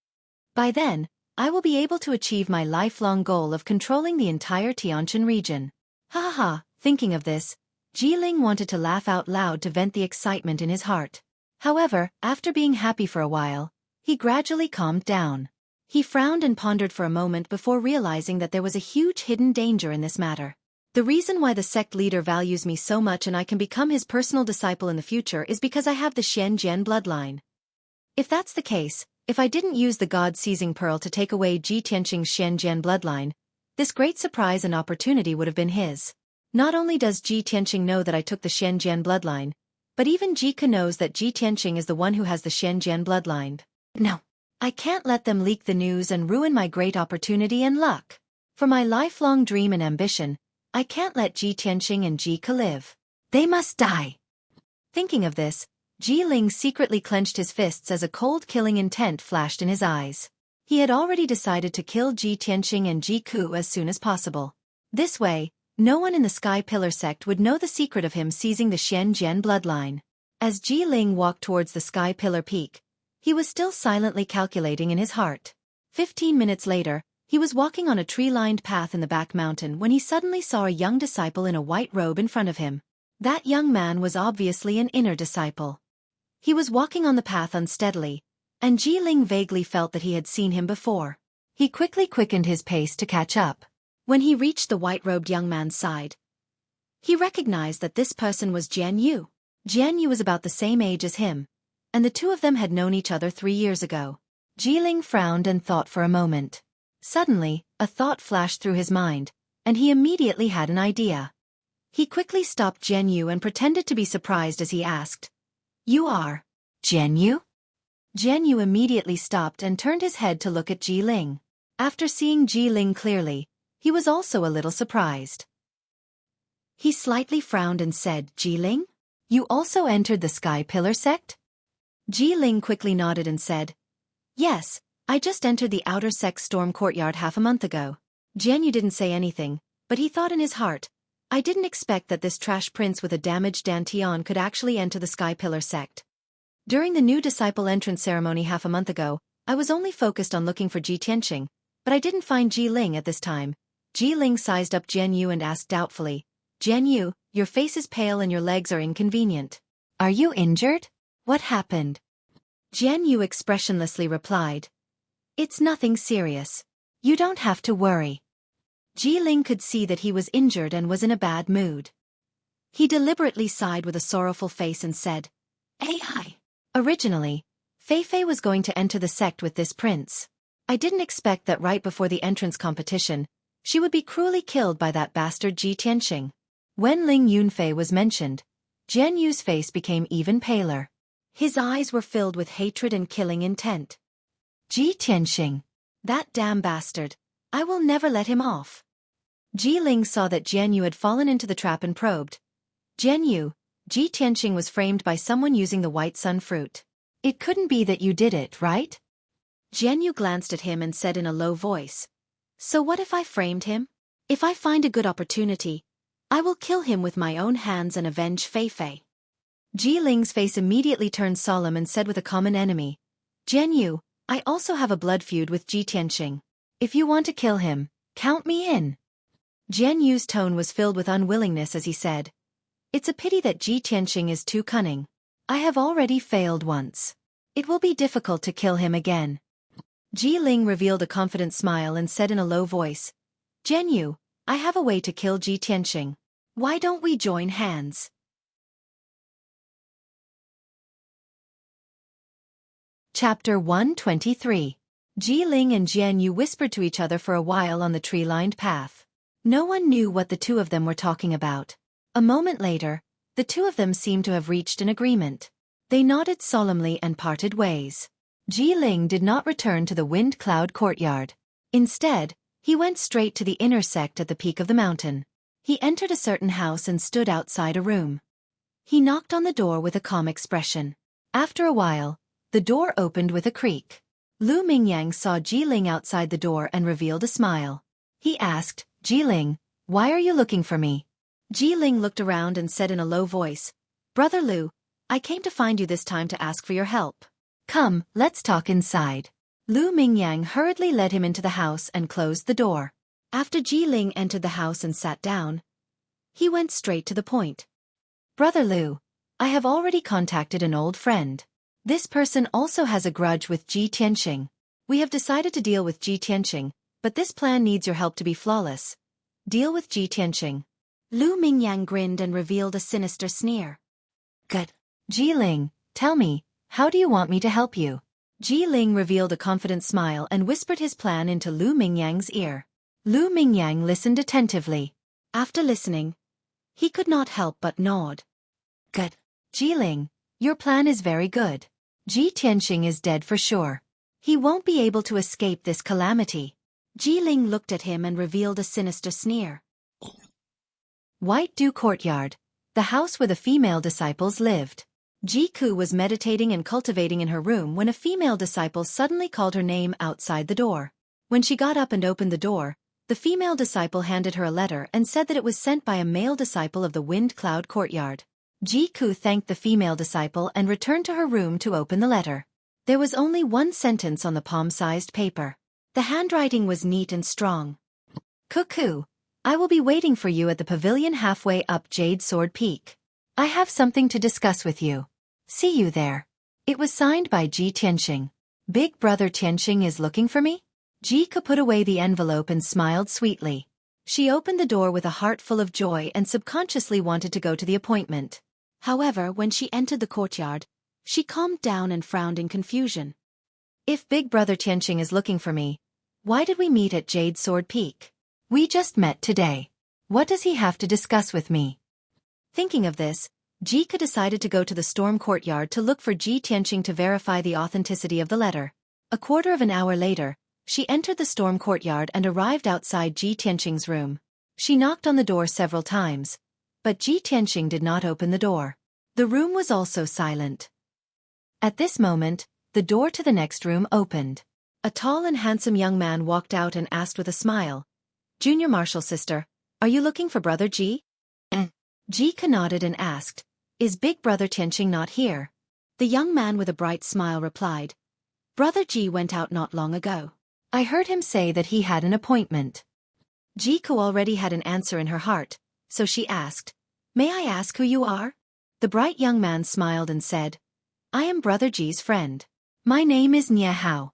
By then, I will be able to achieve my lifelong goal of controlling the entire Tianqian region. Ha ha ha, thinking of this, Ji Ling wanted to laugh out loud to vent the excitement in his heart. However, after being happy for a while, he gradually calmed down. He frowned and pondered for a moment before realizing that there was a huge hidden danger in this matter. The reason why the sect leader values me so much and I can become his personal disciple in the future is because I have the Xianjian bloodline. If that's the case, if I didn't use the God-seizing pearl to take away Ji Tianqing's Xianjian bloodline, this great surprise and opportunity would have been his. Not only does Ji Tianqing know that I took the Xianjian bloodline, but even Jike knows that Ji Tianqing is the one who has the Xianjian bloodline. No, I can't let them leak the news and ruin my great opportunity and luck. For my lifelong dream and ambition, I can't let Ji Tianqing and Jike live. They must die. Thinking of this, Ji Ling secretly clenched his fists as a cold killing intent flashed in his eyes. He had already decided to kill Ji Tianqing and Ji Ku as soon as possible. This way, no one in the Sky Pillar sect would know the secret of him seizing the Xianjian bloodline. As Ji Ling walked towards the Sky Pillar peak, he was still silently calculating in his heart. 15 minutes later, he was walking on a tree-lined path in the back mountain when he suddenly saw a young disciple in a white robe in front of him. That young man was obviously an inner disciple. He was walking on the path unsteadily, and Ji Ling vaguely felt that he had seen him before. He quickly quickened his pace to catch up. When he reached the white-robed young man's side, he recognized that this person was Jian Yu. Jian Yu was about the same age as him, and the two of them had known each other 3 years ago. Ji Ling frowned and thought for a moment. Suddenly, a thought flashed through his mind, and he immediately had an idea. He quickly stopped Jian Yu and pretended to be surprised as he asked, "You are Jian Yu?" Jian Yu immediately stopped and turned his head to look at Ji Ling. After seeing Ji Ling clearly, he was also a little surprised. He slightly frowned and said, "Ji Ling? You also entered the Sky Pillar sect?" Ji Ling quickly nodded and said, "Yes, I just entered the outer sect storm courtyard half a month ago." Jian Yu didn't say anything, but he thought in his heart, "I didn't expect that this trash prince with a damaged dantian could actually enter the Sky Pillar sect. During the new disciple entrance ceremony half a month ago, I was only focused on looking for Ji Tianqing, but I didn't find Ji Ling at this time." Ji Ling sized up Jian Yu and asked doubtfully, "Jian Yu, your face is pale and your legs are inconvenient. Are you injured? What happened?" Jian Yu expressionlessly replied, "It's nothing serious. You don't have to worry." Ji Ling could see that he was injured and was in a bad mood. He deliberately sighed with a sorrowful face and said, "AI. Originally, Fei Fei was going to enter the sect with this prince. I didn't expect that right before the entrance competition, she would be cruelly killed by that bastard Ji Tianqing." When Ling Yunfei was mentioned, Jian Yu's face became even paler. His eyes were filled with hatred and killing intent. "Ji Tianqing. That damn bastard. I will never let him off." Ji Ling saw that Jian Yu had fallen into the trap and probed. "Jian Yu, Ji Tianqing was framed by someone using the white sun fruit. It couldn't be that you did it, right?" Jian Yu glanced at him and said in a low voice, "So what if I framed him? If I find a good opportunity, I will kill him with my own hands and avenge Fei Fei." Ji Ling's face immediately turned solemn and said with a common enemy, "Jian Yu, I also have a blood feud with Ji Tianqing. If you want to kill him, count me in." Jian Yu's tone was filled with unwillingness as he said, "It's a pity that Ji Tianqing is too cunning. I have already failed once. It will be difficult to kill him again. Ji Ling revealed a confident smile and said in a low voice, Jian Yu, I have a way to kill Ji Tianqing. Why don't we join hands? Chapter 123. Ji Ling and Jian Yu whispered to each other for a while on the tree-lined path. No one knew what the two of them were talking about. A moment later, the two of them seemed to have reached an agreement. They nodded solemnly and parted ways. Ji Ling did not return to the wind-cloud courtyard. Instead, he went straight to the intersect at the peak of the mountain. He entered a certain house and stood outside a room. He knocked on the door with a calm expression. After a while, the door opened with a creak. Lu Mingyang saw Ji Ling outside the door and revealed a smile. He asked, Ji Ling, why are you looking for me? Ji Ling looked around and said in a low voice, Brother Lu, I came to find you this time to ask for your help. Come, let's talk inside. Lu Mingyang hurriedly led him into the house and closed the door. After Ji Ling entered the house and sat down, he went straight to the point. Brother Lu, I have already contacted an old friend. This person also has a grudge with Ji Tianqing. We have decided to deal with Ji Tianqing, but this plan needs your help to be flawless. Deal with Ji Tianqing. Lu Mingyang grinned and revealed a sinister sneer. Good. Ji Ling, tell me, how do you want me to help you? Ji Ling revealed a confident smile and whispered his plan into Lu Mingyang's ear. Lu Mingyang listened attentively. After listening, he could not help but nod. Good. Ji Ling, your plan is very good. Ji Tianqing is dead for sure. He won't be able to escape this calamity. Ji Ling looked at him and revealed a sinister sneer. White Dew Courtyard, the house where the female disciples lived. Ji Ku was meditating and cultivating in her room when a female disciple suddenly called her name outside the door. When she got up and opened the door, the female disciple handed her a letter and said that it was sent by a male disciple of the Wind Cloud Courtyard. Ji Ku thanked the female disciple and returned to her room to open the letter. There was only one sentence on the palm-sized paper. The handwriting was neat and strong. Cuckoo, I will be waiting for you at the pavilion halfway up Jade Sword Peak. I have something to discuss with you. See you there. It was signed by Ji Tianqing. Big brother Tianqing is looking for me? Ji Ku put away the envelope and smiled sweetly. She opened the door with a heart full of joy and subconsciously wanted to go to the appointment. However, when she entered the courtyard, she calmed down and frowned in confusion. If Big Brother Tianqing is looking for me, why did we meet at Jade Sword Peak? We just met today. What does he have to discuss with me? Thinking of this, Ji Ku decided to go to the storm courtyard to look for Ji Tianqing to verify the authenticity of the letter. A quarter of an hour later, she entered the storm courtyard and arrived outside Ji Tianqing's room. She knocked on the door several times, but Ji Tianqing did not open the door. The room was also silent. At this moment, the door to the next room opened. A tall and handsome young man walked out and asked with a smile, Junior Marshal Sister, are you looking for Brother Ji? Ji Ku nodded and asked, Is Big Brother Tianqing not here? The young man with a bright smile replied, Brother Ji went out not long ago. I heard him say that he had an appointment. Ji Ku already had an answer in her heart, so she asked, May I ask who you are? The bright young man smiled and said, I am Brother Ji's friend. My name is Nye Hao.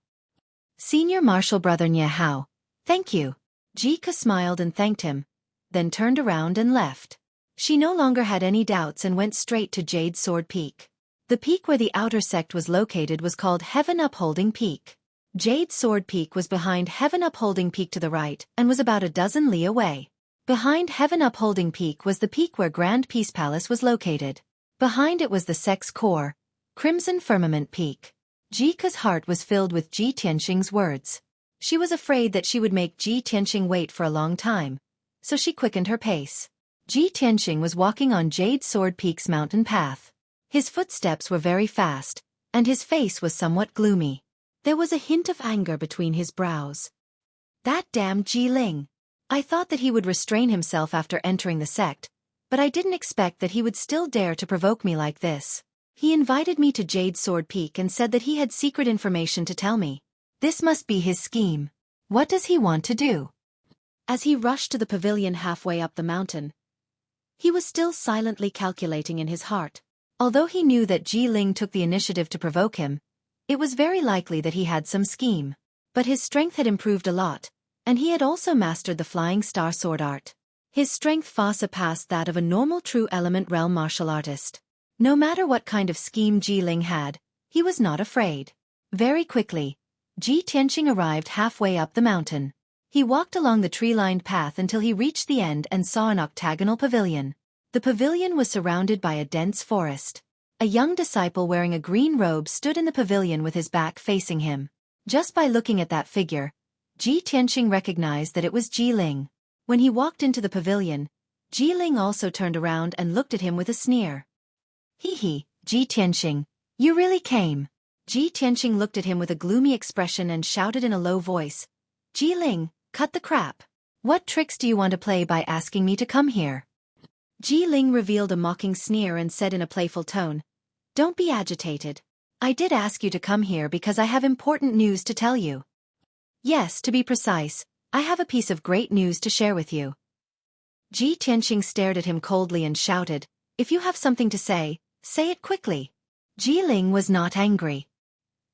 Senior Marshal Brother Nye Hao. Thank you. Ji Ku smiled and thanked him, then turned around and left. She no longer had any doubts and went straight to Jade Sword Peak. The peak where the outer sect was located was called Heaven Upholding Peak. Jade Sword Peak was behind Heaven Upholding Peak to the right and was about a dozen li away. Behind Heaven Upholding Peak was the peak where Grand Peace Palace was located. Behind it was the sect's core, Crimson Firmament Peak. Ji Ku's heart was filled with Ji Tianqing's words. She was afraid that she would make Ji Tianqing wait for a long time, so she quickened her pace. Ji Tianqing was walking on Jade Sword Peak's mountain path. His footsteps were very fast, and his face was somewhat gloomy. There was a hint of anger between his brows. That damn Ji Ling. I thought that he would restrain himself after entering the sect, but I didn't expect that he would still dare to provoke me like this. He invited me to Jade Sword Peak and said that he had secret information to tell me. This must be his scheme. What does he want to do? As he rushed to the pavilion halfway up the mountain, he was still silently calculating in his heart. Although he knew that Ji Ling took the initiative to provoke him, It was very likely that he had some scheme. But his strength had improved a lot, and he had also mastered the flying star sword art. His strength far surpassed that of a normal true element realm martial artist. No matter what kind of scheme Ji Ling had, he was not afraid. Very quickly, Ji Tianqing arrived halfway up the mountain. He walked along the tree-lined path until he reached the end and saw an octagonal pavilion. The pavilion was surrounded by a dense forest. A young disciple wearing a green robe stood in the pavilion with his back facing him. Just by looking at that figure, Ji Tianqing recognized that it was Ji Ling. When he walked into the pavilion, Ji Ling also turned around and looked at him with a sneer. Hee, Ji Tianqing, you really came. Ji Tianqing looked at him with a gloomy expression and shouted in a low voice, Ji Ling, cut the crap. What tricks do you want to play by asking me to come here? Ji Ling revealed a mocking sneer and said in a playful tone, Don't be agitated. I did ask you to come here because I have important news to tell you. Yes, to be precise, I have a piece of great news to share with you. Ji Tianqing stared at him coldly and shouted, If you have something to say it quickly. Ji Ling was not angry.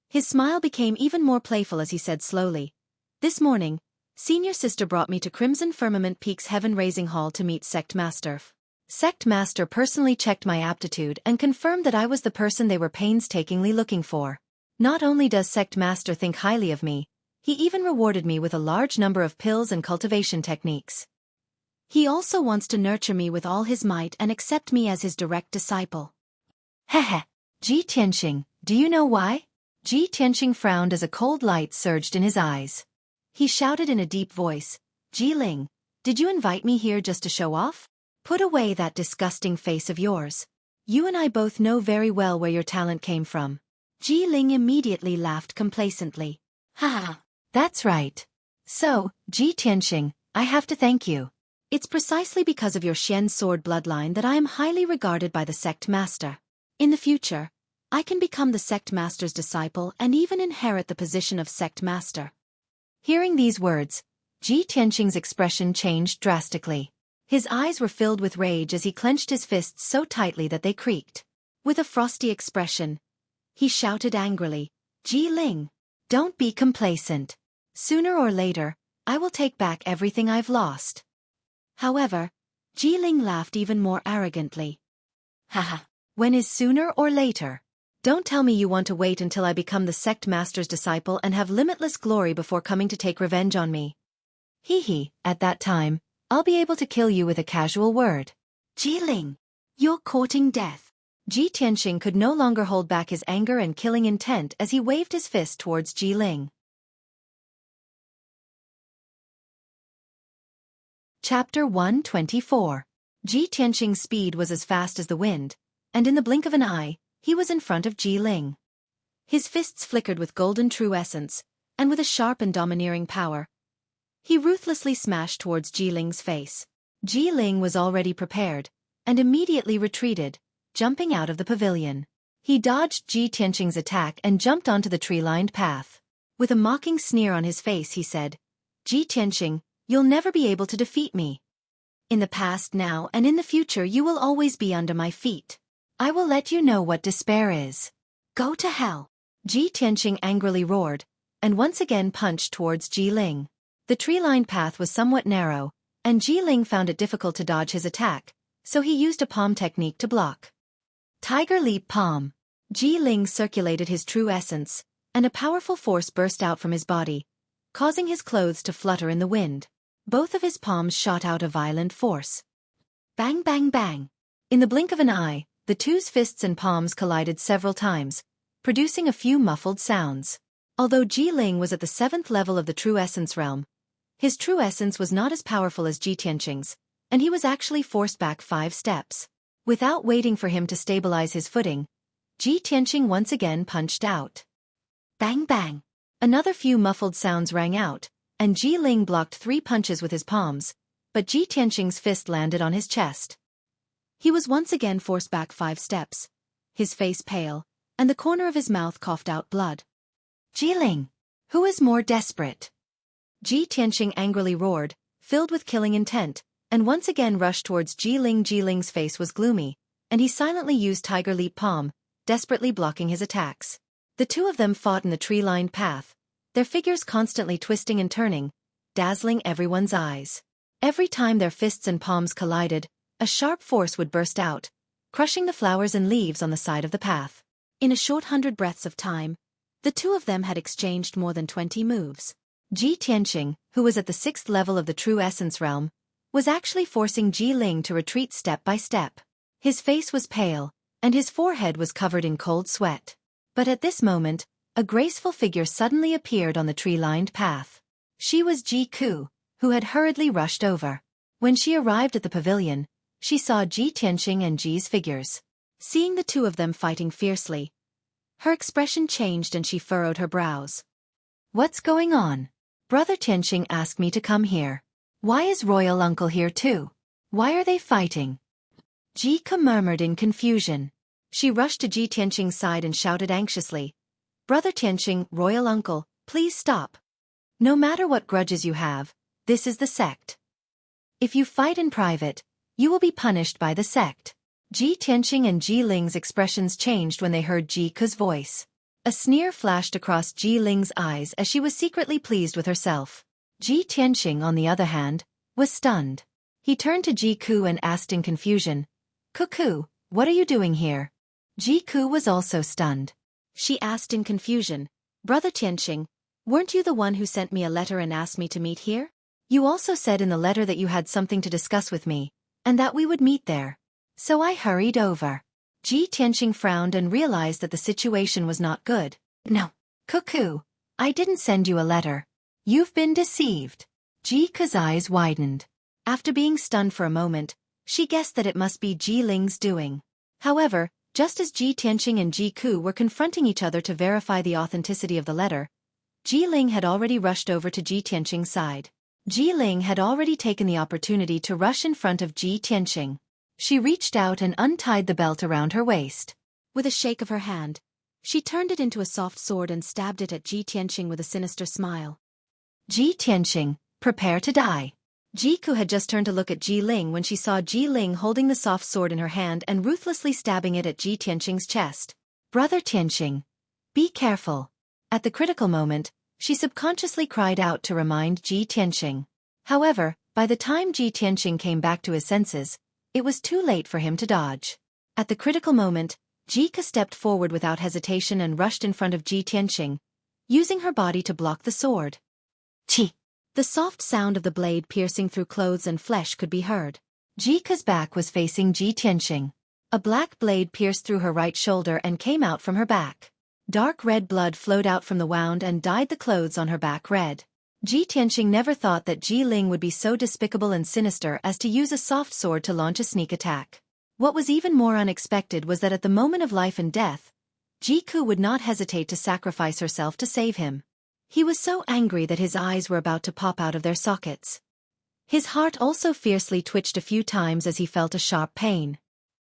His smile became even more playful as he said slowly, This morning, Senior Sister brought me to Crimson Firmament Peak's Heaven-Raising Hall to meet Sect Master. Sect Master personally checked my aptitude and confirmed that I was the person they were painstakingly looking for. Not only does Sect Master think highly of me, he even rewarded me with a large number of pills and cultivation techniques. He also wants to nurture me with all his might and accept me as his direct disciple. Heh. Ji Tianqing, do you know why? Ji Tianqing frowned as a cold light surged in his eyes. He shouted in a deep voice, Ji Ling, did you invite me here just to show off? Put away that disgusting face of yours. You and I both know very well where your talent came from. Ji Ling immediately laughed complacently. Ha! That's right. So, Ji Tianqing, I have to thank you. It's precisely because of your Xian sword bloodline that I am highly regarded by the Sect Master. In the future, I can become the Sect Master's disciple and even inherit the position of Sect Master. Hearing these words, Ji Tianqing's expression changed drastically. His eyes were filled with rage as he clenched his fists so tightly that they creaked. With a frosty expression, he shouted angrily, Ji Ling, don't be complacent. Sooner or later, I will take back everything I've lost. However, Ji Ling laughed even more arrogantly. Haha, when is sooner or later? Don't tell me you want to wait until I become the Sect Master's disciple and have limitless glory before coming to take revenge on me. Hee, at that time, I'll be able to kill you with a casual word. Ji Ling, you're courting death. Ji Tianqing could no longer hold back his anger and killing intent as he waved his fist towards Ji Ling. Chapter 124. Ji Tianqing's speed was as fast as the wind, and in the blink of an eye, he was in front of Ji Ling. His fists flickered with golden true essence, and with a sharp and domineering power, he ruthlessly smashed towards Ji Ling's face. Ji Ling was already prepared, and immediately retreated, jumping out of the pavilion. He dodged Ji Tianqing's attack and jumped onto the tree-lined path. With a mocking sneer on his face he said, Ji Tianqing, you'll never be able to defeat me. In the past, now, and in the future you will always be under my feet. I will let you know what despair is. Go to hell. Ji Tianqing angrily roared, and once again punched towards Ji Ling. The tree-lined path was somewhat narrow, and Ji Ling found it difficult to dodge his attack, so he used a palm technique to block. Tiger Leap Palm. Ji Ling circulated his true essence, and a powerful force burst out from his body, causing his clothes to flutter in the wind. Both of his palms shot out a violent force. Bang bang bang. In the blink of an eye, the two's fists and palms collided several times, producing a few muffled sounds. Although Ji Ling was at the 7th level of the true essence realm, his true essence was not as powerful as Ji Tianqing's, and he was actually forced back 5 steps. Without waiting for him to stabilize his footing, Ji Tianqing once again punched out. Bang bang. Another few muffled sounds rang out, and Ji Ling blocked 3 punches with his palms, but Ji Tianqing's fist landed on his chest. He was once again forced back 5 steps, his face pale, and the corner of his mouth coughed out blood. Ji Ling, who is more desperate? Ji Tianqing angrily roared, filled with killing intent, and once again rushed towards Ji Ling. Ji Ling's face was gloomy, and he silently used Tiger Leap Palm, desperately blocking his attacks. The two of them fought in the tree-lined path, their figures constantly twisting and turning, dazzling everyone's eyes. Every time their fists and palms collided, a sharp force would burst out, crushing the flowers and leaves on the side of the path. In a short 100 breaths of time, the two of them had exchanged more than 20 moves. Ji Tianqing, who was at the 6th level of the True Essence realm, was actually forcing Ji Ling to retreat step by step. His face was pale, and his forehead was covered in cold sweat. But at this moment, a graceful figure suddenly appeared on the tree-lined path. She was Ji Ku, who had hurriedly rushed over. When she arrived at the pavilion, she saw Ji Tianqing and Ji's figures. Seeing the two of them fighting fiercely, her expression changed and she furrowed her brows. "What's going on? Brother Tianqing asked me to come here. Why is royal uncle here too? Why are they fighting?" Ji Ku murmured in confusion. She rushed to Ji Tianqing's side and shouted anxiously, "Brother Tianqing, royal uncle, please stop. No matter what grudges you have, this is the sect. If you fight in private, you will be punished by the sect." Ji Tianqing and Ji Ling's expressions changed when they heard Ji Ku's voice. A sneer flashed across Ji Ling's eyes as she was secretly pleased with herself. Ji Tianqing, on the other hand, was stunned. He turned to Ji Ku and asked in confusion, "Ku, what are you doing here?" Ji Ku was also stunned. She asked in confusion, "Brother Tianqing, weren't you the one who sent me a letter and asked me to meet here? You also said in the letter that you had something to discuss with me, and that we would meet there. So I hurried over." Ji Tianqing frowned and realized that the situation was not good. "No, Ku, I didn't send you a letter. You've been deceived." Ji Ku's eyes widened. After being stunned for a moment, she guessed that it must be Ji Ling's doing. However, just as Ji Tianqing and Ji Ku were confronting each other to verify the authenticity of the letter, Ji Ling had already rushed over to Ji Tianqing's side. Ji Ling had already taken the opportunity to rush in front of Ji Tianqing. She reached out and untied the belt around her waist. With a shake of her hand, she turned it into a soft sword and stabbed it at Ji Tianqing with a sinister smile. "Ji Tianqing, prepare to die." Ji Ku had just turned to look at Ji Ling when she saw Ji Ling holding the soft sword in her hand and ruthlessly stabbing it at Ji Tianqing's chest. "Brother Tianqing, be careful." At the critical moment, she subconsciously cried out to remind Ji Tianqing. However, by the time Ji Tianqing came back to his senses, it was too late for him to dodge. At the critical moment, Ji Ku stepped forward without hesitation and rushed in front of Ji Tianqing, using her body to block the sword. Chi! The soft sound of the blade piercing through clothes and flesh could be heard. Ji Ku's back was facing Ji Tianqing. A black blade pierced through her right shoulder and came out from her back. Dark red blood flowed out from the wound and dyed the clothes on her back red. Ji Tianqing never thought that Ji Ling would be so despicable and sinister as to use a soft sword to launch a sneak attack. What was even more unexpected was that at the moment of life and death, Ji Ku would not hesitate to sacrifice herself to save him. He was so angry that his eyes were about to pop out of their sockets. His heart also fiercely twitched a few times as he felt a sharp pain.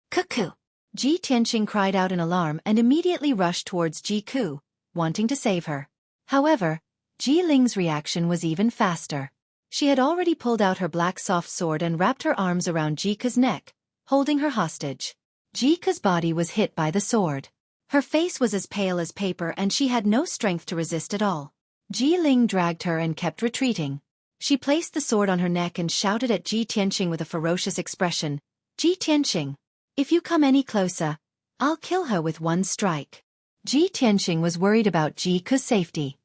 "Ku!" Ji Tianqing cried out in alarm and immediately rushed towards Ji Ku, wanting to save her. However, Ji Ling's reaction was even faster. She had already pulled out her black soft sword and wrapped her arms around Ji Ku's neck, holding her hostage. Ji Ku's body was hit by the sword. Her face was as pale as paper and she had no strength to resist at all. Ji Ling dragged her and kept retreating. She placed the sword on her neck and shouted at Ji Tianqing with a ferocious expression, "Ji Tianqing, if you come any closer, I'll kill her with one strike." Ji Tianqing was worried about Ji Ku's safety.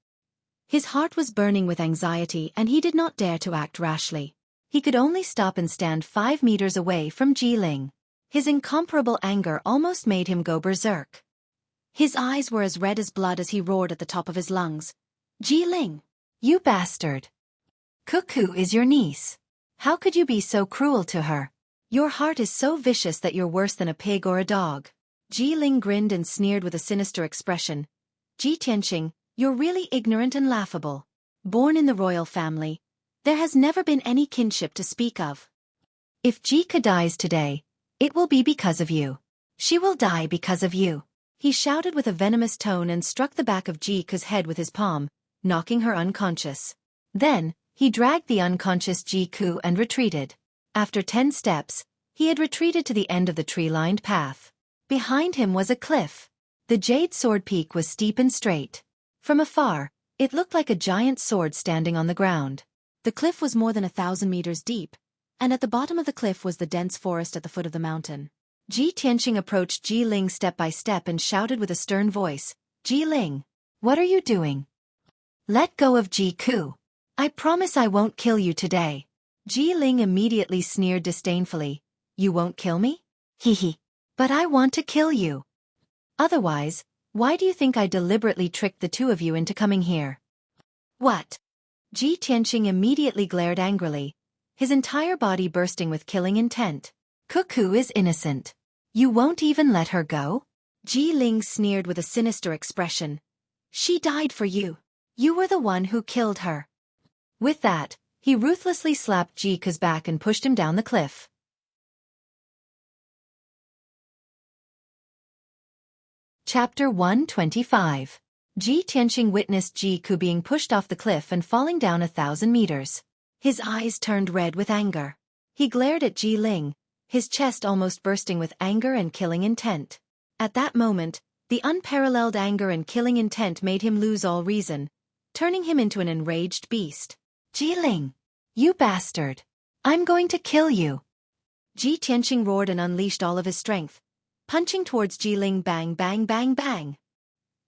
His heart was burning with anxiety and he did not dare to act rashly. He could only stop and stand 5 meters away from Ji Ling. His incomparable anger almost made him go berserk. His eyes were as red as blood as he roared at the top of his lungs, "Ji Ling, you bastard! Ku is your niece. How could you be so cruel to her? Your heart is so vicious that you're worse than a pig or a dog." Ji Ling grinned and sneered with a sinister expression. "Ji Tianqing, you're really ignorant and laughable. Born in the royal family, there has never been any kinship to speak of. If Ji Ku dies today, it will be because of you. She will die because of you." He shouted with a venomous tone and struck the back of Ji Ku's head with his palm, knocking her unconscious. Then, he dragged the unconscious Ji Ku and retreated. After 10 steps, he had retreated to the end of the tree-lined path. Behind him was a cliff. The jade sword peak was steep and straight. From afar, it looked like a giant sword standing on the ground. The cliff was more than 1,000 meters deep, and at the bottom of the cliff was the dense forest at the foot of the mountain. Ji Tianqing approached Ji Ling step by step and shouted with a stern voice, "Ji Ling, what are you doing? Let go of Ji Ku. I promise I won't kill you today." Ji Ling immediately sneered disdainfully, "You won't kill me? Hee. But I want to kill you. Otherwise, why do you think I deliberately tricked the two of you into coming here?" "What?" Ji Tianqing immediately glared angrily, his entire body bursting with killing intent. "Cuckoo is innocent. You won't even let her go?" Ji Ling sneered with a sinister expression. "She died for you. You were the one who killed her." With that, he ruthlessly slapped Ji Ku's back and pushed him down the cliff. Chapter 125. Ji Tianqing witnessed Ji Ku being pushed off the cliff and falling down 1,000 meters. His eyes turned red with anger. He glared at Ji Ling, his chest almost bursting with anger and killing intent. At that moment, the unparalleled anger and killing intent made him lose all reason, turning him into an enraged beast. "Ji Ling! You bastard! I'm going to kill you!" Ji Tianqing roared and unleashed all of his strength, punching towards Ji Ling. Bang bang bang bang.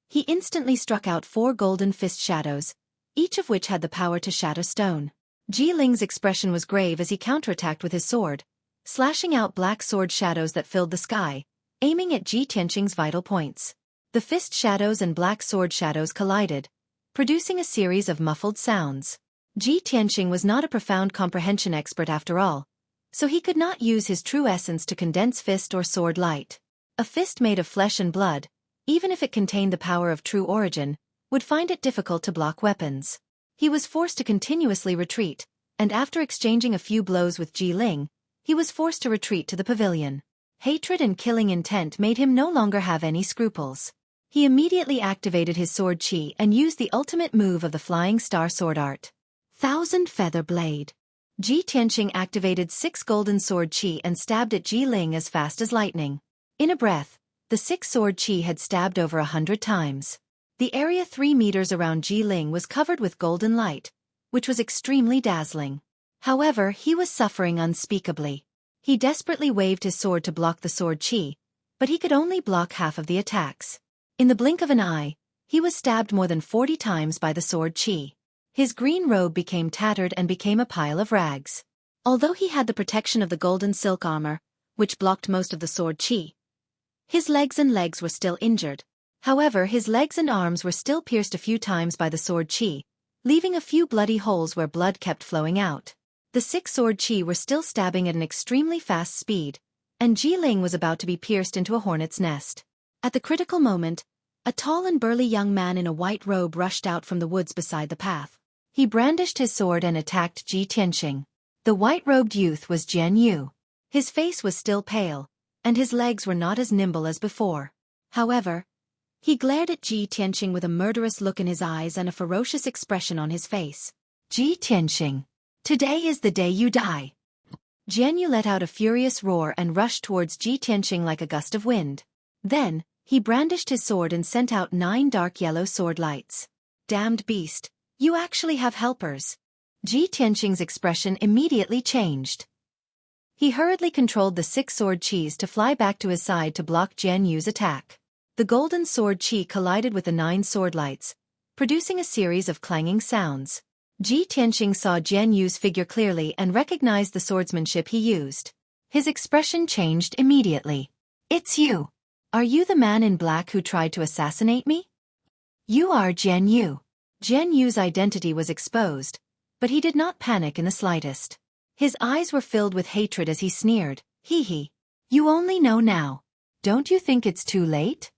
He instantly struck out 4 golden fist shadows, each of which had the power to shatter stone. Ji Ling's expression was grave as he counterattacked with his sword, slashing out black sword shadows that filled the sky, aiming at Ji Tianqing's vital points. The fist shadows and black sword shadows collided, producing a series of muffled sounds. Ji Tianqing was not a profound comprehension expert after all, so he could not use his true essence to condense fist or sword light. A fist made of flesh and blood, even if it contained the power of true origin, would find it difficult to block weapons. He was forced to continuously retreat, and after exchanging a few blows with Ji Ling, he was forced to retreat to the pavilion. Hatred and killing intent made him no longer have any scruples. He immediately activated his sword chi and used the ultimate move of the Flying Star sword art. Thousand Feather Blade. Ji Tianqing activated 6 golden sword chi and stabbed at Ji Ling as fast as lightning. In a breath, the 6 sword chi had stabbed over 100 times. The area 3 meters around Ji Ling was covered with golden light, which was extremely dazzling. However, he was suffering unspeakably. He desperately waved his sword to block the sword chi, but he could only block half of the attacks. In the blink of an eye, he was stabbed more than 40 times by the sword chi. His green robe became tattered and became a pile of rags. Although he had the protection of the golden silk armor, which blocked most of the sword chi, his legs were still injured. However, his legs and arms were still pierced a few times by the sword chi, leaving a few bloody holes where blood kept flowing out. The 6 sword chi were still stabbing at an extremely fast speed, and Ji Ling was about to be pierced into a hornet's nest. At the critical moment, a tall and burly young man in a white robe rushed out from the woods beside the path. He brandished his sword and attacked Ji Tianqing. The white-robed youth was Jian Yu. His face was still pale, and his legs were not as nimble as before. However, he glared at Ji Tianqing with a murderous look in his eyes and a ferocious expression on his face. "Ji Tianqing, today is the day you die." Jian Yu let out a furious roar and rushed towards Ji Tianqing like a gust of wind. Then, he brandished his sword and sent out 9 dark yellow sword lights. "Damned beast, you actually have helpers." Ji Tianqing's expression immediately changed. He hurriedly controlled the 6 sword chis to fly back to his side to block Jian Yu's attack. The golden sword chi collided with the 9 sword lights, producing a series of clanging sounds. Ji Tianqing saw Jian Yu's figure clearly and recognized the swordsmanship he used. His expression changed immediately. "It's you. Are you the man in black who tried to assassinate me?" "You are Jian Yu." Jian Yu's identity was exposed, but he did not panic in the slightest. His eyes were filled with hatred as he sneered, "Hee. You only know now. Don't you think it's too late?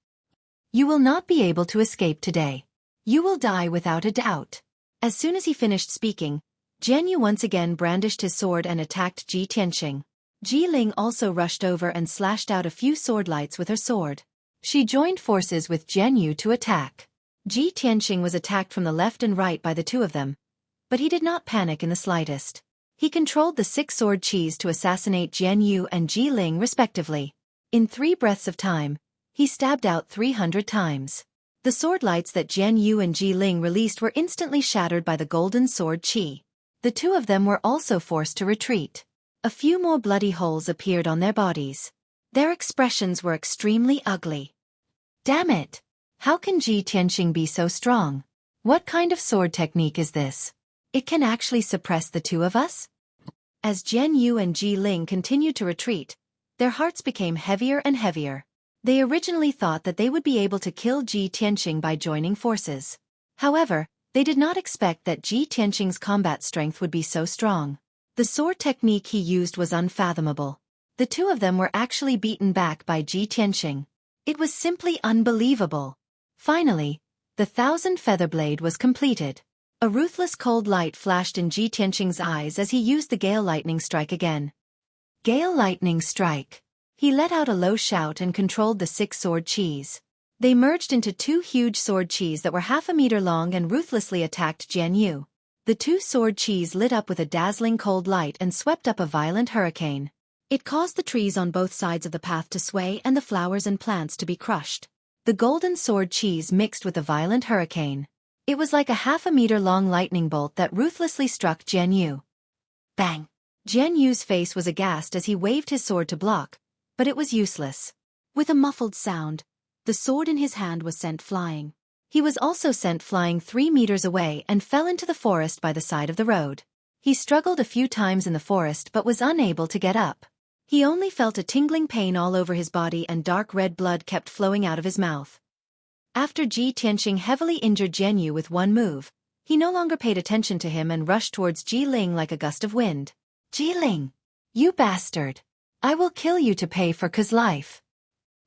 You will not be able to escape today. You will die without a doubt." As soon as he finished speaking, Jian Yu once again brandished his sword and attacked Ji Tianqing. Ji Ling also rushed over and slashed out a few sword lights with her sword. She joined forces with Jian Yu to attack. Ji Tianqing was attacked from the left and right by the two of them, but he did not panic in the slightest. He controlled the 6 sword chis to assassinate Jian Yu and Ji Ling respectively. In 3 breaths of time, He stabbed out 300 times. The sword lights that Jian Yu and Ji Ling released were instantly shattered by the golden sword qi. The two of them were also forced to retreat. A few more bloody holes appeared on their bodies. Their expressions were extremely ugly. Damn it! How can Ji Tianxing be so strong? What kind of sword technique is this? It can actually suppress the two of us? As Jian Yu and Ji Ling continued to retreat, their hearts became heavier and heavier. They originally thought that they would be able to kill Ji Tianxing by joining forces. However, they did not expect that Ji Tianxing's combat strength would be so strong. The sword technique he used was unfathomable. The two of them were actually beaten back by Ji Tianxing. It was simply unbelievable. Finally, the 1,000-feather blade was completed. A ruthless cold light flashed in Ji Tianxing's eyes as he used the Gale Lightning Strike again. Gale Lightning Strike. He let out a low shout and controlled the 6 sword qis. They merged into 2 huge sword qis that were half a meter long and ruthlessly attacked Jian Yu. The 2 sword qis lit up with a dazzling cold light and swept up a violent hurricane. It caused the trees on both sides of the path to sway and the flowers and plants to be crushed. The golden sword qis mixed with the violent hurricane. It was like a half a meter long lightning bolt that ruthlessly struck Jian Yu. Bang! Jian Yu's face was aghast as he waved his sword to block, but it was useless. With a muffled sound, the sword in his hand was sent flying. He was also sent flying 3 meters away and fell into the forest by the side of the road. He struggled a few times in the forest but was unable to get up. He only felt a tingling pain all over his body and dark red blood kept flowing out of his mouth. After Ji Tianxing heavily injured Jian Yu with one move, he no longer paid attention to him and rushed towards Ji Ling like a gust of wind. Ji Ling! You bastard! I will kill you to pay for Ke's life.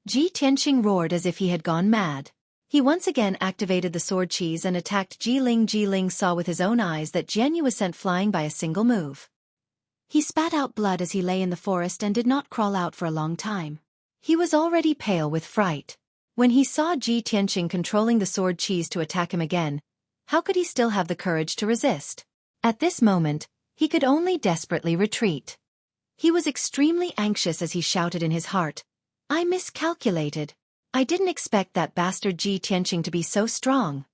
Ji Tianxing roared as if he had gone mad. He once again activated the sword qis and attacked Ji Ling. Ji Ling saw with his own eyes that Jian Yu was sent flying by a single move. He spat out blood as he lay in the forest and did not crawl out for a long time. He was already pale with fright. When he saw Ji Tianxing controlling the sword qis to attack him again, how could he still have the courage to resist? At this moment, he could only desperately retreat. He was extremely anxious as he shouted in his heart, I miscalculated. I didn't expect that bastard Ji Tianxing to be so strong.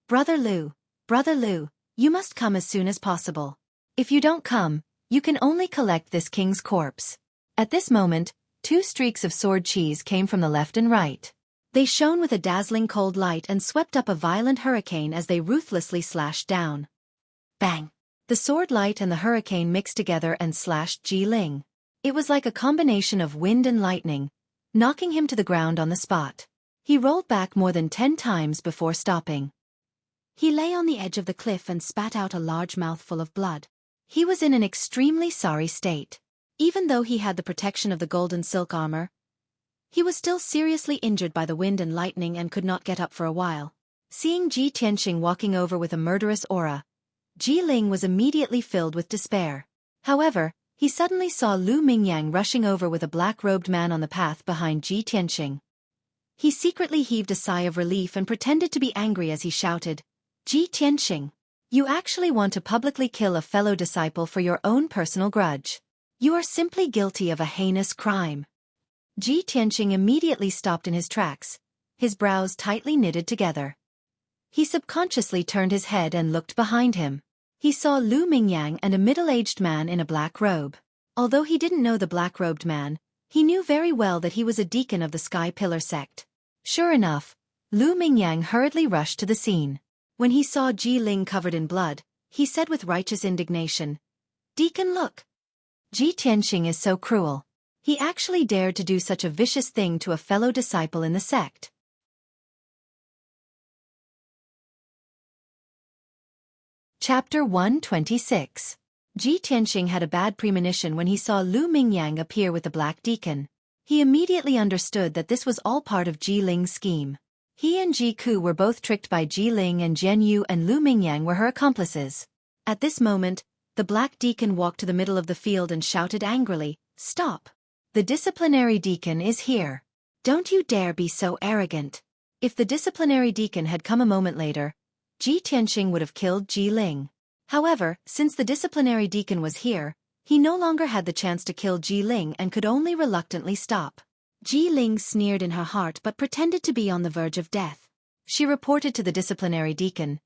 Brother Lu, you must come as soon as possible. If you don't come, you can only collect this king's corpse. At this moment, 2 streaks of sword qis came from the left and right. They shone with a dazzling cold light and swept up a violent hurricane as they ruthlessly slashed down. Bang! The sword light and the hurricane mixed together and slashed Ji Ling. It was like a combination of wind and lightning, knocking him to the ground on the spot. He rolled back more than 10 times before stopping. He lay on the edge of the cliff and spat out a large mouthful of blood. He was in an extremely sorry state. Even though he had the protection of the golden silk armor, he was still seriously injured by the wind and lightning and could not get up for a while. Seeing Ji Tianxing walking over with a murderous aura, Ji Ling was immediately filled with despair. However, he suddenly saw Lu Mingyang rushing over with a black-robed man on the path behind Ji Tianxing. He secretly heaved a sigh of relief and pretended to be angry as he shouted, Ji Tianxing, you actually want to publicly kill a fellow disciple for your own personal grudge. You are simply guilty of a heinous crime. Ji Tianxing immediately stopped in his tracks, his brows tightly knitted together. He subconsciously turned his head and looked behind him. He saw Lu Mingyang and a middle-aged man in a black robe. Although he didn't know the black-robed man, he knew very well that he was a deacon of the Sky Pillar sect. Sure enough, Lu Mingyang hurriedly rushed to the scene. When he saw Ji Ling covered in blood, he said with righteous indignation, Deacon, look! Ji Tianxing is so cruel. He actually dared to do such a vicious thing to a fellow disciple in the sect. Chapter 126. Ji Tianxing had a bad premonition when he saw Lu Mingyang appear with the black deacon. He immediately understood that this was all part of Ji Ling's scheme. He and Ji Ku were both tricked by Ji Ling, and Jian Yu and Lu Mingyang were her accomplices. At this moment, the black deacon walked to the middle of the field and shouted angrily, Stop! The disciplinary deacon is here. Don't you dare be so arrogant. If the disciplinary deacon had come a moment later, Ji Tianxing would have killed Ji Ling. However, since the disciplinary deacon was here, he no longer had the chance to kill Ji Ling and could only reluctantly stop. Ji Ling sneered in her heart but pretended to be on the verge of death. She reported to the disciplinary deacon.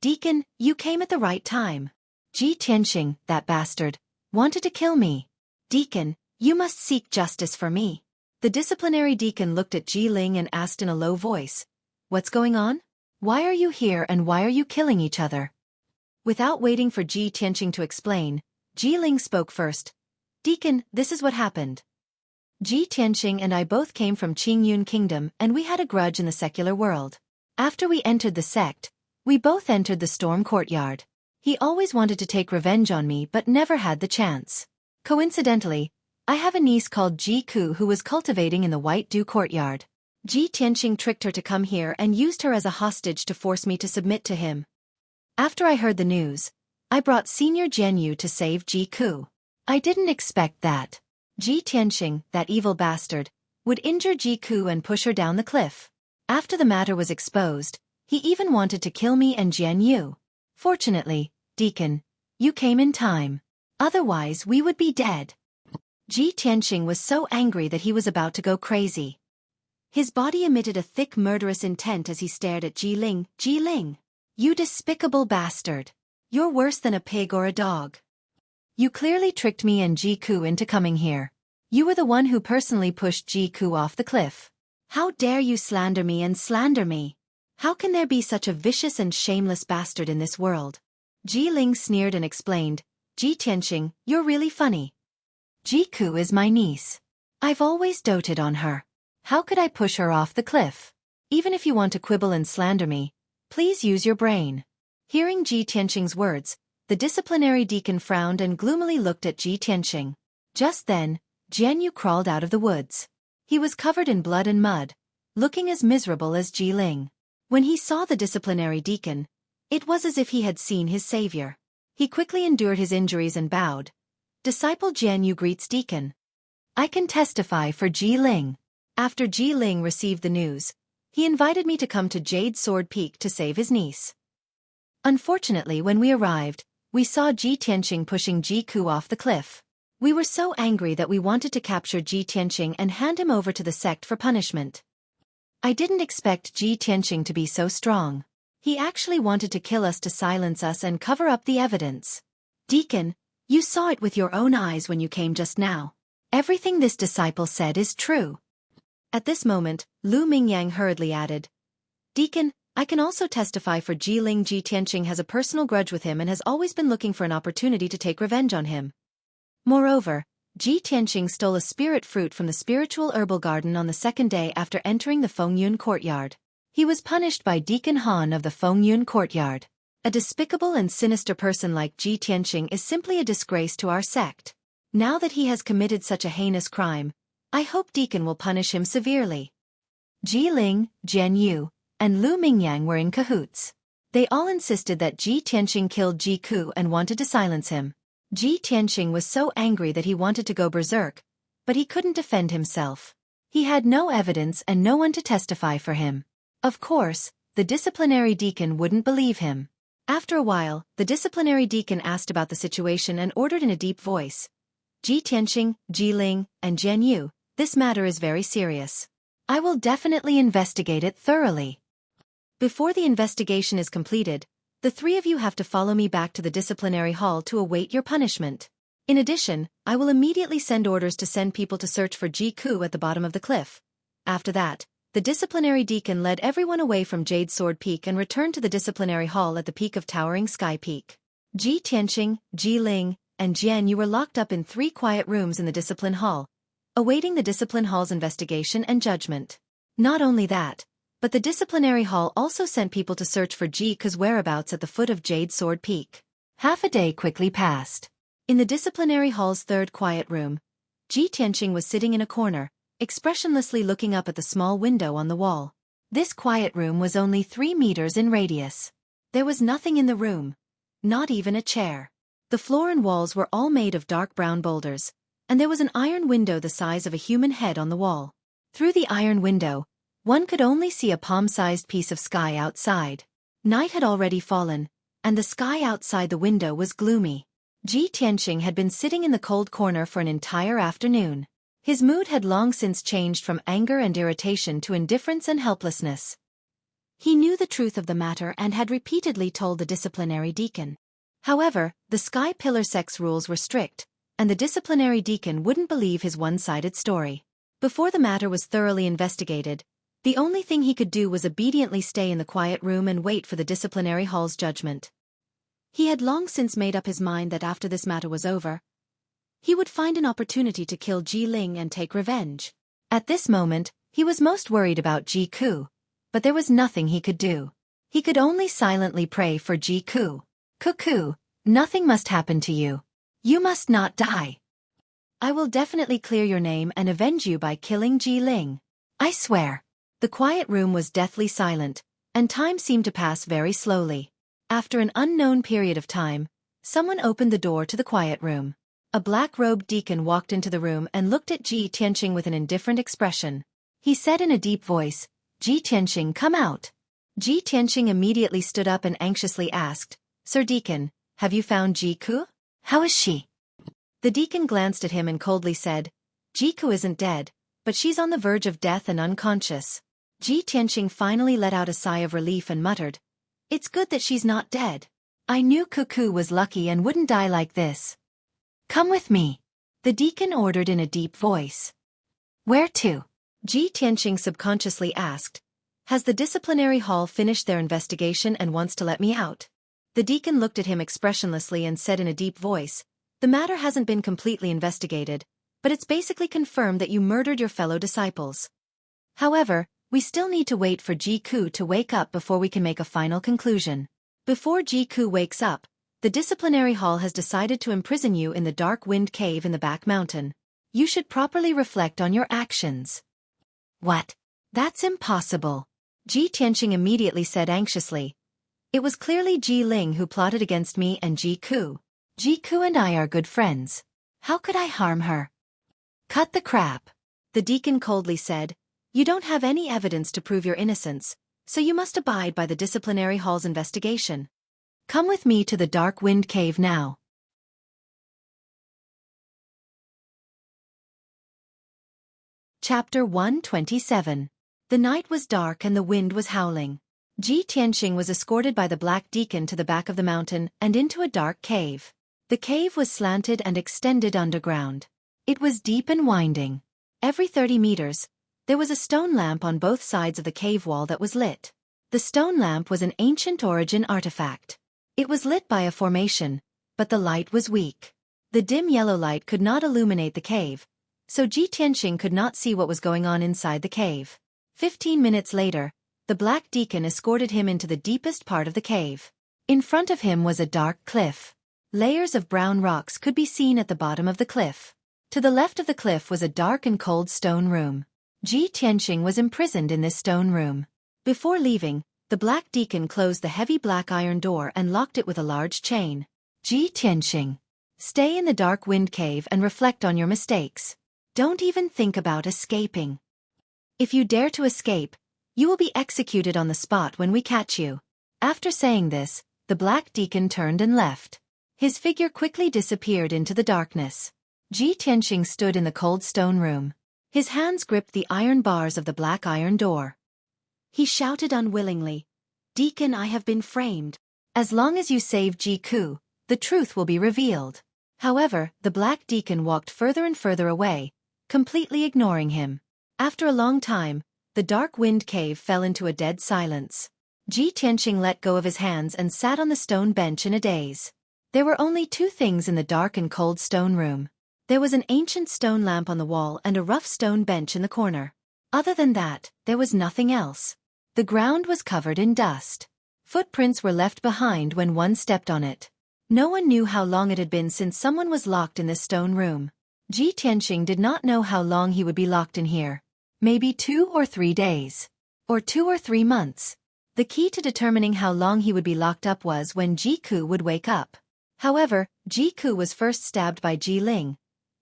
"Deacon, you came at the right time. Ji Tianxing, that bastard, wanted to kill me. Deacon, you must seek justice for me." The disciplinary deacon looked at Ji Ling and asked in a low voice, "What's going on? Why are you here and why are you killing each other?" Without waiting for Ji Tianxing to explain, Ji Ling spoke first. "Deacon, this is what happened. Ji Tianxing and I both came from Qingyun Kingdom and we had a grudge in the secular world. After we entered the sect, we both entered the storm courtyard. He always wanted to take revenge on me but never had the chance. Coincidentally, I have a niece called Ji Ku who was cultivating in the White Dew courtyard. Ji Tianxing tricked her to come here and used her as a hostage to force me to submit to him. After I heard the news, I brought Senior Jian Yu to save Ji Ku. I didn't expect that Ji Tianxing, that evil bastard, would injure Ji Ku and push her down the cliff. After the matter was exposed, he even wanted to kill me and Jian Yu. Fortunately, Deacon, you came in time. Otherwise we would be dead." Ji Tianxing was so angry that he was about to go crazy. His body emitted a thick murderous intent as he stared at Ji Ling. "Ji Ling, you despicable bastard. You're worse than a pig or a dog. You clearly tricked me and Ji Ku into coming here. You were the one who personally pushed Ji Ku off the cliff. How dare you slander me and slander me? How can there be such a vicious and shameless bastard in this world?" Ji Ling sneered and explained, "Ji Tianxing, you're really funny. Ji Ku is my niece. I've always doted on her. How could I push her off the cliff? Even if you want to quibble and slander me, please use your brain." Hearing Ji Tianxing's words, the disciplinary deacon frowned and gloomily looked at Ji Tianxing. Just then, Jian Yu crawled out of the woods. He was covered in blood and mud, looking as miserable as Ji Ling. When he saw the disciplinary deacon, it was as if he had seen his savior. He quickly endured his injuries and bowed. "Disciple Jian Yu greets deacon. I can testify for Ji Ling." After Ji Ling received the news, he invited me to come to Jade Sword Peak to save his niece. Unfortunately, when we arrived, we saw Ji Tianxing pushing Ji Ku off the cliff. We were so angry that we wanted to capture Ji Tianxing and hand him over to the sect for punishment. I didn't expect Ji Tianxing to be so strong. He actually wanted to kill us to silence us and cover up the evidence. "Deacon, you saw it with your own eyes when you came just now. Everything this disciple said is true." At this moment, Lu Mingyang hurriedly added, "Deacon, I can also testify for Ji Ling. Ji Tianxing has a personal grudge with him and has always been looking for an opportunity to take revenge on him. Moreover, Ji Tianxing stole a spirit fruit from the spiritual herbal garden on the second day after entering the Fengyun courtyard. He was punished by Deacon Han of the Fengyun courtyard. A despicable and sinister person like Ji Tianxing is simply a disgrace to our sect. Now that he has committed such a heinous crime, I hope Deacon will punish him severely." Ji Ling, Jian Yu, and Lu Mingyang were in cahoots. They all insisted that Ji Tianxing killed Ji Ku and wanted to silence him. Ji Tianxing was so angry that he wanted to go berserk, but he couldn't defend himself. He had no evidence and no one to testify for him. Of course, the disciplinary deacon wouldn't believe him. After a while, the disciplinary deacon asked about the situation and ordered in a deep voice, "Ji Tianxing, Ji Ling, and Jian Yu, this matter is very serious. I will definitely investigate it thoroughly. Before the investigation is completed, the three of you have to follow me back to the disciplinary hall to await your punishment. In addition, I will immediately send orders to send people to search for Ji Ku at the bottom of the cliff." After that, the disciplinary deacon led everyone away from Jade Sword Peak and returned to the disciplinary hall at the peak of Towering Sky Peak. Ji Tianxing, Ji Ling, and Jian Yu were locked up in 3 quiet rooms in the discipline hall, awaiting the discipline hall's investigation and judgment. Not only that, but the disciplinary hall also sent people to search for Ji Ku's whereabouts at the foot of Jade Sword Peak. Half a day quickly passed. In the disciplinary hall's 3rd quiet room, Ji Tianxing was sitting in a corner, expressionlessly looking up at the small window on the wall. This quiet room was only 3 meters in radius. There was nothing in the room, not even a chair. The floor and walls were all made of dark brown boulders, and there was an iron window the size of a human head on the wall. Through the iron window, one could only see a palm-sized piece of sky outside. Night had already fallen, and the sky outside the window was gloomy. Ji Tianxing had been sitting in the cold corner for an entire afternoon. His mood had long since changed from anger and irritation to indifference and helplessness. He knew the truth of the matter and had repeatedly told the disciplinary deacon. However, the Sky Pillar sex rules were strict, and the disciplinary deacon wouldn't believe his one-sided story. Before the matter was thoroughly investigated, the only thing he could do was obediently stay in the quiet room and wait for the disciplinary hall's judgment. He had long since made up his mind that after this matter was over, he would find an opportunity to kill Ji Ling and take revenge. At this moment, he was most worried about Ji Ku, but there was nothing he could do. He could only silently pray for Ji Ku. Cuckoo, nothing must happen to you. You must not die. I will definitely clear your name and avenge you by killing Ji Ling. I swear. The quiet room was deathly silent, and time seemed to pass very slowly. After an unknown period of time, someone opened the door to the quiet room. A black-robed deacon walked into the room and looked at Ji Tianqing with an indifferent expression. He said in a deep voice, "Ji Tianqing, come out." Ji Tianqing immediately stood up and anxiously asked, "Sir Deacon, have you found Ji Ku? How is she?" The deacon glanced at him and coldly said, "Ji Ku isn't dead, but she's on the verge of death and unconscious." Ji Tianqing finally let out a sigh of relief and muttered, "It's good that she's not dead. I knew Cuckoo was lucky and wouldn't die like this. Come with me," the deacon ordered in a deep voice. "Where to?" Ji Tianqing subconsciously asked. "Has the disciplinary hall finished their investigation and wants to let me out?" The deacon looked at him expressionlessly and said in a deep voice, "The matter hasn't been completely investigated, but it's basically confirmed that you murdered your fellow disciples. However, we still need to wait for Ji Ku to wake up before we can make a final conclusion. Before Ji Ku wakes up, the disciplinary hall has decided to imprison you in the dark wind cave in the back mountain. You should properly reflect on your actions." "What? That's impossible," Ji Tianqing immediately said anxiously. "It was clearly Ji Ling who plotted against me and Ji Ku. Ji Ku and I are good friends. How could I harm her?" "Cut the crap," the deacon coldly said. "You don't have any evidence to prove your innocence, so you must abide by the disciplinary hall's investigation. Come with me to the dark wind cave now." Chapter 127. The night was dark and the wind was howling. Ji Tianqing was escorted by the black deacon to the back of the mountain and into a dark cave. The cave was slanted and extended underground. It was deep and winding. Every 30 meters, there was a stone lamp on both sides of the cave wall that was lit. The stone lamp was an ancient origin artifact. It was lit by a formation, but the light was weak. The dim yellow light could not illuminate the cave, so Ji Tianqing could not see what was going on inside the cave. 15 minutes later, the black deacon escorted him into the deepest part of the cave. In front of him was a dark cliff. Layers of brown rocks could be seen at the bottom of the cliff. To the left of the cliff was a dark and cold stone room. Ji Tianqing was imprisoned in this stone room. Before leaving, the black deacon closed the heavy black iron door and locked it with a large chain. "Ji Tianqing, stay in the dark wind cave and reflect on your mistakes. Don't even think about escaping. If you dare to escape, you will be executed on the spot when we catch you." After saying this, the black deacon turned and left. His figure quickly disappeared into the darkness. Ji Tianqing stood in the cold stone room. His hands gripped the iron bars of the black iron door. He shouted unwillingly, "Deacon, I have been framed. As long as you save Ji Ku, the truth will be revealed." However, the black deacon walked further and further away, completely ignoring him. After a long time, the dark wind cave fell into a dead silence. Ji Tianqing let go of his hands and sat on the stone bench in a daze. There were only two things in the dark and cold stone room. There was an ancient stone lamp on the wall and a rough stone bench in the corner. Other than that, there was nothing else. The ground was covered in dust. Footprints were left behind when one stepped on it. No one knew how long it had been since someone was locked in this stone room. Ji Tianqing did not know how long he would be locked in here. Maybe 2 or 3 days. Or 2 or 3 months. The key to determining how long he would be locked up was when Ji Ku would wake up. However, Ji Ku was first stabbed by Ji Ling,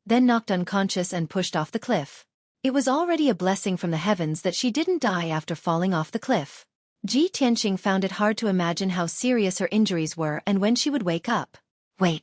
then knocked unconscious and pushed off the cliff. It was already a blessing from the heavens that she didn't die after falling off the cliff. Ji Tianqing found it hard to imagine how serious her injuries were and when she would wake up. Wait.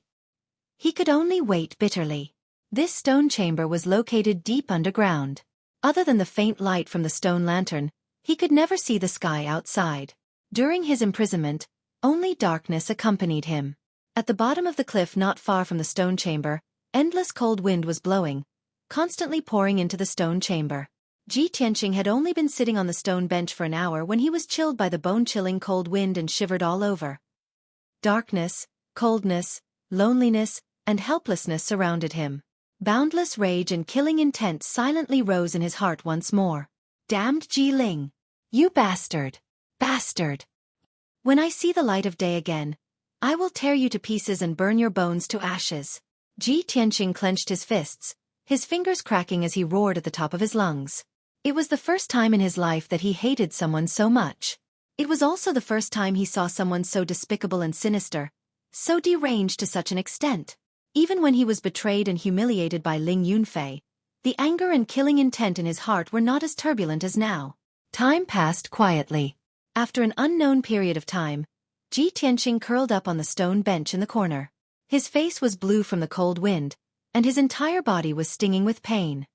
He could only wait bitterly. This stone chamber was located deep underground. Other than the faint light from the stone lantern, he could never see the sky outside. During his imprisonment, only darkness accompanied him. At the bottom of the cliff not far from the stone chamber, endless cold wind was blowing, constantly pouring into the stone chamber. Ji Tianqing had only been sitting on the stone bench for an hour when he was chilled by the bone-chilling cold wind and shivered all over. Darkness, coldness, loneliness, and helplessness surrounded him. Boundless rage and killing intent silently rose in his heart once more. Damned Ji Ling! You bastard! Bastard! When I see the light of day again, I will tear you to pieces and burn your bones to ashes. Ji Tianqing clenched his fists, his fingers cracking as he roared at the top of his lungs. It was the first time in his life that he hated someone so much. It was also the first time he saw someone so despicable and sinister, so deranged to such an extent. Even when he was betrayed and humiliated by Ling Yunfei, the anger and killing intent in his heart were not as turbulent as now. Time passed quietly. After an unknown period of time, Ji Tianqing curled up on the stone bench in the corner. His face was blue from the cold wind, and his entire body was stinging with pain.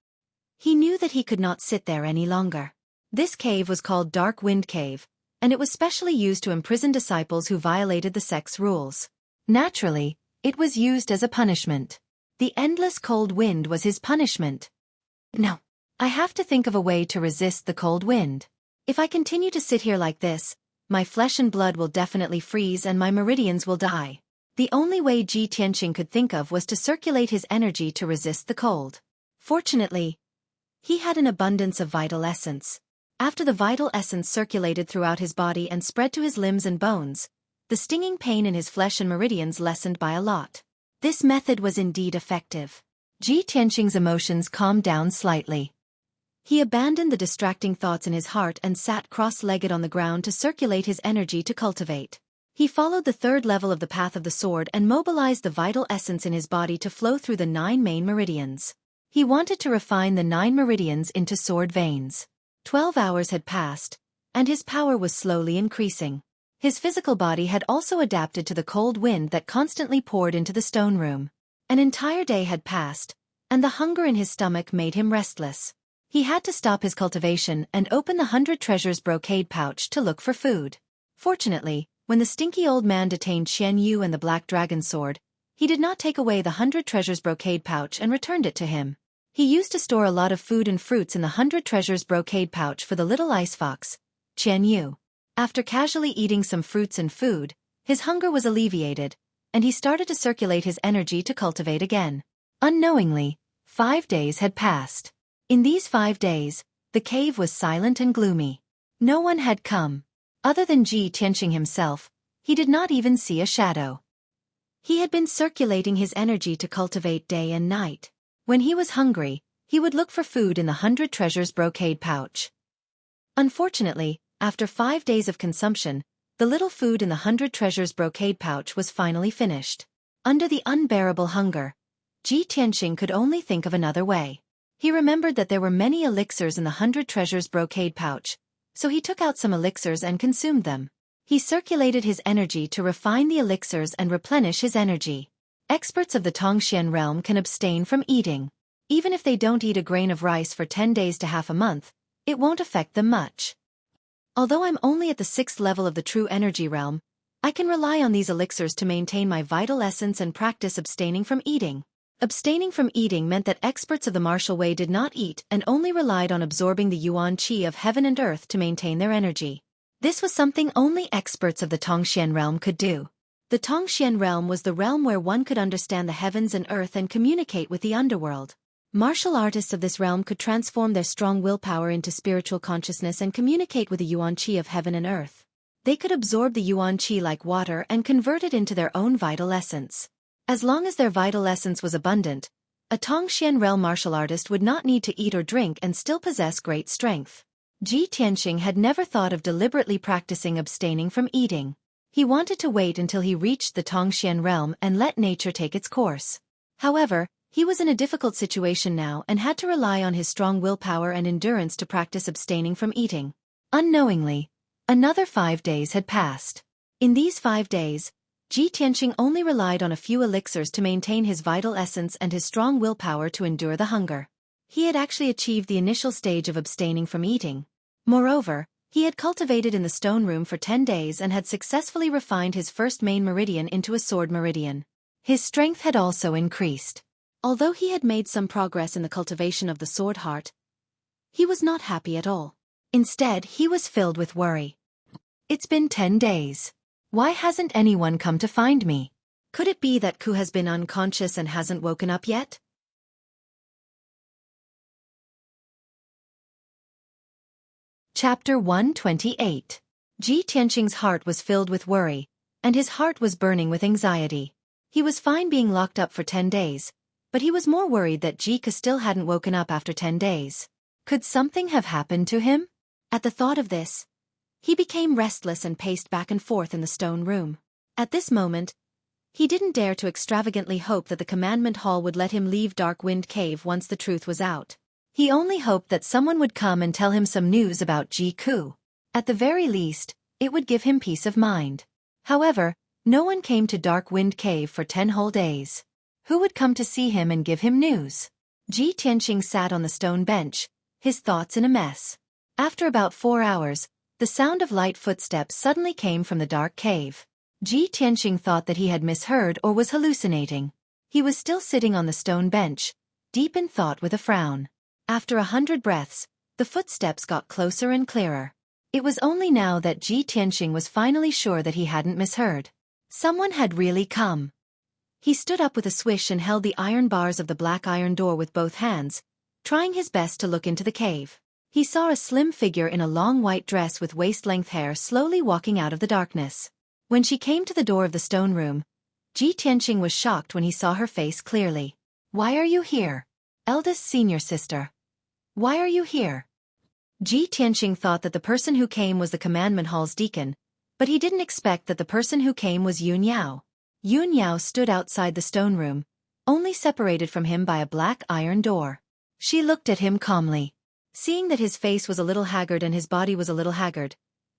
He knew that he could not sit there any longer. This cave was called Dark Wind Cave, and it was specially used to imprison disciples who violated the sect's rules. Naturally, it was used as a punishment. The endless cold wind was his punishment. No, I have to think of a way to resist the cold wind. If I continue to sit here like this, my flesh and blood will definitely freeze and my meridians will die. The only way Ji Tianqing could think of was to circulate his energy to resist the cold. Fortunately, he had an abundance of vital essence. After the vital essence circulated throughout his body and spread to his limbs and bones, the stinging pain in his flesh and meridians lessened by a lot. This method was indeed effective. Ji Tianqing's emotions calmed down slightly. He abandoned the distracting thoughts in his heart and sat cross-legged on the ground to circulate his energy to cultivate. He followed the third level of the path of the sword and mobilized the vital essence in his body to flow through the 9 main meridians. He wanted to refine the 9 meridians into sword veins. 12 hours had passed, and his power was slowly increasing. His physical body had also adapted to the cold wind that constantly poured into the stone room. An entire day had passed, and the hunger in his stomach made him restless. He had to stop his cultivation and open the 100 treasures brocade pouch to look for food. Fortunately, when the stinky old man detained Xian Yu and the black dragon sword, he did not take away the 100 treasures brocade pouch and returned it to him. He used to store a lot of food and fruits in the 100 treasures brocade pouch for the little ice fox, Xian Yu. After casually eating some fruits and food, his hunger was alleviated, and he started to circulate his energy to cultivate again. Unknowingly, 5 days had passed. In these 5 days, the cave was silent and gloomy. No one had come. Other than Ji Tianqing himself, he did not even see a shadow. He had been circulating his energy to cultivate day and night. When he was hungry, he would look for food in the 100 treasures brocade pouch. Unfortunately, after 5 days of consumption, the little food in the 100 treasures brocade pouch was finally finished. Under the unbearable hunger, Ji Tianqing could only think of another way. He remembered that there were many elixirs in the 100 treasures brocade pouch, so he took out some elixirs and consumed them. He circulated his energy to refine the elixirs and replenish his energy. Experts of the Tongxian realm can abstain from eating. Even if they don't eat a grain of rice for 10 days to half a month, it won't affect them much. Although I'm only at the 6th level of the true energy realm, I can rely on these elixirs to maintain my vital essence and practice abstaining from eating. Abstaining from eating meant that experts of the martial way did not eat and only relied on absorbing the yuan qi of heaven and earth to maintain their energy. This was something only experts of the Tongxian realm could do. The Tongxian realm was the realm where one could understand the heavens and earth and communicate with the underworld. Martial artists of this realm could transform their strong willpower into spiritual consciousness and communicate with the yuan qi of heaven and earth. They could absorb the yuan qi like water and convert it into their own vital essence. As long as their vital essence was abundant, a Tongxian realm martial artist would not need to eat or drink and still possess great strength. Ji Tianqing had never thought of deliberately practicing abstaining from eating. He wanted to wait until he reached the Tongxian realm and let nature take its course. However, he was in a difficult situation now and had to rely on his strong willpower and endurance to practice abstaining from eating. Unknowingly, another 5 days had passed. In these 5 days, Ji Tianqing only relied on a few elixirs to maintain his vital essence and his strong willpower to endure the hunger. He had actually achieved the initial stage of abstaining from eating. Moreover, he had cultivated in the stone room for 10 days and had successfully refined his first main meridian into a sword meridian. His strength had also increased. Although he had made some progress in the cultivation of the sword heart, he was not happy at all. Instead, he was filled with worry. It's been 10 days. Why hasn't anyone come to find me? Could it be that Ku has been unconscious and hasn't woken up yet? Chapter 128. Ji Tianqing's heart was filled with worry, and his heart was burning with anxiety. He was fine being locked up for 10 days, but he was more worried that Ji Ke still hadn't woken up after 10 days. Could something have happened to him? At the thought of this, he became restless and paced back and forth in the stone room. At this moment, he didn't dare to extravagantly hope that the commandment hall would let him leave Dark Wind Cave once the truth was out. He only hoped that someone would come and tell him some news about Ji Ku. At the very least, it would give him peace of mind. However, no one came to Dark Wind Cave for 10 whole days. Who would come to see him and give him news? Ji Tianqing sat on the stone bench, his thoughts in a mess. After about 4 hours, the sound of light footsteps suddenly came from the dark cave. Ji Tianqing thought that he had misheard or was hallucinating. He was still sitting on the stone bench, deep in thought with a frown. After 100 breaths, the footsteps got closer and clearer. It was only now that Ji Tianqing was finally sure that he hadn't misheard. Someone had really come. He stood up with a swish and held the iron bars of the black iron door with both hands, trying his best to look into the cave. He saw a slim figure in a long white dress with waist-length hair slowly walking out of the darkness. When she came to the door of the stone room, Ji Tianqing was shocked when he saw her face clearly. "Why are you here? Eldest senior sister. Why are you here?" Ji Tianqing thought that the person who came was the commandment hall's deacon, but he didn't expect that the person who came was Yun Yao. Yun Yao stood outside the stone room, only separated from him by a black iron door. She looked at him calmly. Seeing that his face was a little haggard and his body was a little haggard,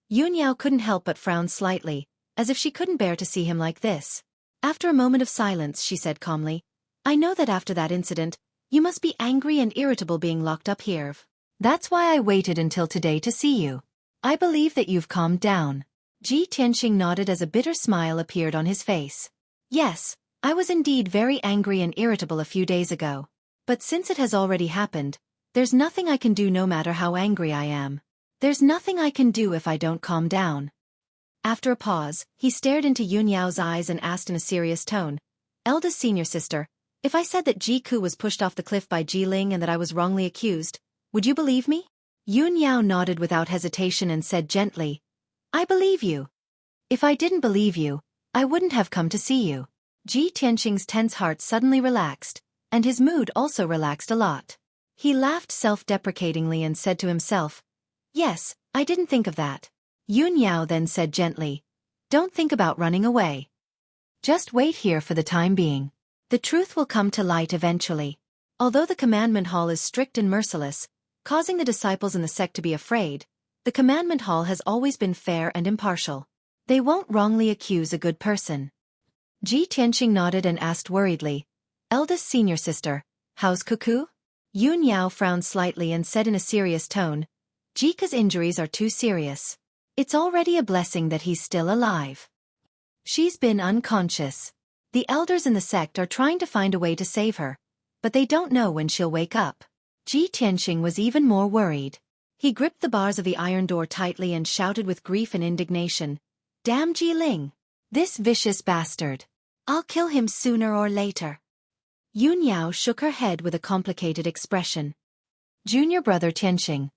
Yun Yao couldn't help but frown slightly, as if she couldn't bear to see him like this. After a moment of silence, she said calmly, "I know that after that incident, you must be angry and irritable being locked up here. That's why I waited until today to see you. I believe that you've calmed down." Ji Tianqing nodded as a bitter smile appeared on his face. "Yes, I was indeed very angry and irritable a few days ago. But since it has already happened, there's nothing I can do no matter how angry I am. There's nothing I can do if I don't calm down." After a pause, he stared into Yun Yao's eyes and asked in a serious tone, "Eldest senior sister, if I said that Ji Ku was pushed off the cliff by Ji Ling and that I was wrongly accused, would you believe me?" Yun Yao nodded without hesitation and said gently, "I believe you. If I didn't believe you, I wouldn't have come to see you." Ji Tianqing's tense heart suddenly relaxed, and his mood also relaxed a lot. He laughed self-deprecatingly and said to himself, "Yes, I didn't think of that." Yun Yao then said gently, "Don't think about running away. Just wait here for the time being. The truth will come to light eventually. Although the commandment hall is strict and merciless, causing the disciples in the sect to be afraid, the commandment hall has always been fair and impartial. They won't wrongly accuse a good person." Ji Tianqing nodded and asked worriedly, "Eldest senior sister, how's Cuckoo?" Yun Yao frowned slightly and said in a serious tone, "Ji Ke's injuries are too serious. It's already a blessing that he's still alive. She's been unconscious. The elders in the sect are trying to find a way to save her, but they don't know when she'll wake up." Ji Tianqing was even more worried. He gripped the bars of the iron door tightly and shouted with grief and indignation, "Damn Ji Ling! This vicious bastard! I'll kill him sooner or later." Yun Yao shook her head with a complicated expression. "Junior brother Tianqing,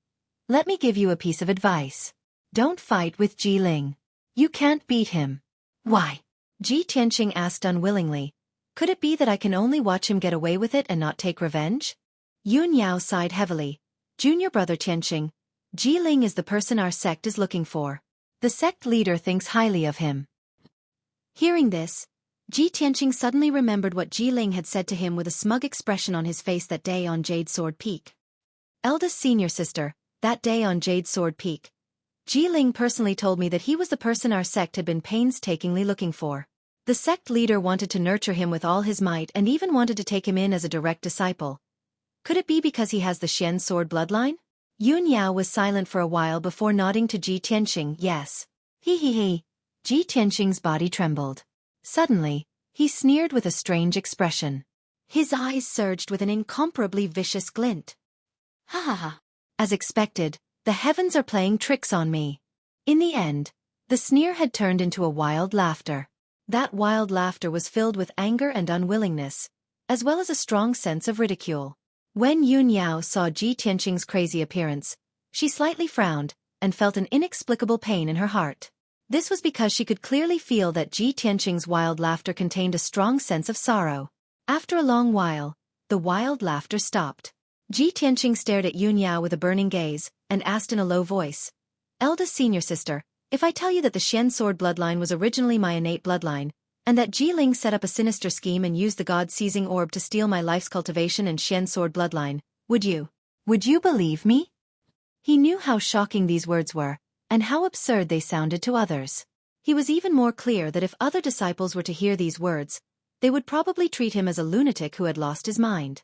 let me give you a piece of advice. Don't fight with Ji Ling. You can't beat him." "Why?" Ji Tianqing asked unwillingly. "Could it be that I can only watch him get away with it and not take revenge?" Yun Yao sighed heavily. "Junior brother Tianqing, Ji Ling is the person our sect is looking for. The sect leader thinks highly of him." Hearing this, Ji Tianqing suddenly remembered what Ji Ling had said to him with a smug expression on his face that day on Jade Sword Peak. "Eldest senior sister, that day on Jade Sword Peak, Ji Ling personally told me that he was the person our sect had been painstakingly looking for. The sect leader wanted to nurture him with all his might and even wanted to take him in as a direct disciple. Could it be because he has the Xian sword bloodline? Yun Yao was silent for a while before nodding to Ji Tianxing. Yes. He. Ji Tianxing's body trembled. Suddenly, he sneered with a strange expression. His eyes surged with an incomparably vicious glint. Ha ha ha. As expected, the heavens are playing tricks on me. In the end, the sneer had turned into a wild laughter. That wild laughter was filled with anger and unwillingness, as well as a strong sense of ridicule. When Yun Yao saw Ji Tianxing's crazy appearance, she slightly frowned and felt an inexplicable pain in her heart. This was because she could clearly feel that Ji Tianxing's wild laughter contained a strong sense of sorrow. After a long while, the wild laughter stopped. Ji Tianxing stared at Yun Yao with a burning gaze and asked in a low voice, "Eldest senior sister, if I tell you that the Xian sword bloodline was originally my innate bloodline, and that Ji Ling set up a sinister scheme and used the god-seizing orb to steal my life's cultivation and Xian sword bloodline, would you believe me?" He knew how shocking these words were, and how absurd they sounded to others. He was even more clear that if other disciples were to hear these words, they would probably treat him as a lunatic who had lost his mind.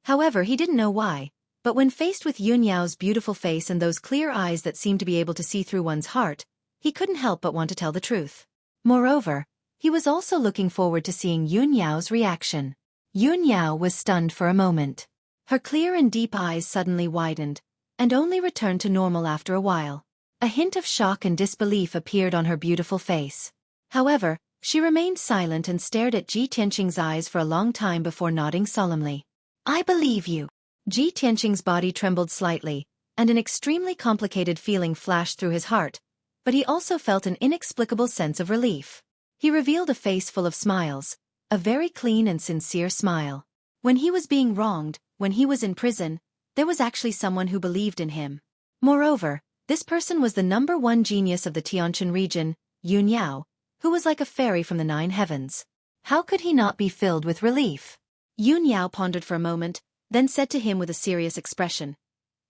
However, he didn't know why, but when faced with Yun Yao's beautiful face and those clear eyes that seemed to be able to see through one's heart, he couldn't help but want to tell the truth. Moreover, he was also looking forward to seeing Yun Yao's reaction. Yun Yao was stunned for a moment. Her clear and deep eyes suddenly widened, and only returned to normal after a while. A hint of shock and disbelief appeared on her beautiful face. However, she remained silent and stared at Ji Tianxing's eyes for a long time before nodding solemnly. "I believe you." Ji Tianxing's body trembled slightly, and an extremely complicated feeling flashed through his heart, but he also felt an inexplicable sense of relief. He revealed a face full of smiles, a very clean and sincere smile. When he was being wronged, when he was in prison, there was actually someone who believed in him. Moreover, this person was the #1 genius of the Tianquan region, Yun Yao, who was like a fairy from the 9 heavens. How could he not be filled with relief? Yun Yao pondered for a moment, then said to him with a serious expression,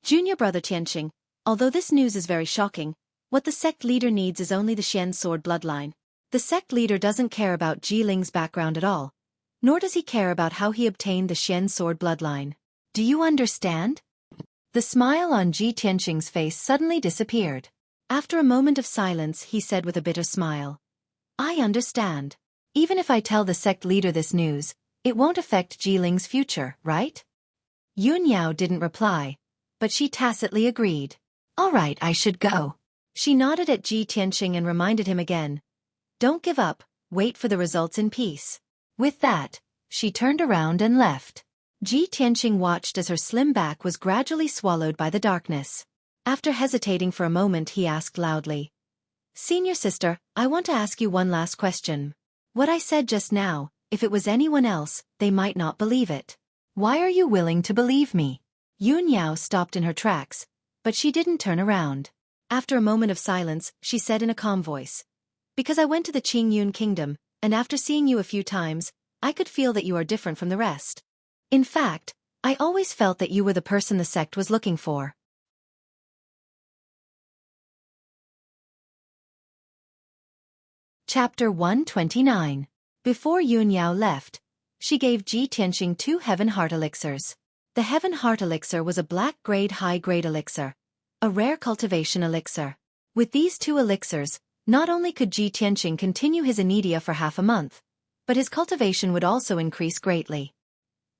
"Junior brother Tianxing, although this news is very shocking, what the sect leader needs is only the Xian sword bloodline. The sect leader doesn't care about Ji Ling's background at all, nor does he care about how he obtained the Xian sword bloodline. Do you understand?" The smile on Ji Tianxing's face suddenly disappeared. After a moment of silence, he said with a bitter smile, "I understand. Even if I tell the sect leader this news, it won't affect Ji Ling's future, right?" Yun Yao didn't reply, but she tacitly agreed. "All right, I should go." She nodded at Ji Tianxing and reminded him again, "Don't give up, wait for the results in peace." With that, she turned around and left. Ji Tianxing watched as her slim back was gradually swallowed by the darkness. After hesitating for a moment, he asked loudly, "Senior sister, I want to ask you one last question. What I said just now, if it was anyone else, they might not believe it. Why are you willing to believe me?" Yun Yao stopped in her tracks, but she didn't turn around. After a moment of silence, she said in a calm voice, "Because I went to the Qingyun kingdom, and after seeing you a few times, I could feel that you are different from the rest. In fact, I always felt that you were the person the sect was looking for." Chapter 129. Before Yun Yao left, she gave Ji Tianxing 2 Heaven Heart Elixirs. The Heaven Heart Elixir was a black-grade high-grade elixir, a rare cultivation elixir. With these 2 elixirs, not only could Ji Tianxing continue his anidia for half a month, but his cultivation would also increase greatly.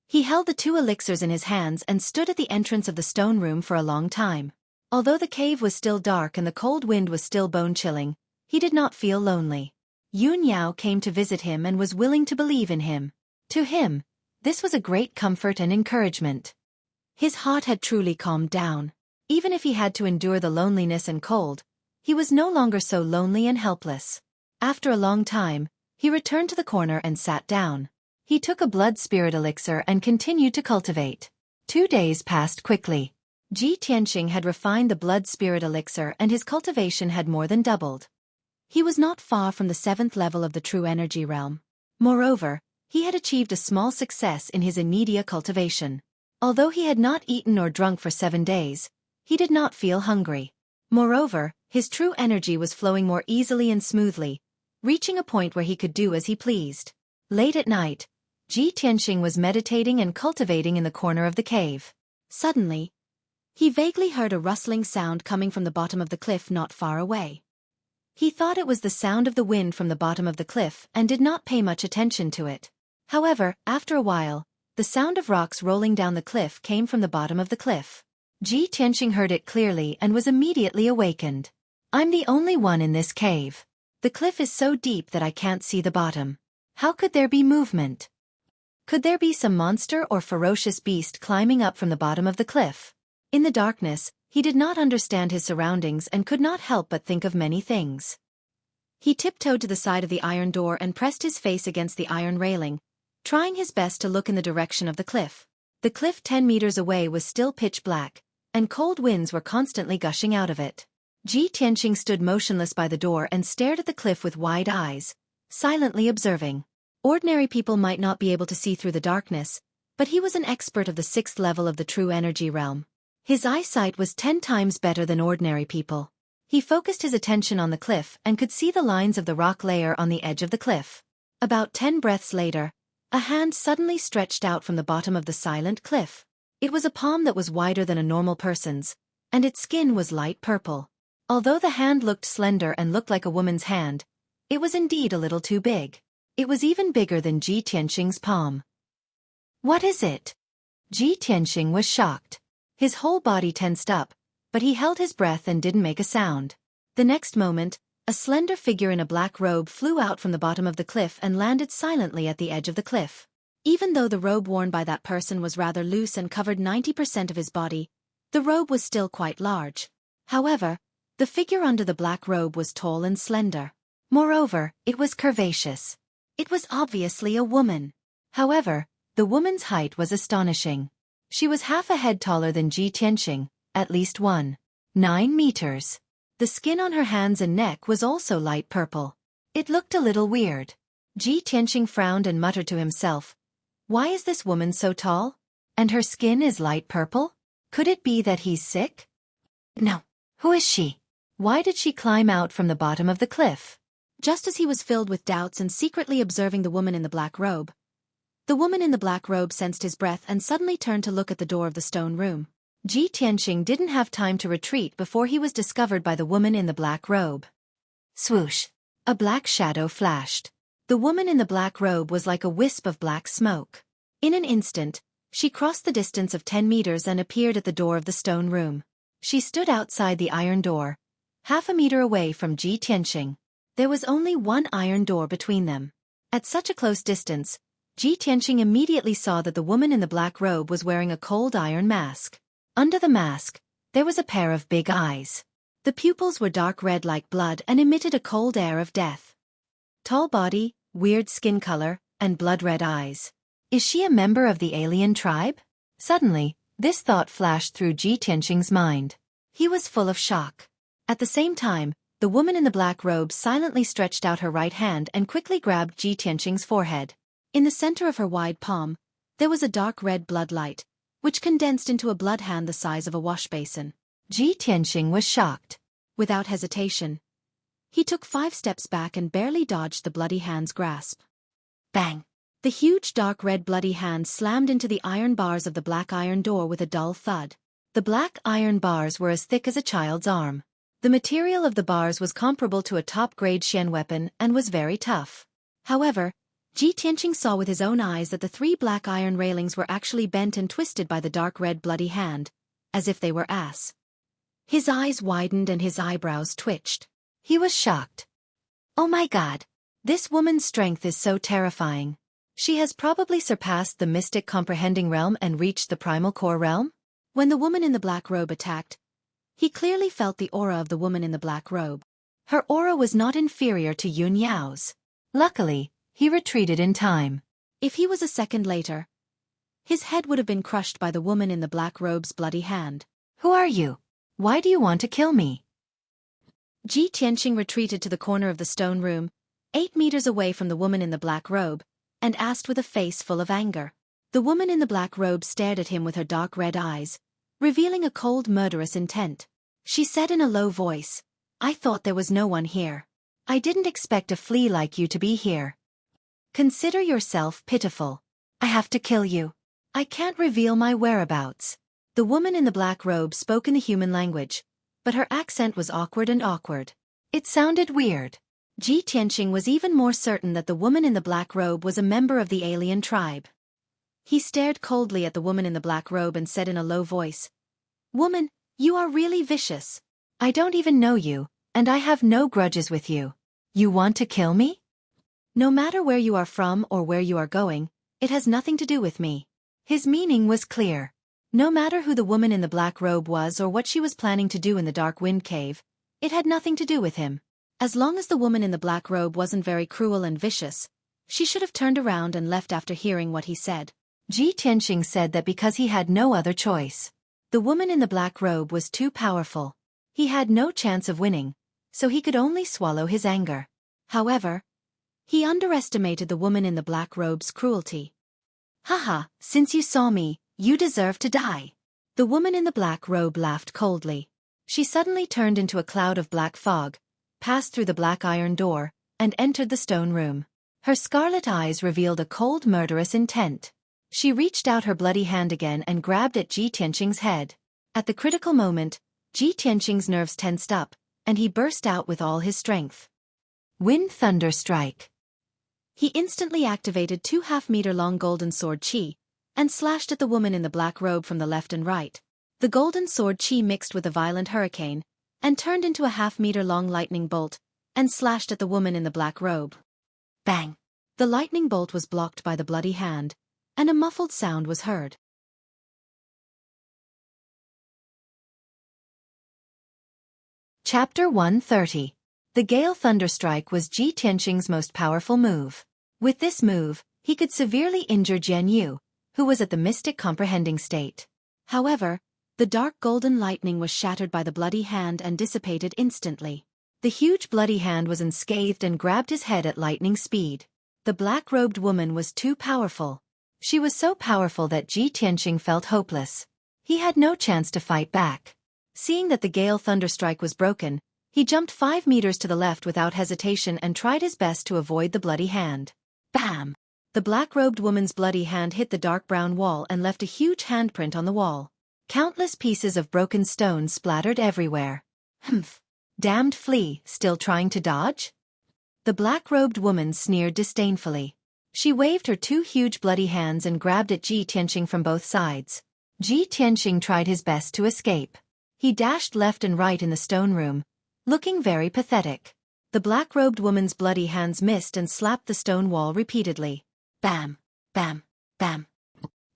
He held the 2 elixirs in his hands and stood at the entrance of the stone room for a long time. Although the cave was still dark and the cold wind was still bone-chilling, he did not feel lonely. Yun Yao came to visit him and was willing to believe in him. To him, this was a great comfort and encouragement. His heart had truly calmed down. Even if he had to endure the loneliness and cold, he was no longer so lonely and helpless. After a long time, he returned to the corner and sat down. He took a blood spirit elixir and continued to cultivate. 2 days passed quickly. Ji Tianxing had refined the blood spirit elixir and his cultivation had more than doubled. He was not far from the 7th level of the true energy realm. Moreover, he had achieved a small success in his anidia cultivation. Although he had not eaten or drunk for 7 days, he did not feel hungry. Moreover, his true energy was flowing more easily and smoothly, reaching a point where he could do as he pleased. Late at night, Ji Tianxing was meditating and cultivating in the corner of the cave. Suddenly, he vaguely heard a rustling sound coming from the bottom of the cliff not far away. He thought it was the sound of the wind from the bottom of the cliff and did not pay much attention to it. However, after a while, the sound of rocks rolling down the cliff came from the bottom of the cliff. Ji Tianxing heard it clearly and was immediately awakened. I'm the only one in this cave. The cliff is so deep that I can't see the bottom. How could there be movement? Could there be some monster or ferocious beast climbing up from the bottom of the cliff? In the darkness, he did not understand his surroundings and could not help but think of many things. He tiptoed to the side of the iron door and pressed his face against the iron railing, trying his best to look in the direction of the cliff. The cliff 10 meters away was still pitch black, and cold winds were constantly gushing out of it. Ji Tianxing stood motionless by the door and stared at the cliff with wide eyes, silently observing. Ordinary people might not be able to see through the darkness, but he was an expert of the 6th level of the true energy realm. His eyesight was 10 times better than ordinary people. He focused his attention on the cliff and could see the lines of the rock layer on the edge of the cliff. About 10 breaths later, a hand suddenly stretched out from the bottom of the silent cliff. It was a palm that was wider than a normal person's, and its skin was light purple. Although the hand looked slender and looked like a woman's hand, it was indeed a little too big. It was even bigger than Ji Tianxing's palm. What is it? Ji Tianxing was shocked. His whole body tensed up, but he held his breath and didn't make a sound. The next moment, a slender figure in a black robe flew out from the bottom of the cliff and landed silently at the edge of the cliff. Even though the robe worn by that person was rather loose and covered 90% of his body, the robe was still quite large. However, the figure under the black robe was tall and slender. Moreover, it was curvaceous. It was obviously a woman. However, the woman's height was astonishing. She was half a head taller than Ji Tianxing, at least 9 meters. The skin on her hands and neck was also light purple. It looked a little weird. Ji Tianxing frowned and muttered to himself, "Why is this woman so tall? And her skin is light purple? Could it be that he's sick? No. Who is she? Why did she climb out from the bottom of the cliff?" Just as he was filled with doubts and secretly observing the woman in the black robe, the woman in the black robe sensed his breath and suddenly turned to look at the door of the stone room. Ji Tianxing didn't have time to retreat before he was discovered by the woman in the black robe. Swoosh! A black shadow flashed. The woman in the black robe was like a wisp of black smoke. In an instant, she crossed the distance of 10 meters and appeared at the door of the stone room. She stood outside the iron door, half a meter away from Ji Tianxing. There was only one iron door between them. At such a close distance, Ji Tianxing immediately saw that the woman in the black robe was wearing a cold iron mask. Under the mask, there was a pair of big eyes. The pupils were dark red like blood and emitted a cold air of death. Tall body, weird skin color, and blood-red eyes. Is she a member of the alien tribe? Suddenly, this thought flashed through Ji Tianxing's mind. He was full of shock. At the same time, the woman in the black robe silently stretched out her right hand and quickly grabbed Ji Tianxing's forehead. In the center of her wide palm, there was a dark red blood light, which condensed into a blood hand the size of a wash basin. Ji Tianxing was shocked. Without hesitation, he took 5 steps back and barely dodged the bloody hand's grasp. Bang! The huge dark red bloody hand slammed into the iron bars of the black iron door with a dull thud. The black iron bars were as thick as a child's arm. The material of the bars was comparable to a top-grade Xian weapon and was very tough. However, Ji Tianxing saw with his own eyes that the 3 black iron railings were actually bent and twisted by the dark red bloody hand, as if they were ass. His eyes widened and his eyebrows twitched. He was shocked. Oh my God! This woman's strength is so terrifying. She has probably surpassed the mystic comprehending realm and reached the primal core realm? When the woman in the black robe attacked, he clearly felt the aura of the woman in the black robe. Her aura was not inferior to Yun Yao's. Luckily, he retreated in time. If he was a second later, his head would have been crushed by the woman in the black robe's bloody hand. Who are you? Why do you want to kill me? Ji Tianxing retreated to the corner of the stone room, 8 meters away from the woman in the black robe, and asked with a face full of anger. The woman in the black robe stared at him with her dark red eyes, revealing a cold murderous intent. She said in a low voice, "I thought there was no one here. I didn't expect a flea like you to be here. Consider yourself pitiful. I have to kill you. I can't reveal my whereabouts. The woman in the black robe spoke in the human language, but her accent was awkward and awkward. It sounded weird. Ji Tianqing was even more certain that the woman in the black robe was a member of the alien tribe. He stared coldly at the woman in the black robe and said in a low voice, "Woman, you are really vicious. I don't even know you, and I have no grudges with you. You want to kill me? No matter where you are from or where you are going, it has nothing to do with me." His meaning was clear. No matter who the woman in the black robe was or what she was planning to do in the dark wind cave, it had nothing to do with him. As long as the woman in the black robe wasn't very cruel and vicious, she should have turned around and left after hearing what he said. Ji Tianqing said that because he had no other choice. The woman in the black robe was too powerful. He had no chance of winning, so he could only swallow his anger. However, he underestimated the woman in the black robe's cruelty. "Haha, since you saw me, you deserve to die." The woman in the black robe laughed coldly. She suddenly turned into a cloud of black fog, passed through the black iron door, and entered the stone room. Her scarlet eyes revealed a cold, murderous intent. She reached out her bloody hand again and grabbed at Ji Tianqing's head. At the critical moment, Ji Tianqing's nerves tensed up, and he burst out with all his strength. Wind Thunder Strike. He instantly activated 2 half-meter-long golden sword chi, and slashed at the woman in the black robe from the left and right. The golden sword chi mixed with a violent hurricane, and turned into a half-meter-long lightning bolt, and slashed at the woman in the black robe. Bang! The lightning bolt was blocked by the bloody hand, and a muffled sound was heard. Chapter 130. The Gale Thunderstrike was Ji Tianqing's most powerful move. With this move, he could severely injure Jian Yu, who was at the mystic comprehending state. However, the dark golden lightning was shattered by the bloody hand and dissipated instantly. The huge bloody hand was unscathed and grabbed his head at lightning speed. The black-robed woman was too powerful. She was so powerful that Ji Tianqing felt hopeless. He had no chance to fight back. Seeing that the Gale Thunderstrike was broken, he jumped 5 meters to the left without hesitation and tried his best to avoid the bloody hand. Bam! The black-robed woman's bloody hand hit the dark brown wall and left a huge handprint on the wall. Countless pieces of broken stone splattered everywhere. Humph! Damned flea, still trying to dodge? The black-robed woman sneered disdainfully. She waved her 2 huge bloody hands and grabbed at Ji Tianqing from both sides. Ji Tianqing tried his best to escape. He dashed left and right in the stone room, looking very pathetic. The black-robed woman's bloody hands missed and slapped the stone wall repeatedly. Bam! Bam! Bam!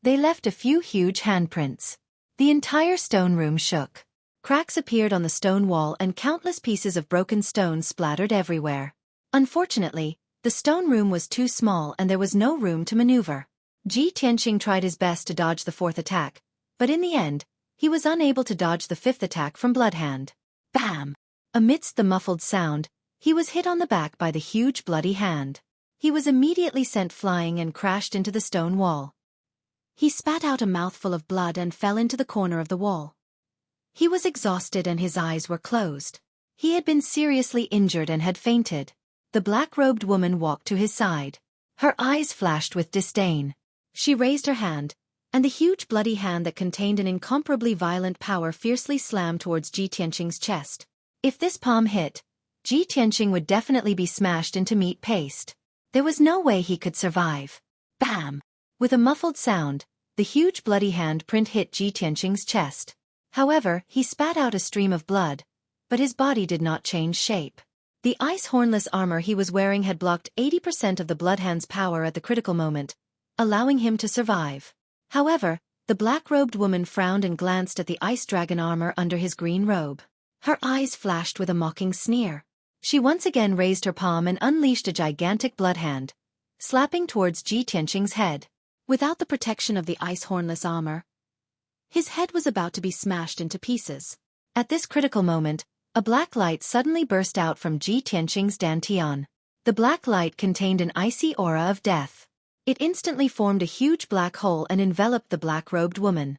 They left a few huge handprints. The entire stone room shook. Cracks appeared on the stone wall and countless pieces of broken stone splattered everywhere. Unfortunately, the stone room was too small and there was no room to maneuver. Ji Tianqing tried his best to dodge the 4th attack, but in the end, he was unable to dodge the 5th attack from Bloodhand. Bam! Amidst the muffled sound, he was hit on the back by the huge bloody hand. He was immediately sent flying and crashed into the stone wall. He spat out a mouthful of blood and fell into the corner of the wall. He was exhausted and his eyes were closed. He had been seriously injured and had fainted. The black-robed woman walked to his side. Her eyes flashed with disdain. She raised her hand, and the huge bloody hand that contained an incomparably violent power fiercely slammed towards Ji Tianqing's chest. If this palm hit, Ji Tianqing would definitely be smashed into meat paste. There was no way he could survive. Bam! With a muffled sound, the huge bloody hand print hit Ji Tianqing's chest. However, he spat out a stream of blood, but his body did not change shape. The ice-hornless armor he was wearing had blocked 80% of the Bloodhand's power at the critical moment, allowing him to survive. However, the black-robed woman frowned and glanced at the ice dragon armor under his green robe. Her eyes flashed with a mocking sneer. She once again raised her palm and unleashed a gigantic Bloodhand, slapping towards Ji Tianqing's head. Without the protection of the ice-hornless armor, his head was about to be smashed into pieces. At this critical moment, a black light suddenly burst out from Ji Tianqing's dantian. The black light contained an icy aura of death. It instantly formed a huge black hole and enveloped the black-robed woman.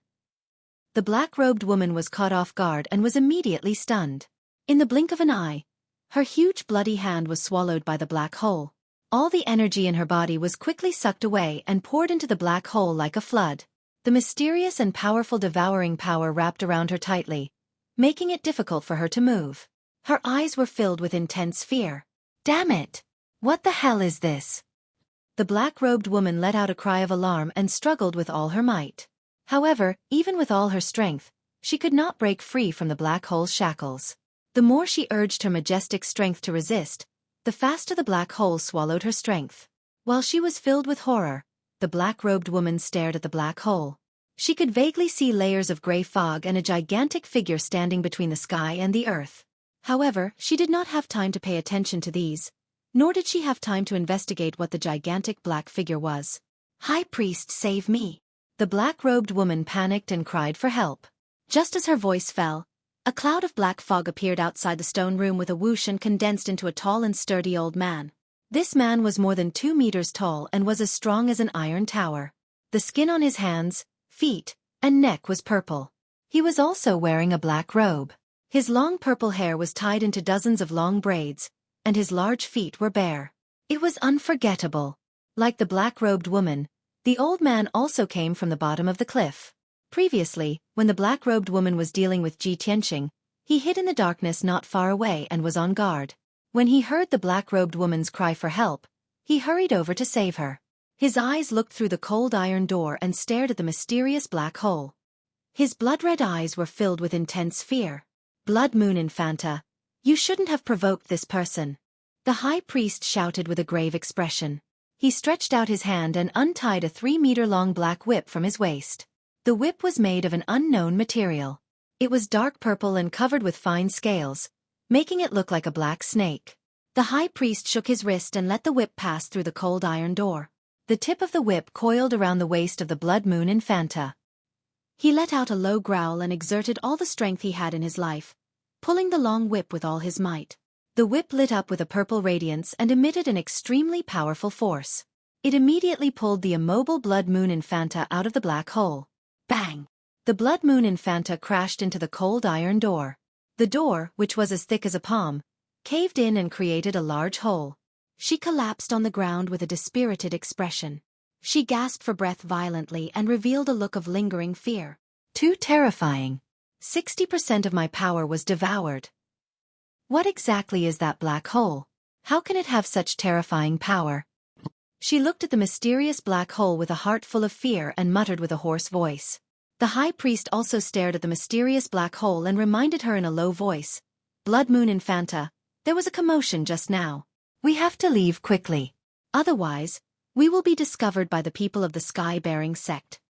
The black-robed woman was caught off guard and was immediately stunned. In the blink of an eye, Her huge bloody hand was swallowed by the black hole. All the energy in her body was quickly sucked away and poured into the black hole like a flood. The mysterious and powerful devouring power wrapped around her tightly, making it difficult for her to move. Her eyes were filled with intense fear. Damn it! What the hell is this? The black-robed woman let out a cry of alarm and struggled with all her might. However, even with all her strength, she could not break free from the black hole's shackles. The more she urged her majestic strength to resist, the faster the black hole swallowed her strength. While she was filled with horror, the black-robed woman stared at the black hole. She could vaguely see layers of gray fog and a gigantic figure standing between the sky and the earth. However, she did not have time to pay attention to these, nor did she have time to investigate what the gigantic black figure was. "High Priest, save me!" The black-robed woman panicked and cried for help. Just as her voice fell, a cloud of black fog appeared outside the stone room with a whoosh and condensed into a tall and sturdy old man. This man was more than 2 meters tall and was as strong as an iron tower. The skin on his hands, feet, and neck was purple. He was also wearing a black robe. His long purple hair was tied into dozens of long braids, and his large feet were bare. It was unforgettable. Like the black-robed woman, the old man also came from the bottom of the cliff. Previously, when the black-robed woman was dealing with Ji Tianqing, he hid in the darkness not far away and was on guard. When he heard the black-robed woman's cry for help, he hurried over to save her. His eyes looked through the cold iron door and stared at the mysterious black hole. His blood-red eyes were filled with intense fear. "Blood Moon Infanta, you shouldn't have provoked this person," the high priest shouted with a grave expression. He stretched out his hand and untied a 3-meter-long black whip from his waist. The whip was made of an unknown material. It was dark purple and covered with fine scales, making it look like a black snake. The high priest shook his wrist and let the whip pass through the cold iron door. The tip of the whip coiled around the waist of the Blood Moon Infanta. He let out a low growl and exerted all the strength he had in his life, pulling the long whip with all his might. The whip lit up with a purple radiance and emitted an extremely powerful force. It immediately pulled the immobile Blood Moon Infanta out of the black hole. Bang! The Blood Moon Infanta crashed into the cold iron door. The door, which was as thick as a palm, caved in and created a large hole. She collapsed on the ground with a dispirited expression. She gasped for breath violently and revealed a look of lingering fear. "Too terrifying. 60% of my power was devoured. What exactly is that black hole? How can it have such terrifying power?" She looked at the mysterious black hole with a heart full of fear and muttered with a hoarse voice. The high priest also stared at the mysterious black hole and reminded her in a low voice, "Blood Moon Infanta, there was a commotion just now. We have to leave quickly. Otherwise, we will be discovered by the people of the sky-bearing sect."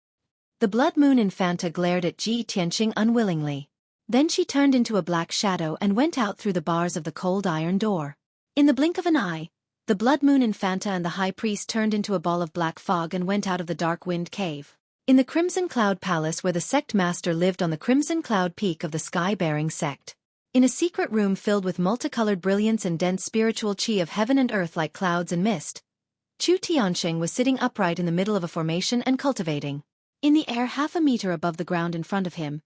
The Blood Moon Infanta glared at Ji Tianqing unwillingly. Then she turned into a black shadow and went out through the bars of the cold iron door. In the blink of an eye, the Blood Moon Infanta and the high priest turned into a ball of black fog and went out of the dark wind cave. In the Crimson Cloud Palace where the sect master lived on the Crimson Cloud Peak of the sky-bearing sect. In a secret room filled with multicolored brilliance and dense spiritual chi of heaven and earth like clouds and mist, Xueqi Tianqing was sitting upright in the middle of a formation and cultivating. In the air 1/2 meter above the ground in front of him,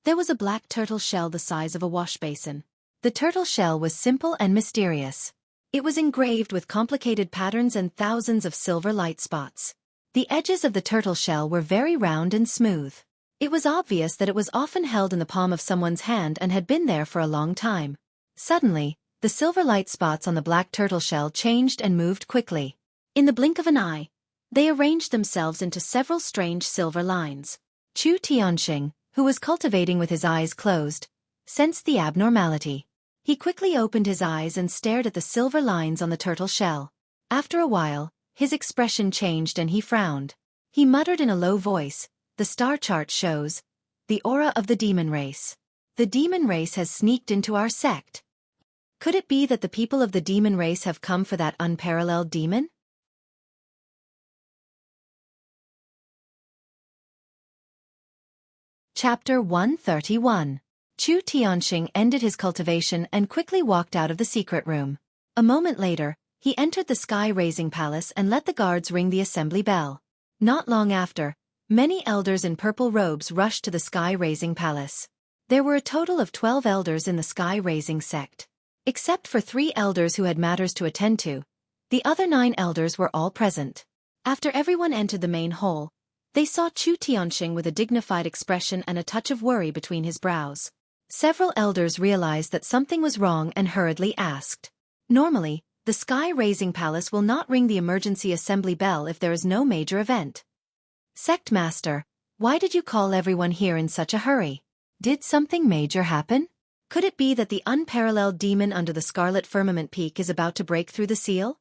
there was a black turtle shell the size of a wash basin. The turtle shell was simple and mysterious. It was engraved with complicated patterns and thousands of silver light spots. The edges of the turtle shell were very round and smooth. It was obvious that it was often held in the palm of someone's hand and had been there for a long time. Suddenly, the silver light spots on the black turtle shell changed and moved quickly. In the blink of an eye, they arranged themselves into several strange silver lines. Xueqi Tianqing, who was cultivating with his eyes closed, sensed the abnormality. He quickly opened his eyes and stared at the silver lines on the turtle shell. After a while, his expression changed and he frowned. He muttered in a low voice, "The star chart shows the aura of the demon race. The demon race has sneaked into our sect. Could it be that the people of the demon race have come for that unparalleled demon?" Chapter 131. Xueqi Tianqing ended his cultivation and quickly walked out of the secret room. A moment later, he entered the sky-raising palace and let the guards ring the assembly bell. Not long after, many elders in purple robes rushed to the sky-raising palace. There were a total of 12 elders in the sky-raising sect. Except for 3 elders who had matters to attend to, the other 9 elders were all present. After everyone entered the main hall, they saw Chu Tianxing with a dignified expression and a touch of worry between his brows. Several elders realized that something was wrong and hurriedly asked. Normally, the sky-raising palace will not ring the emergency assembly bell if there is no major event. Sect Master, why did you call everyone here in such a hurry? Did something major happen? Could it be that the unparalleled demon under the scarlet firmament peak is about to break through the seal?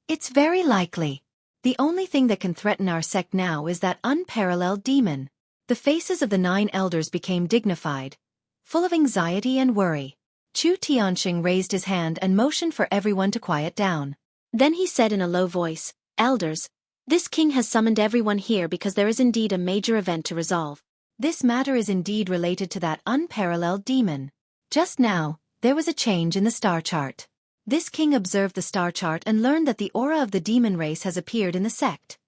It's very likely. The only thing that can threaten our sect now is that unparalleled demon. The faces of the 9 elders became dignified, full of anxiety and worry. Chu Tianxing raised his hand and motioned for everyone to quiet down. Then he said in a low voice, "Elders, this king has summoned everyone here because there is indeed a major event to resolve. This matter is indeed related to that unparalleled demon." Just now, there was a change in the star chart. This king observed the star chart and learned that the aura of the demon race has appeared in the sect.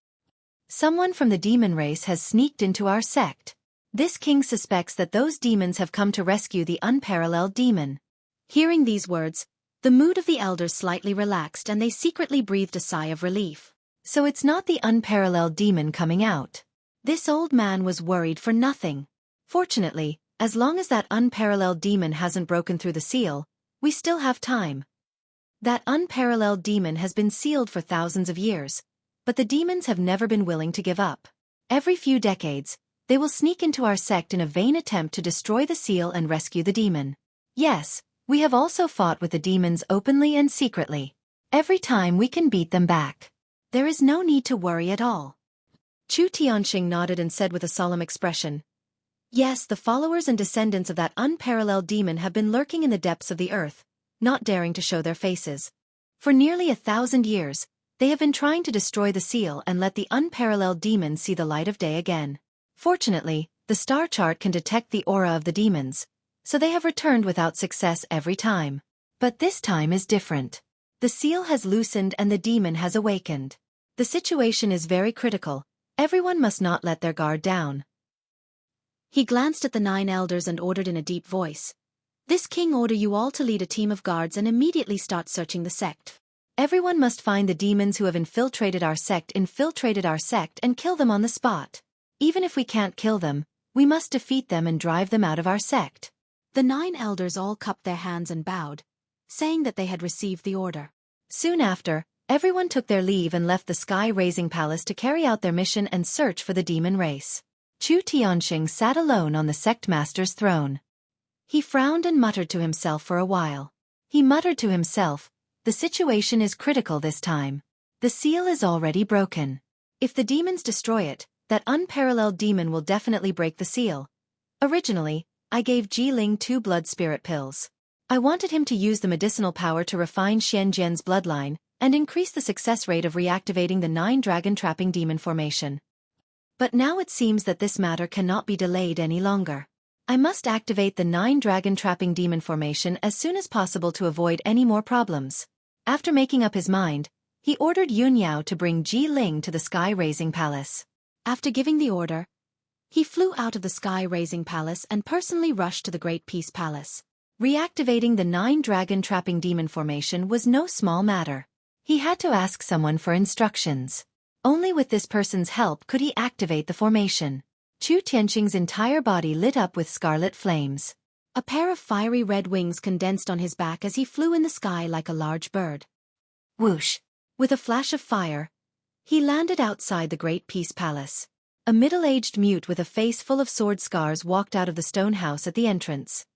Someone from the demon race has sneaked into our sect. This king suspects that those demons have come to rescue the unparalleled demon. Hearing these words, the mood of the elders slightly relaxed and they secretly breathed a sigh of relief. So it's not the unparalleled demon coming out. This old man was worried for nothing. Fortunately, as long as that unparalleled demon hasn't broken through the seal, we still have time. That unparalleled demon has been sealed for thousands of years, but the demons have never been willing to give up. Every few decades, they will sneak into our sect in a vain attempt to destroy the seal and rescue the demon. Yes, we have also fought with the demons openly and secretly. Every time we can beat them back. There is no need to worry at all. Chu Tianxing nodded and said with a solemn expression, "Yes, the followers and descendants of that unparalleled demon have been lurking in the depths of the earth, not daring to show their faces. For nearly 1,000 years, they have been trying to destroy the seal and let the unparalleled demon see the light of day again. Fortunately, the star chart can detect the aura of the demons, so they have returned without success every time. But this time is different. The seal has loosened and the demon has awakened. The situation is very critical. Everyone must not let their guard down." He glanced at the 9 elders and ordered in a deep voice, "This king order you all to lead a team of guards and immediately start searching the sect. Everyone must find the demons who have infiltrated our sect and kill them on the spot. Even if we can't kill them, we must defeat them and drive them out of our sect." The 9 elders all cupped their hands and bowed, saying that they had received the order. Soon after, everyone took their leave and left the sky-raising palace to carry out their mission and search for the demon race. Chu Tianxing sat alone on the sect master's throne. He frowned and muttered to himself for a while. He muttered to himself, "The situation is critical this time. The seal is already broken. If the demons destroy it, that unparalleled demon will definitely break the seal. Originally, I gave Ji Ling 2 blood spirit pills. I wanted him to use the medicinal power to refine Xian Jian's bloodline and increase the success rate of reactivating the 9 dragon-trapping demon formation. But now it seems that this matter cannot be delayed any longer. I must activate the 9 dragon-trapping demon formation as soon as possible to avoid any more problems." After making up his mind, he ordered Yun Yao to bring Ji Ling to the sky-raising palace. After giving the order, he flew out of the sky-raising palace and personally rushed to the Great Peace Palace. Reactivating the 9 dragon-trapping demon formation was no small matter. He had to ask someone for instructions. Only with this person's help could he activate the formation. Chu Tianxing's entire body lit up with scarlet flames. A pair of fiery red wings condensed on his back as he flew in the sky like a large bird. Whoosh! With a flash of fire, he landed outside the Great Peace Palace. A middle-aged mute with a face full of sword scars walked out of the stone house at the entrance.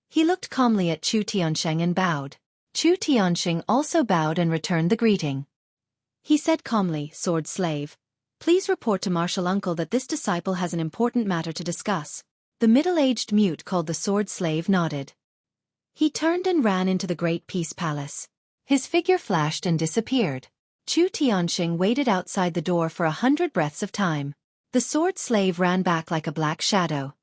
He looked calmly at Chu Tianxing and bowed. Chu Tianxing also bowed and returned the greeting. He said calmly, "Sword slave, please report to Martial Uncle that this disciple has an important matter to discuss." The middle-aged mute called the sword slave nodded. He turned and ran into the Great Peace Palace. His figure flashed and disappeared. Chu Tianxing waited outside the door for 100 breaths of time. The sword slave ran back like a black shadow.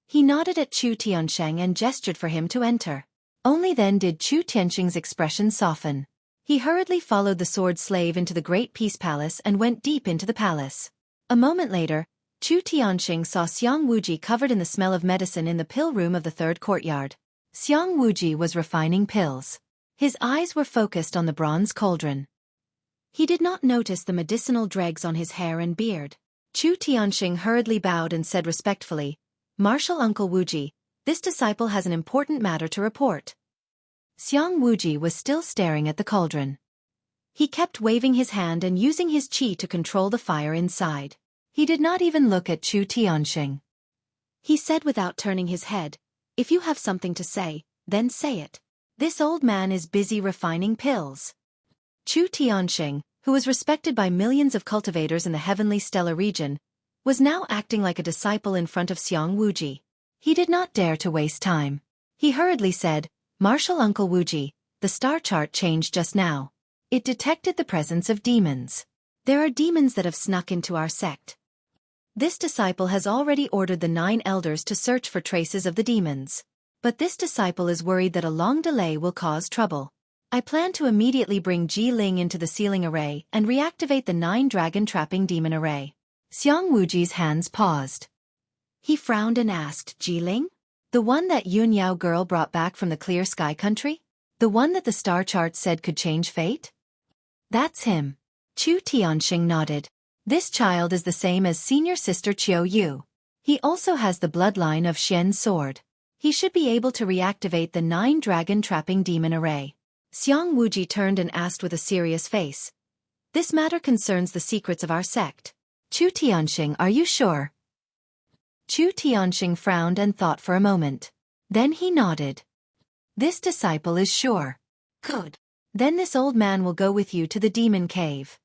He nodded at Chu Tianxing and gestured for him to enter. Only then did Chu Tianxing's expression soften. He hurriedly followed the sword slave into the Great Peace Palace and went deep into the palace. A moment later, Chu Tianxing saw Xiang Wuji covered in the smell of medicine in the pill room of the 3rd courtyard. Xiang Wuji was refining pills. His eyes were focused on the bronze cauldron. He did not notice the medicinal dregs on his hair and beard. Chu Tianxing hurriedly bowed and said respectfully, "Martial Uncle Wuji, this disciple has an important matter to report." Xiang Wuji was still staring at the cauldron. He kept waving his hand and using his qi to control the fire inside. He did not even look at Chu Tianxing. He said without turning his head, "If you have something to say, then say it. This old man is busy refining pills." Chu Tianxing, who was respected by millions of cultivators in the heavenly stellar region, was now acting like a disciple in front of Xiang Wuji. He did not dare to waste time. He hurriedly said, "Martial Uncle Wuji, the star chart changed just now. It detected the presence of demons. There are demons that have snuck into our sect. This disciple has already ordered the 9 elders to search for traces of the demons. But this disciple is worried that a long delay will cause trouble. I plan to immediately bring Ji Ling into the sealing array and reactivate the 9 dragon-trapping demon array." Xiang Wuji's hands paused. He frowned and asked, "Ji Ling? The one that Yun Yao girl brought back from the clear sky country? The one that the star chart said could change fate?" "That's him." Chu Tianxing nodded. "This child is the same as senior sister Qiu Yu. He also has the bloodline of Xian's sword. He should be able to reactivate the 9 dragon-trapping demon array." Xiang Wuji turned and asked with a serious face, "This matter concerns the secrets of our sect. Chu Tianxing, are you sure?" Chu Tianxing frowned and thought for a moment. Then he nodded. "This disciple is sure." "Good. Then this old man will go with you to the demon cave."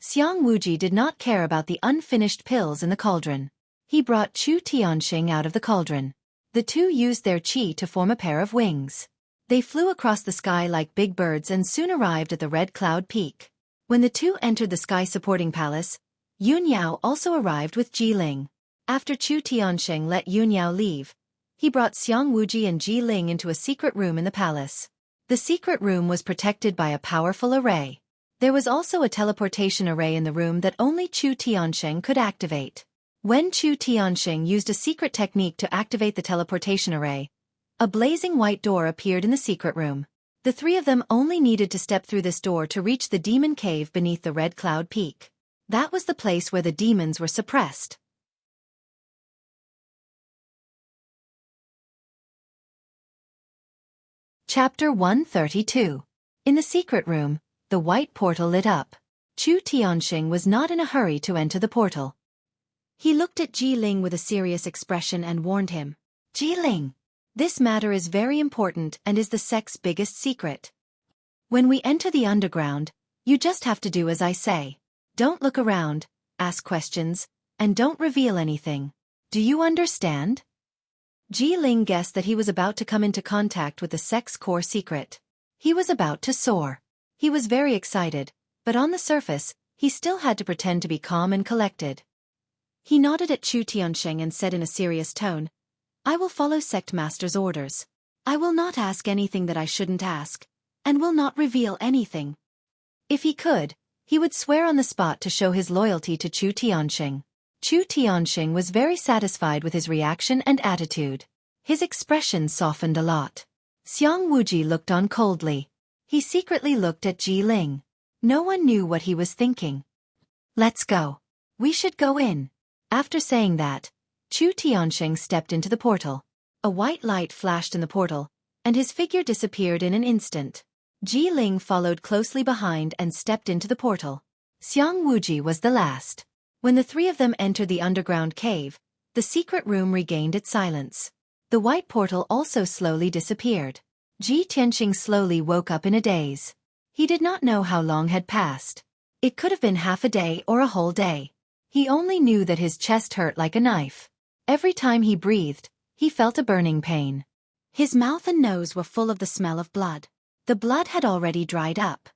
Xiang Wuji did not care about the unfinished pills in the cauldron. He brought Chu Tianxing out of the cauldron. The two used their qi to form a pair of wings. They flew across the sky like big birds and soon arrived at the Red Cloud Peak. When the two entered the sky-supporting palace, Yun Yao also arrived with Ji Ling. After Chu Tianxing let Yun Yao leave, he brought Xiang Wuji and Ji Ling into a secret room in the palace. The secret room was protected by a powerful array. There was also a teleportation array in the room that only Chu Tianxing could activate. When Chu Tianxing used a secret technique to activate the teleportation array, a blazing white door appeared in the secret room. The 3 of them only needed to step through this door to reach the demon cave beneath the Red Cloud Peak. That was the place where the demons were suppressed. Chapter 132. In the secret room, the white portal lit up. Chu Tianxing was not in a hurry to enter the portal. He looked at Ji Ling with a serious expression and warned him, "Ji Ling, this matter is very important and is the sect's biggest secret. When we enter the underground, you just have to do as I say. Don't look around, ask questions, and don't reveal anything. Do you understand?" Ji Ling guessed that he was about to come into contact with the sect's core secret. He was about to soar. He was very excited, but on the surface, he still had to pretend to be calm and collected. He nodded at Chu Tianxing and said in a serious tone, "I will follow sect master's orders. I will not ask anything that I shouldn't ask, and will not reveal anything." If he could, he would swear on the spot to show his loyalty to Chu Tianxing. Chu Tianxing was very satisfied with his reaction and attitude. His expression softened a lot. Xiang Wuji looked on coldly. He secretly looked at Ji Ling. No one knew what he was thinking. "Let's go. We should go in." After saying that, Chu Tianxing stepped into the portal. A white light flashed in the portal, and his figure disappeared in an instant. Ji Ling followed closely behind and stepped into the portal. Xiang Wuji was the last. When the 3 of them entered the underground cave, the secret room regained its silence. The white portal also slowly disappeared. Ji Tianxing slowly woke up in a daze. He did not know how long had passed. It could have been half a day or a whole day. He only knew that his chest hurt like a knife. Every time he breathed, he felt a burning pain. His mouth and nose were full of the smell of blood. The blood had already dried up.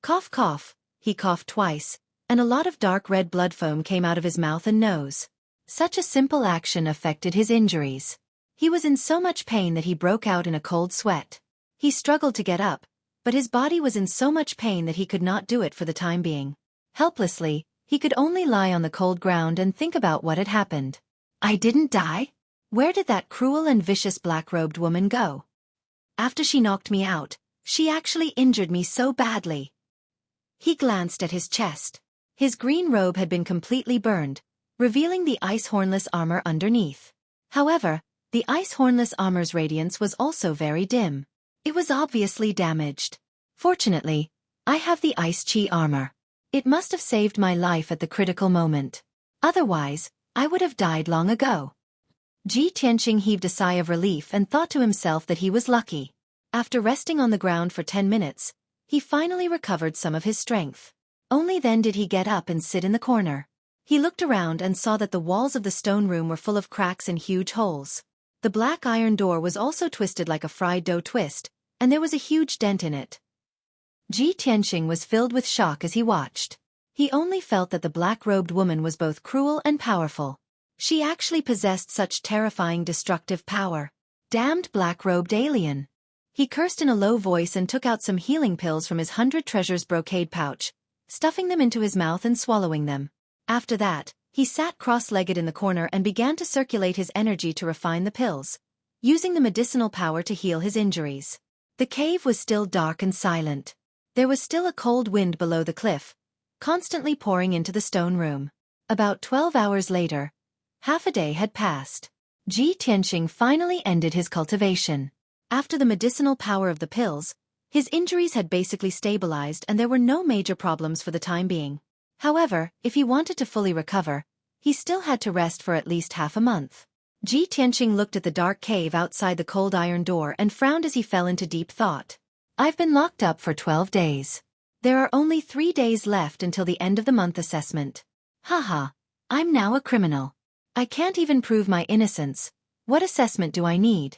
Cough, cough, he coughed twice, and a lot of dark red blood foam came out of his mouth and nose. Such a simple action affected his injuries. He was in so much pain that he broke out in a cold sweat. He struggled to get up, but his body was in so much pain that he could not do it for the time being. Helplessly, he could only lie on the cold ground and think about what had happened. "I didn't die? Where did that cruel and vicious black-robed woman go? After she knocked me out, She actually injured me so badly. He glanced at his chest. His green robe had been completely burned, revealing the ice hornless armor underneath. However, the ice hornless armor's radiance was also very dim. It was obviously damaged. Fortunately, I have the ice chi armor. It must have saved my life at the critical moment. Otherwise, I would have died long ago. Ji Tianqing heaved a sigh of relief and thought to himself that he was lucky. After resting on the ground for 10 minutes, he finally recovered some of his strength. Only then did he get up and sit in the corner. He looked around and saw that the walls of the stone room were full of cracks and huge holes. The black iron door was also twisted like a fried dough twist, and there was a huge dent in it. Ji Tianqing was filled with shock as he watched. He only felt that the black-robed woman was both cruel and powerful. She actually possessed such terrifying destructive power. Damned black-robed alien. He cursed in a low voice and took out some healing pills from his 100 treasures brocade pouch, stuffing them into his mouth and swallowing them. After that, he sat cross-legged in the corner and began to circulate his energy to refine the pills, using the medicinal power to heal his injuries. The cave was still dark and silent. There was still a cold wind below the cliff, constantly pouring into the stone room. About 12 hours later, half a day had passed. Ji Tianqing finally ended his cultivation. After the medicinal power of the pills, his injuries had basically stabilized and there were no major problems for the time being. However, if he wanted to fully recover, he still had to rest for at least half a month. Ji Tianqing looked at the dark cave outside the cold iron door and frowned as he fell into deep thought. I've been locked up for 12 days. There are only 3 days left until the end of the month assessment. Haha, I'm now a criminal. I can't even prove my innocence. What assessment do I need?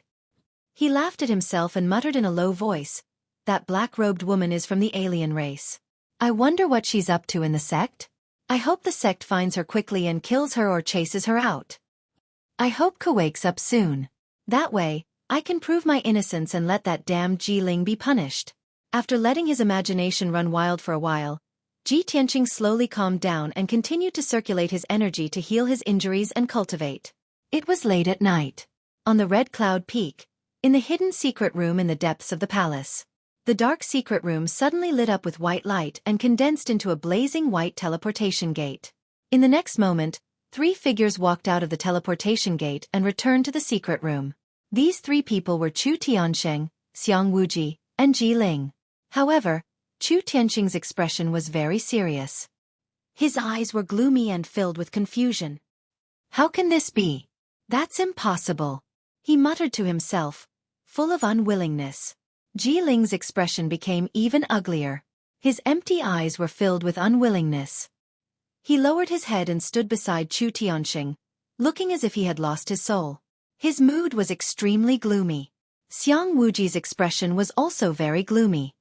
He laughed at himself and muttered in a low voice, that black-robed woman is from the alien race. I wonder what she's up to in the sect? I hope the sect finds her quickly and kills her or chases her out. I hope Ka wakes up soon. That way, I can prove my innocence and let that damned Ji Ling be punished. After letting his imagination run wild for a while, Ji Tianqing slowly calmed down and continued to circulate his energy to heal his injuries and cultivate. It was late at night. On the Red Cloud Peak, in the hidden secret room in the depths of the palace. The dark secret room suddenly lit up with white light and condensed into a blazing white teleportation gate. In the next moment, 3 figures walked out of the teleportation gate and returned to the secret room. These 3 people were Chu Tiansheng, Xiang Wuji, and Ji Ling. However, Chu Tianqing's expression was very serious. His eyes were gloomy and filled with confusion. How can this be? That's impossible. He muttered to himself, full of unwillingness. Ji Ling's expression became even uglier. His empty eyes were filled with unwillingness. He lowered his head and stood beside Chu Tianqing, looking as if he had lost his soul. His mood was extremely gloomy. Xiang Wuji's expression was also very gloomy.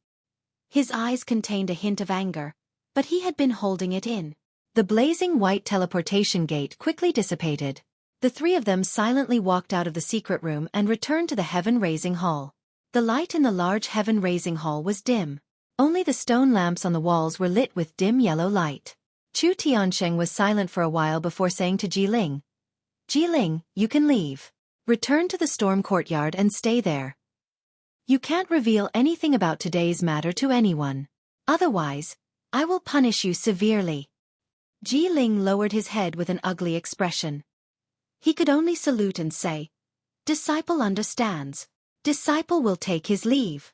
His eyes contained a hint of anger, but he had been holding it in. The blazing white teleportation gate quickly dissipated. The 3 of them silently walked out of the secret room and returned to the heaven-raising hall. The light in the large heaven-raising hall was dim. Only the stone lamps on the walls were lit with dim yellow light. Chu Tiansheng was silent for a while before saying to Ji Ling, Ji Ling, you can leave. Return to the storm courtyard and stay there. You can't reveal anything about today's matter to anyone. Otherwise, I will punish you severely. Ji Ling lowered his head with an ugly expression. He could only salute and say, Disciple understands. Disciple will take his leave.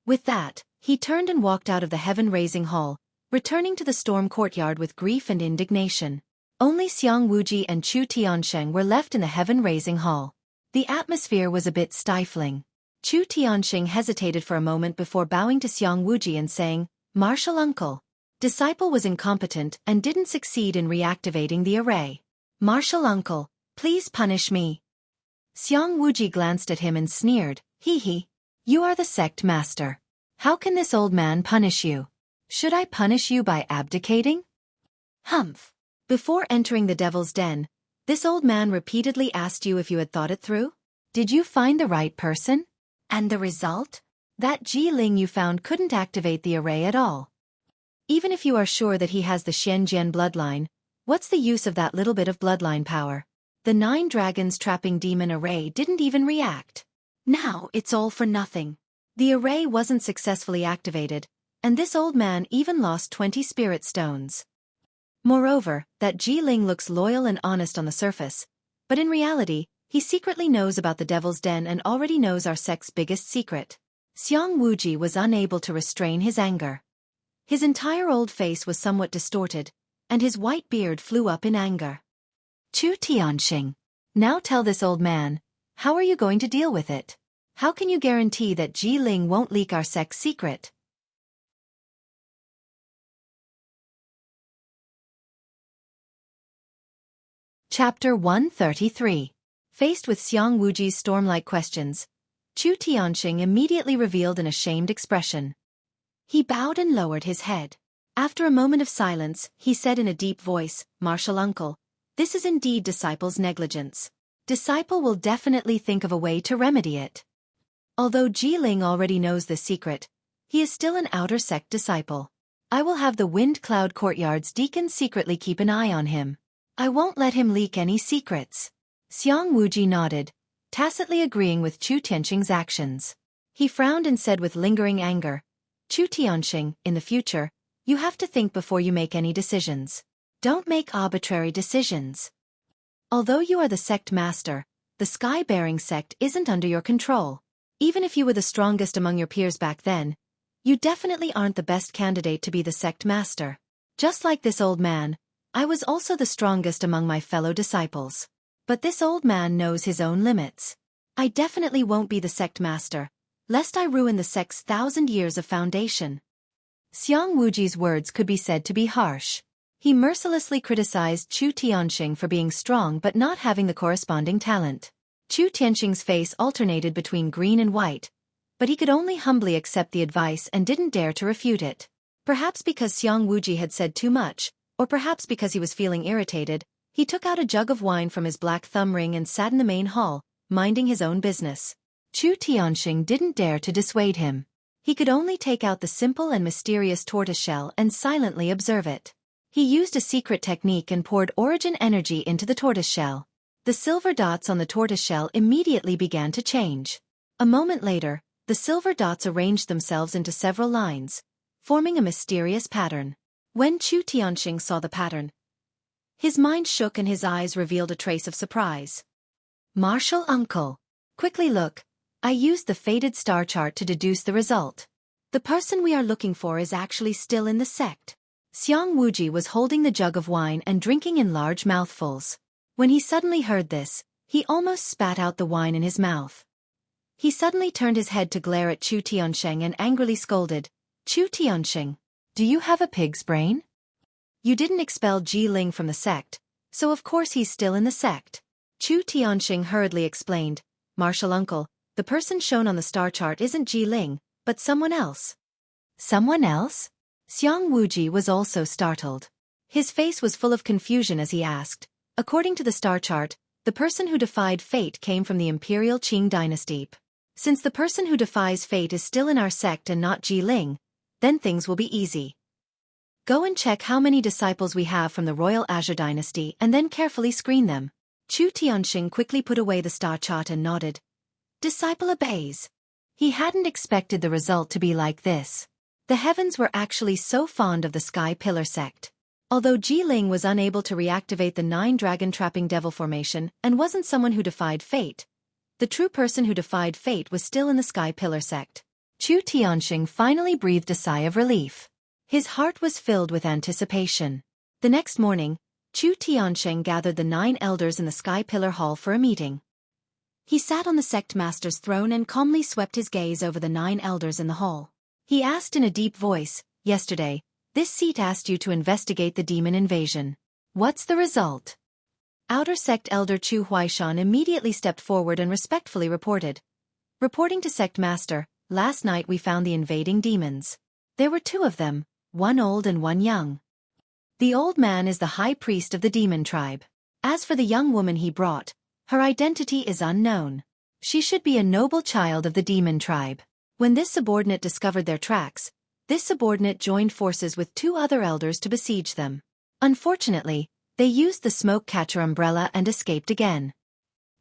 With that, he turned and walked out of the heaven-raising hall, returning to the storm courtyard with grief and indignation. Only Xiang Wuji and Chu Tiansheng were left in the heaven-raising hall. The atmosphere was a bit stifling. Chu Tiansheng hesitated for a moment before bowing to Xiang Wuji and saying, Martial uncle. Disciple was incompetent and didn't succeed in reactivating the array. Martial uncle, please punish me. Xiang Wuji glanced at him and sneered, Hee hee. You are the sect master. How can this old man punish you? Should I punish you by abdicating? Humph. Before entering the devil's den, this old man repeatedly asked you if you had thought it through? Did you find the right person? And the result? That Ji Ling you found couldn't activate the array at all. Even if you are sure that he has the Shenjian bloodline, what's the use of that little bit of bloodline power? The 9 dragons trapping demon array didn't even react. Now it's all for nothing. The array wasn't successfully activated, and this old man even lost 20 spirit stones. Moreover, that Ji-Ling looks loyal and honest on the surface, but in reality, he secretly knows about the Devil's Den and already knows our sect's biggest secret. Xiang Wuji was unable to restrain his anger. His entire old face was somewhat distorted, and his white beard flew up in anger. Chu Tianxing, now tell this old man, how are you going to deal with it? How can you guarantee that Ji-Ling won't leak our sect's secret? Chapter 133. Faced with Xiang Wuji's storm-like questions, Chu Tianxing immediately revealed an ashamed expression. He bowed and lowered his head. After a moment of silence, he said in a deep voice, "Martial uncle, this is indeed disciple's negligence. Disciple will definitely think of a way to remedy it." Although Ji-Ling already knows this secret, he is still an outer sect disciple. I will have the Wind Cloud Courtyard's deacons secretly keep an eye on him. I won't let him leak any secrets. Xiang Wuji nodded, tacitly agreeing with Chu Tianxing's actions. He frowned and said with lingering anger, "Chu Tianxing, in the future, you have to think before you make any decisions. Don't make arbitrary decisions. Although you are the sect master, the sky-bearing sect isn't under your control. Even if you were the strongest among your peers back then, you definitely aren't the best candidate to be the sect master. Just like this old man, I was also the strongest among my fellow disciples. But this old man knows his own limits. I definitely won't be the sect master, lest I ruin the sect's 1,000 years of foundation." Xiang Wuji's words could be said to be harsh. He mercilessly criticized Chu Tianxing for being strong but not having the corresponding talent. Chu Tianxing's face alternated between green and white, but he could only humbly accept the advice and didn't dare to refute it. Perhaps because Xiang Wuji had said too much, or perhaps because he was feeling irritated, he took out a jug of wine from his black thumb ring and sat in the main hall, minding his own business. Chu Tianxing didn't dare to dissuade him. He could only take out the simple and mysterious tortoiseshell and silently observe it. He used a secret technique and poured origin energy into the tortoiseshell. The silver dots on the tortoiseshell immediately began to change. A moment later, the silver dots arranged themselves into several lines, forming a mysterious pattern. When Chu Tianxing saw the pattern, his mind shook and his eyes revealed a trace of surprise. "Martial uncle, quickly look, I used the faded star chart to deduce the result. The person we are looking for is actually still in the sect." Xiang Wuji was holding the jug of wine and drinking in large mouthfuls. When he suddenly heard this, he almost spat out the wine in his mouth. He suddenly turned his head to glare at Chu Tianxing and angrily scolded, "Chu Tianxing, do you have a pig's brain? You didn't expel Ji-Ling from the sect, so of course he's still in the sect." Chu Tianxing hurriedly explained, "Martial uncle, the person shown on the star chart isn't Ji-Ling, but someone else." "Someone else?" Xiang Wuji was also startled. His face was full of confusion as he asked, "According to the star chart, the person who defied fate came from the Imperial Qing dynasty. Since the person who defies fate is still in our sect and not Ji-Ling, then things will be easy. Go and check how many disciples we have from the Royal Azure dynasty and then carefully screen them." Chu Tianxing quickly put away the star chart and nodded. Disciple obeys. He hadn't expected the result to be like this. The heavens were actually so fond of the Sky Pillar sect. Although Ji-Ling was unable to reactivate the 9 dragon-trapping devil formation and wasn't someone who defied fate, the true person who defied fate was still in the Sky Pillar sect. Chu Tianxing finally breathed a sigh of relief. His heart was filled with anticipation. The next morning, Chu Tianxing gathered the 9 elders in the Sky Pillar Hall for a meeting. He sat on the sect master's throne and calmly swept his gaze over the 9 elders in the hall. He asked in a deep voice, "Yesterday, this seat asked you to investigate the demon invasion. What's the result?" Outer sect elder Chu Huaishan immediately stepped forward and respectfully reported. "Reporting to sect master, last night we found the invading demons. There were 2 of them, one old and one young. The old man is the high priest of the demon tribe. As for the young woman he brought, her identity is unknown. She should be a noble child of the demon tribe." When this subordinate discovered their tracks, this subordinate joined forces with 2 other elders to besiege them. Unfortunately, they used the smoke catcher umbrella and escaped again.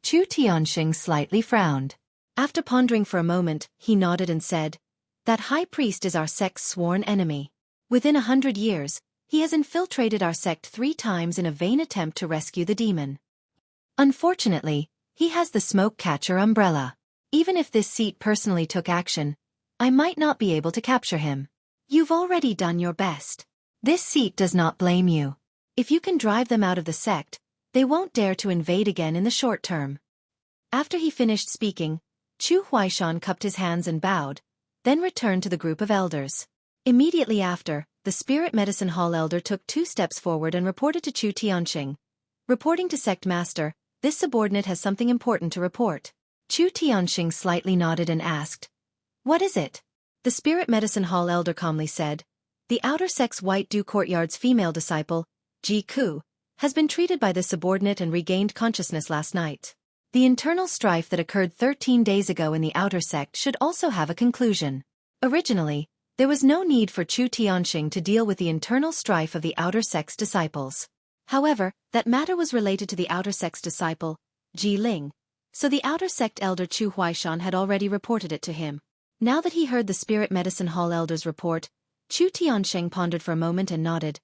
Chu Tianxing slightly frowned. After pondering for a moment, he nodded and said, "That high priest is our sect's sworn enemy. Within 100 years, he has infiltrated our sect 3 times in a vain attempt to rescue the demon. Unfortunately, he has the smoke catcher umbrella. Even if this seat personally took action, I might not be able to capture him. You've already done your best. This seat does not blame you. If you can drive them out of the sect, they won't dare to invade again in the short term." After he finished speaking, Xueqi cupped his hands and bowed, then returned to the group of elders. Immediately after, the Spirit Medicine Hall elder took 2 steps forward and reported to Chu Tianxing. Reporting to Sect Master, this subordinate has something important to report. Chu Tianxing slightly nodded and asked, "What is it?" The Spirit Medicine Hall elder calmly said, "The Outer Sect's White Dew Courtyard's female disciple, Xueqi, has been treated by this subordinate and regained consciousness last night. The internal strife that occurred 13 days ago in the Outer Sect should also have a conclusion. Originally, there was no need for Chu Tianxing to deal with the internal strife of the Outer Sect's disciples. However, that matter was related to the Outer Sect's disciple, Ji Ling, so the Outer Sect elder Chu Huaishan had already reported it to him. Now that he heard the Spirit Medicine Hall elder's report, Chu Tianxing pondered for a moment and nodded.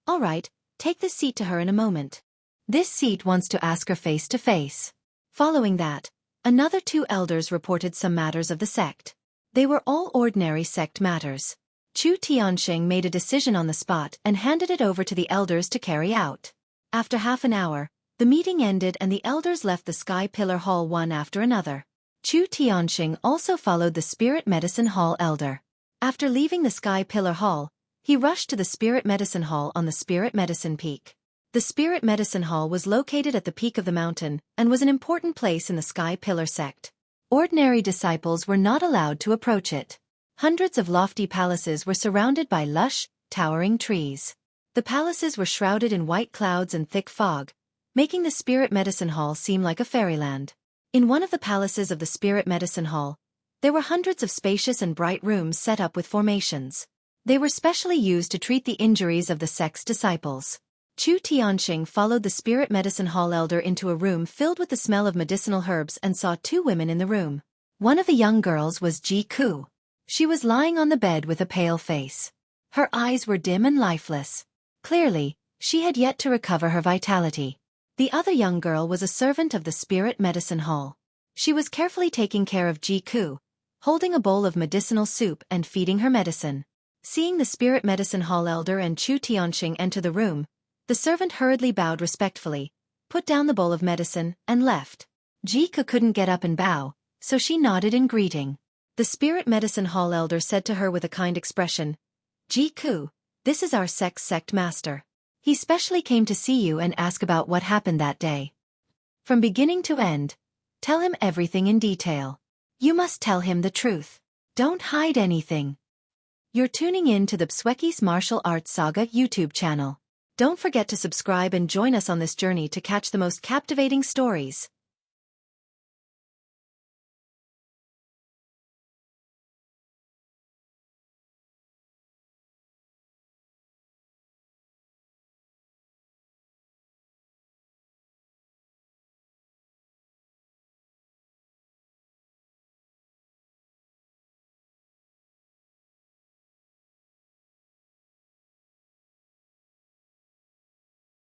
"All right, take this seat to her in a moment. This seat wants to ask her face to face." Following that, another 2 elders reported some matters of the sect. They were all ordinary sect matters. Chu Tianxing made a decision on the spot and handed it over to the elders to carry out. After half an hour, the meeting ended and the elders left the Sky Pillar Hall one after another. Chu Tianxing also followed the Spirit Medicine Hall elder. After leaving the Sky Pillar Hall, he rushed to the Spirit Medicine Hall on the Spirit Medicine Peak. The Spirit Medicine Hall was located at the peak of the mountain and was an important place in the Sky Pillar sect. Ordinary disciples were not allowed to approach it. Hundreds of lofty palaces were surrounded by lush, towering trees. The palaces were shrouded in white clouds and thick fog, making the Spirit Medicine Hall seem like a fairyland. In one of the palaces of the Spirit Medicine Hall, there were hundreds of spacious and bright rooms set up with formations. They were specially used to treat the injuries of the sect's disciples. Chu Tianxing followed the Spirit Medicine Hall elder into a room filled with the smell of medicinal herbs and saw 2 women in the room. One of the young girls was Xueqi. She was lying on the bed with a pale face. Her eyes were dim and lifeless. Clearly, she had yet to recover her vitality. The other young girl was a servant of the Spirit Medicine Hall. She was carefully taking care of Xueqi, holding a bowl of medicinal soup and feeding her medicine. Seeing the Spirit Medicine Hall elder and Chu Tianxing enter the room, the servant hurriedly bowed respectfully, put down the bowl of medicine, and left. Xueqi couldn't get up and bow, so she nodded in greeting. The Spirit Medicine Hall elder said to her with a kind expression, "Xueqi, this is our sect master. He specially came to see you and ask about what happened that day. From beginning to end, tell him everything in detail. You must tell him the truth. Don't hide anything." You're tuning in to the Xueqi's Martial Arts Saga YouTube channel. Don't forget to subscribe and join us on this journey to catch the most captivating stories.